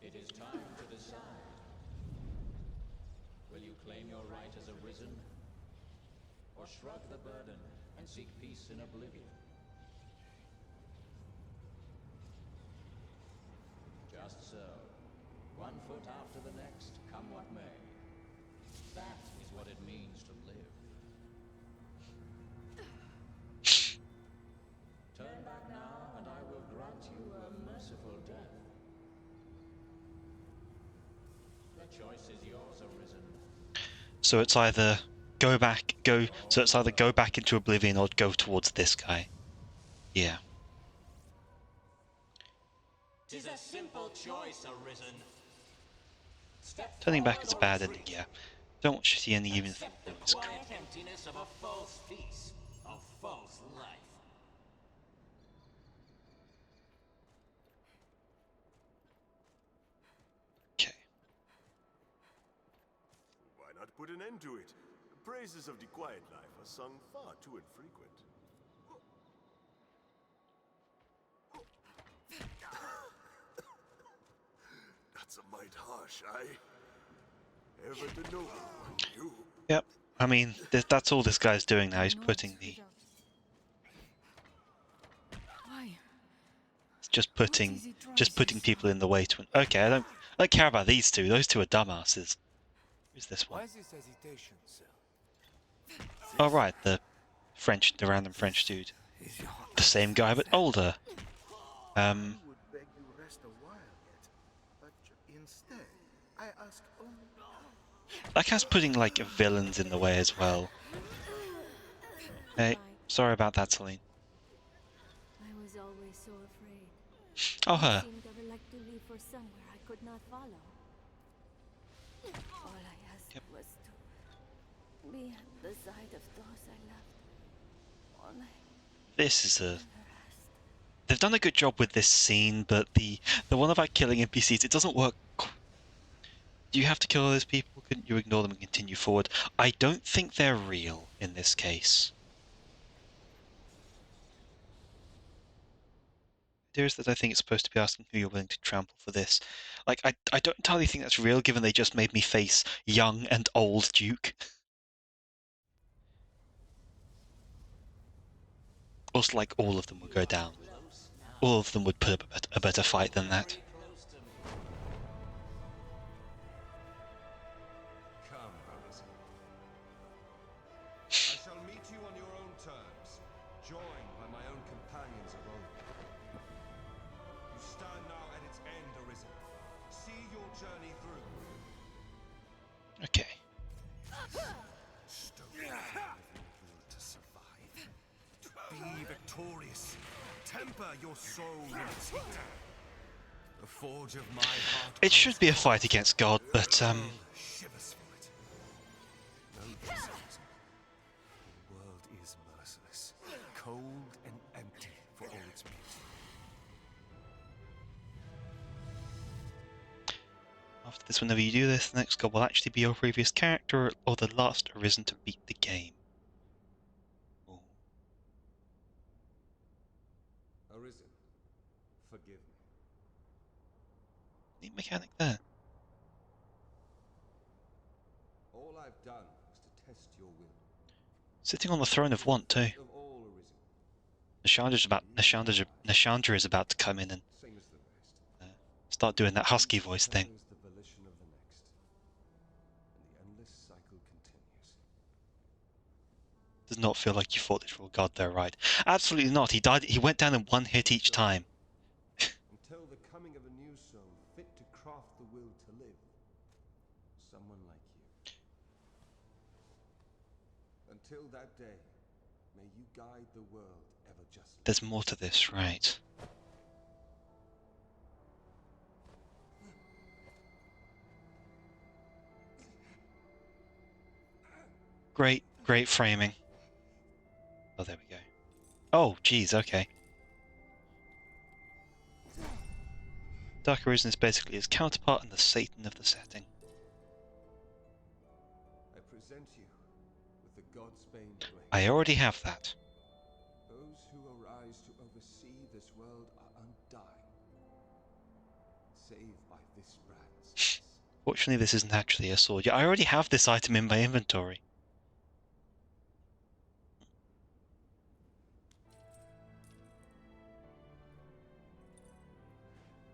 It is time to decide. Will you claim your right as Arisen, or shrug the burden and seek peace in oblivion? Just so. 1 foot after the next, come what may. That is what it means to live. Turn back now, and I will grant you a merciful death. The choice is yours, Arisen.
So it's either So it's either go back into oblivion or go towards this guy. Yeah.
Tis a simple choice, Arisen.
Turning back is a bad ending. Yeah. Don't want shitty ending even if it was
Quiet
creepy.
emptiness of a false peace, a false life.
Okay.
Why not put an end to it? The praises of the quiet life are sung far too infrequent. That's a mite harsh, aye? Ever the noble one, you.
Yep. I mean, that's all this guy's doing now. He's putting the.
Why?
Just putting people in the way to. Okay, I don't care about these two. Those two are dumbasses. Who's this one?
Why this hesitation, sir?
Oh right, the random French dude. The same guy but older.
I would beg you rest a while yet, but instead, I ask only.
That guy's putting like villains in the way as well. Hey, sorry about that, Celine.
I was always so afraid.
Oh,
You
her.
seemed ever like to leave for somewhere I could not follow. All I asked was to be at the side of those I loved. All I
This is a...
ever asked.
They've done a good job with this scene, but the one about killing NPCs, it doesn't work. Do you have to kill those people? Couldn't you ignore them and continue forward? I don't think they're real in this case. There's that I think it's supposed to be asking who you're willing to trample for this. Like, I don't entirely think that's real, given they just made me face young and old Duke. Also, like, all of them would go down. All of them would put up a better fight than that.
Come, Arisen. I shall meet you on your own terms, joined by my own companions of old. You stand now at its end, Arisen. See your journey through.
Okay.
To survive, to be victorious, temper your soul with its heat. The forge of my heart.
It should be a fight against God, but
shivers for it. Know this, Arisen. The world is merciless, cold and empty for all its beauty.
after this, whenever you do this, the next god will actually be your previous character or the last Arisen to beat the game. Ooh.
Arisen, forgive me.
Neat mechanic there.
All I've done was to test your will.
Sitting on the throne of want too.
Of all Arisen,
Nashandra is about to come in and
same as the rest.
start doing that husky voice thing.
Is the volition of the next, and the endless cycle continues.
Does not feel like you fought this real god there, right? Absolutely not. He died. He went down in one hit each time.
Until the coming of a new soul fit to craft the will to live, someone like you. Until that day, may you guide the world ever justly.
There's more to this, right? Great framing. Oh, there we go. Oh, geez, okay. Dark Arisen is basically his counterpart and the Satan of the setting.
I present you with the Godsbane blade.
I already have that.
Those who arise to oversee this world are undying, save by this brand's.
Fortunately, this isn't actually a sword. Yeah, I already have this item in my inventory.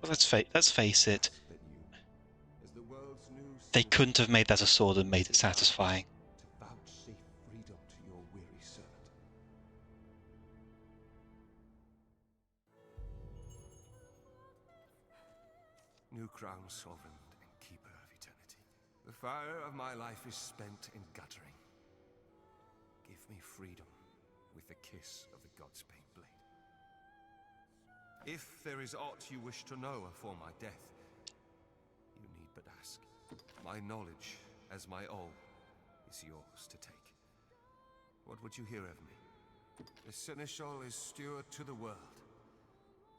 Well, let's face it. They couldn't have made that a sword and made it satisfying.
To vouchsafe freedom to your weary servant. New crown, sovereign and keeper of eternity. The fire of my life is spent in guttering. Give me freedom with the kiss of the Godsbane blade. If there is aught you wish to know afore my death, you need but ask. My knowledge, as my all, is yours to take. What would you hear of me? The Seneschal is steward to the world.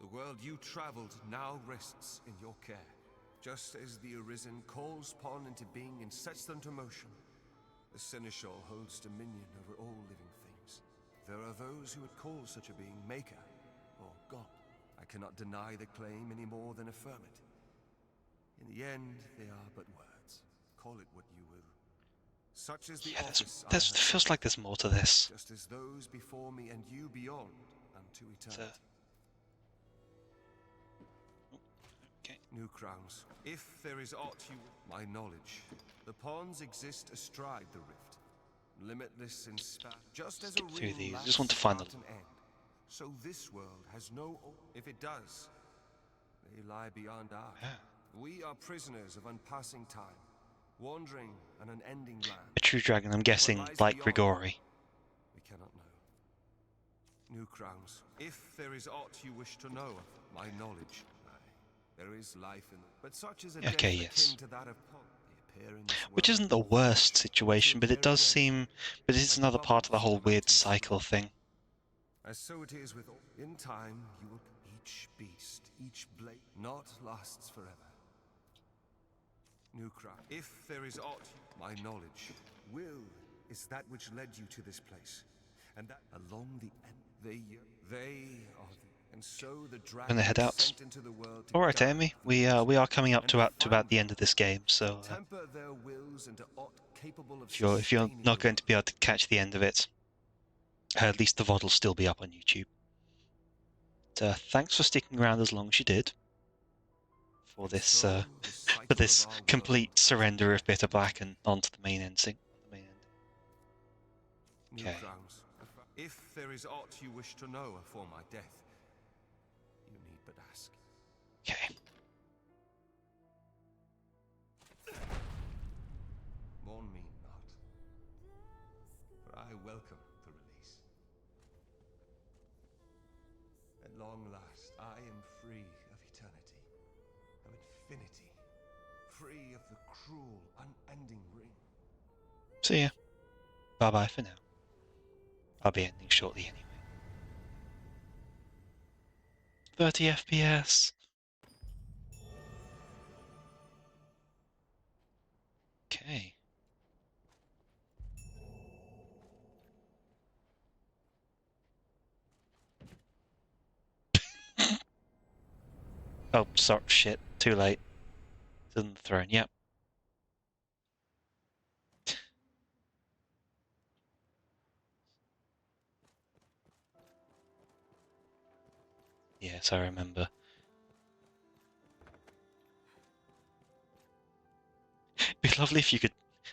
The world you traveled now rests in your care. Just as the Arisen calls upon into being and sets them to motion, the Seneschal holds dominion over all living things. There are those who would call such a being Maker or God. I cannot deny the claim any more than affirm it. In the end, they are but words. Call it what you will. Such is the office I have
feels like there's more to this.
just as those before me and you beyond unto eternity.
Okay.
New crowns. If there is aught you... My knowledge. The pawns exist astride the rift. Limitless in span. Just as a
Through
ring
these. I
lacks
just want to find
start
them.
and end. So this world has no... If it does, they lie beyond our...
Yeah.
We are prisoners of unpassing time, wandering an unending land.
A true dragon, I'm guessing, like Grigori.
We cannot know. New crowns. If there is aught you wish to know of my knowledge, there is life in them. But such is a death
Okay, yes.
akin to that of Paul. They appear in this
Which
world
isn't the worst situation, but it does seem... But it's
like
another part of the
bubbles in
whole
a
weird
mountain
cycle thing.
As so it is with all. In time, you will. Each beast, each blade, not lasts forever. New crown. If there is aught, my knowledge, will is that which led you to this place, and that along the end they are. And so the dragon
Gonna head
is
out.
sent into the world to
Alright,
guide
Amy.
the
We are coming up
and
to
find
about the end of this game, so
temper their wills into aught capable of
if you're
sustaining
not
the
going to be able to catch the end of it, at least the VoD will still be up on YouTube. But, thanks for sticking around as long as you did for this for this complete surrender of Bitter Black and onto the main ending.
New
Okay.
crowns. If there is aught you wish to know afore my death, you need but ask.
Okay.
Mourn me not, for I welcome the release. At long last, I am free of eternity, of infinity, free of the cruel, unending ring.
See ya. Bye-bye for now. I'll be ending shortly anyway. 30 FPS. Okay. Oh, sorry, shit. Too late. It's on the throne, yep. Yes, I remember. It'd be lovely if you could...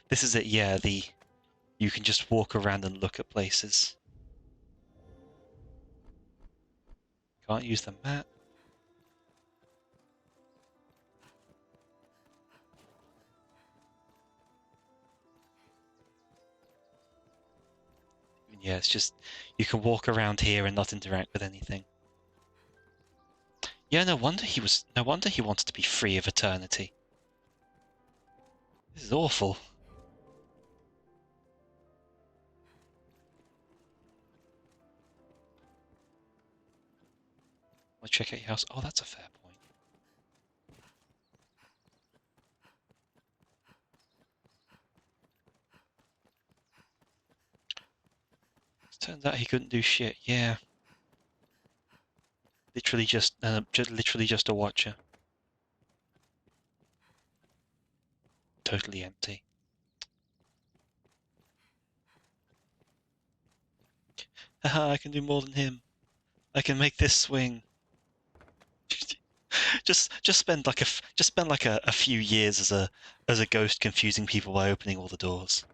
This is it, yeah, you can just walk around and look at places. Can't use the map. Yeah, it's just... You can walk around here and not interact with anything. Yeah, no wonder he wanted to be free of eternity. This is awful. I'll check out your house. Oh, that's a fair point. Turns out he couldn't do shit. Yeah. Literally just a watcher. Totally empty. Haha, I can do more than him. I can make this swing. just spend like a few years as a ghost confusing people by opening all the doors.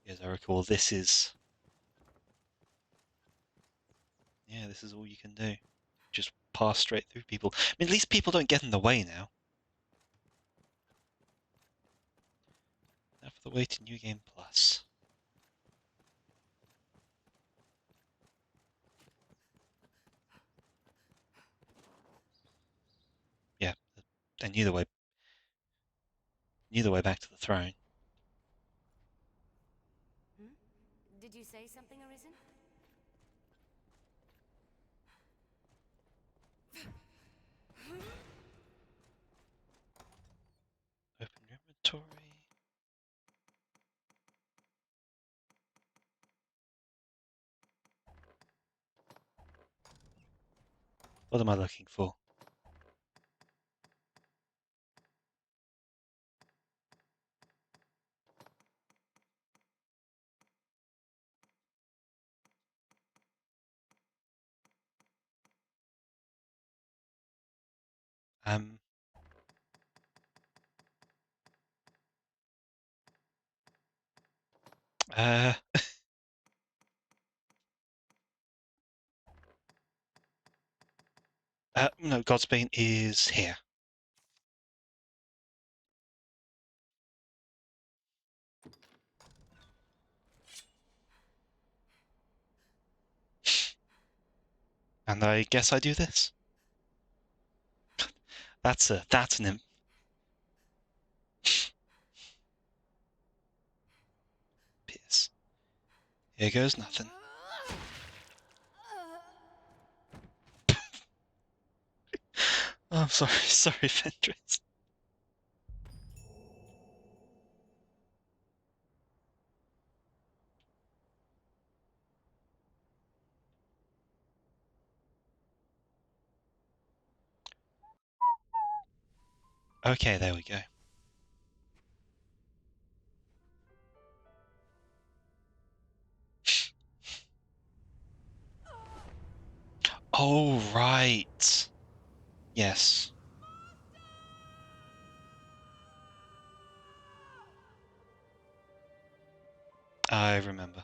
As I recall, this is all you can do. Just pass straight through people. I mean, at least people don't get in the way now. Now for the way to New Game Plus. Yeah, I knew the way back to the throne.
Did you say something, Arisen?
Open your inventory. What am I looking for? Uh, no, Godsbane is here. And I guess I do this. That's an imp. Pierce. Here goes nothing. Oh, I'm sorry, sorry, Fenris. Okay, there we go. Oh, right. Yes. I remember.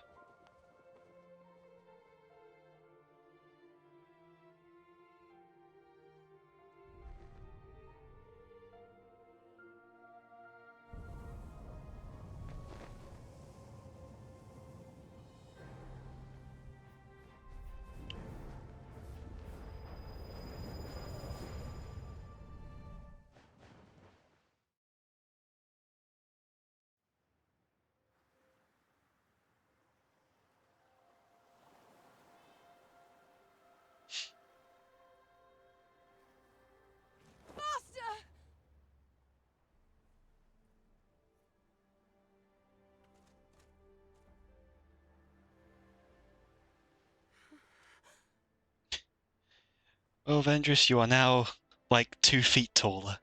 Oh, Vendris, you are now like 2 feet taller.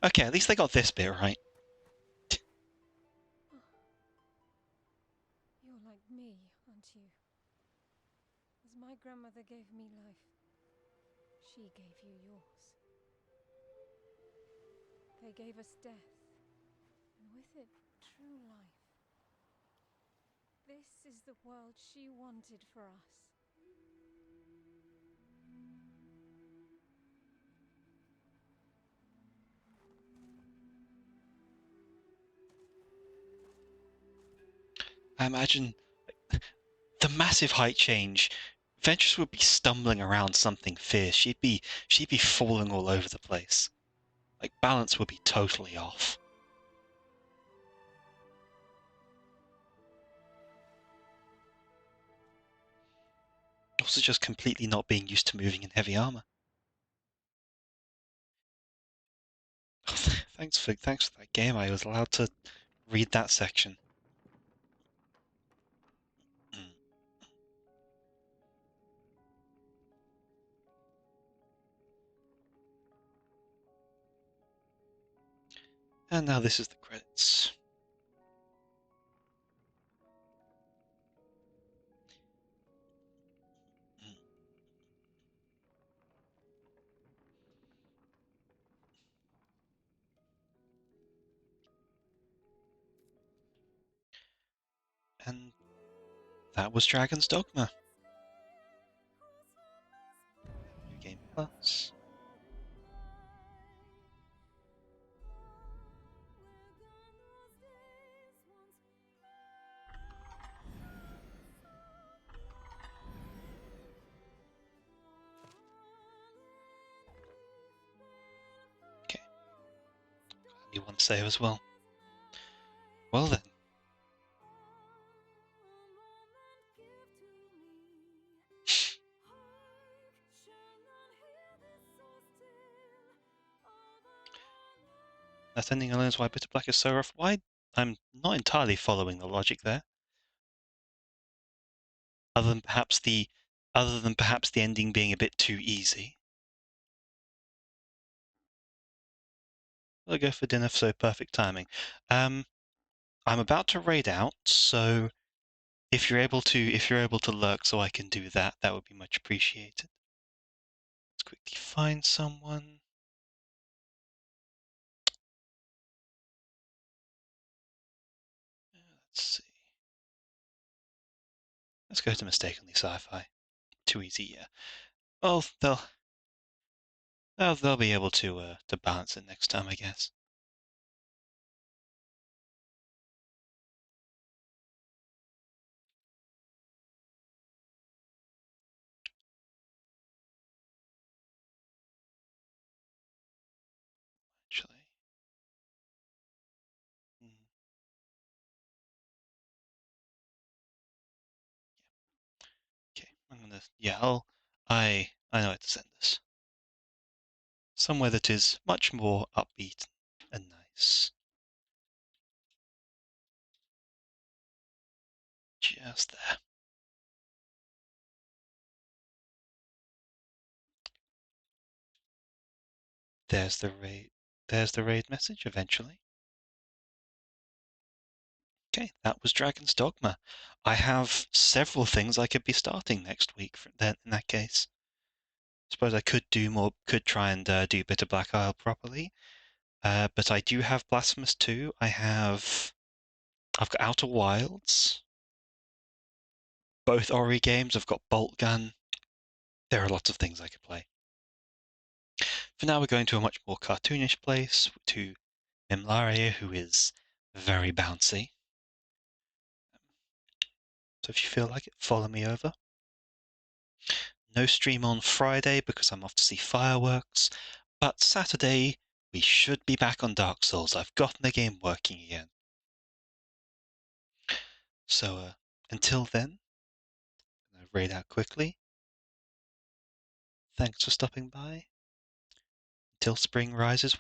Okay, at least they got this bit right.
You're like me, aren't you? As my grandmother gave me life, she gave you yours. They gave us death, and with it, true life. This is the world she wanted for us.
I imagine the massive height change. Ventress would be stumbling around something fierce. She'd be falling all over the place. Like balance would be totally off. Also just completely not being used to moving in heavy armor. Thanks for that game. I was allowed to read that section. And now this is the credits. And that was Dragon's Dogma. New Game Plus. Okay. You want to save as well? Well then. That ending alone is why Bitter Black is so rough. Why? I'm not entirely following the logic there. Other than perhaps the ending being a bit too easy. I'll go for dinner, so perfect timing. I'm about to raid out, so if you're able to lurk so I can do that, that would be much appreciated. Let's quickly find someone. Let's see. Let's go to mistakenly sci-fi. Too easy, yeah. Well, they'll be able to balance it next time, I guess. yeah, I know where to send this. Somewhere that is much more upbeat and nice. Just there. There's the raid message eventually. Okay, that was Dragon's Dogma. I have several things I could be starting next week in that case. Suppose I could try and do a bit of Black Isle properly. But I do have Blasphemous 2. I've got Outer Wilds. Both Ori games. I've got Bolt Gun. There are lots of things I could play. For now, we're going to a much more cartoonish place, to Mimlaria, who is very bouncy. So if you feel like it, follow me over. No stream on Friday because I'm off to see fireworks, but Saturday we should be back on Dark Souls. I've gotten the game working again. So until then, I'm going to raid out quickly. Thanks for stopping by. Till spring rises.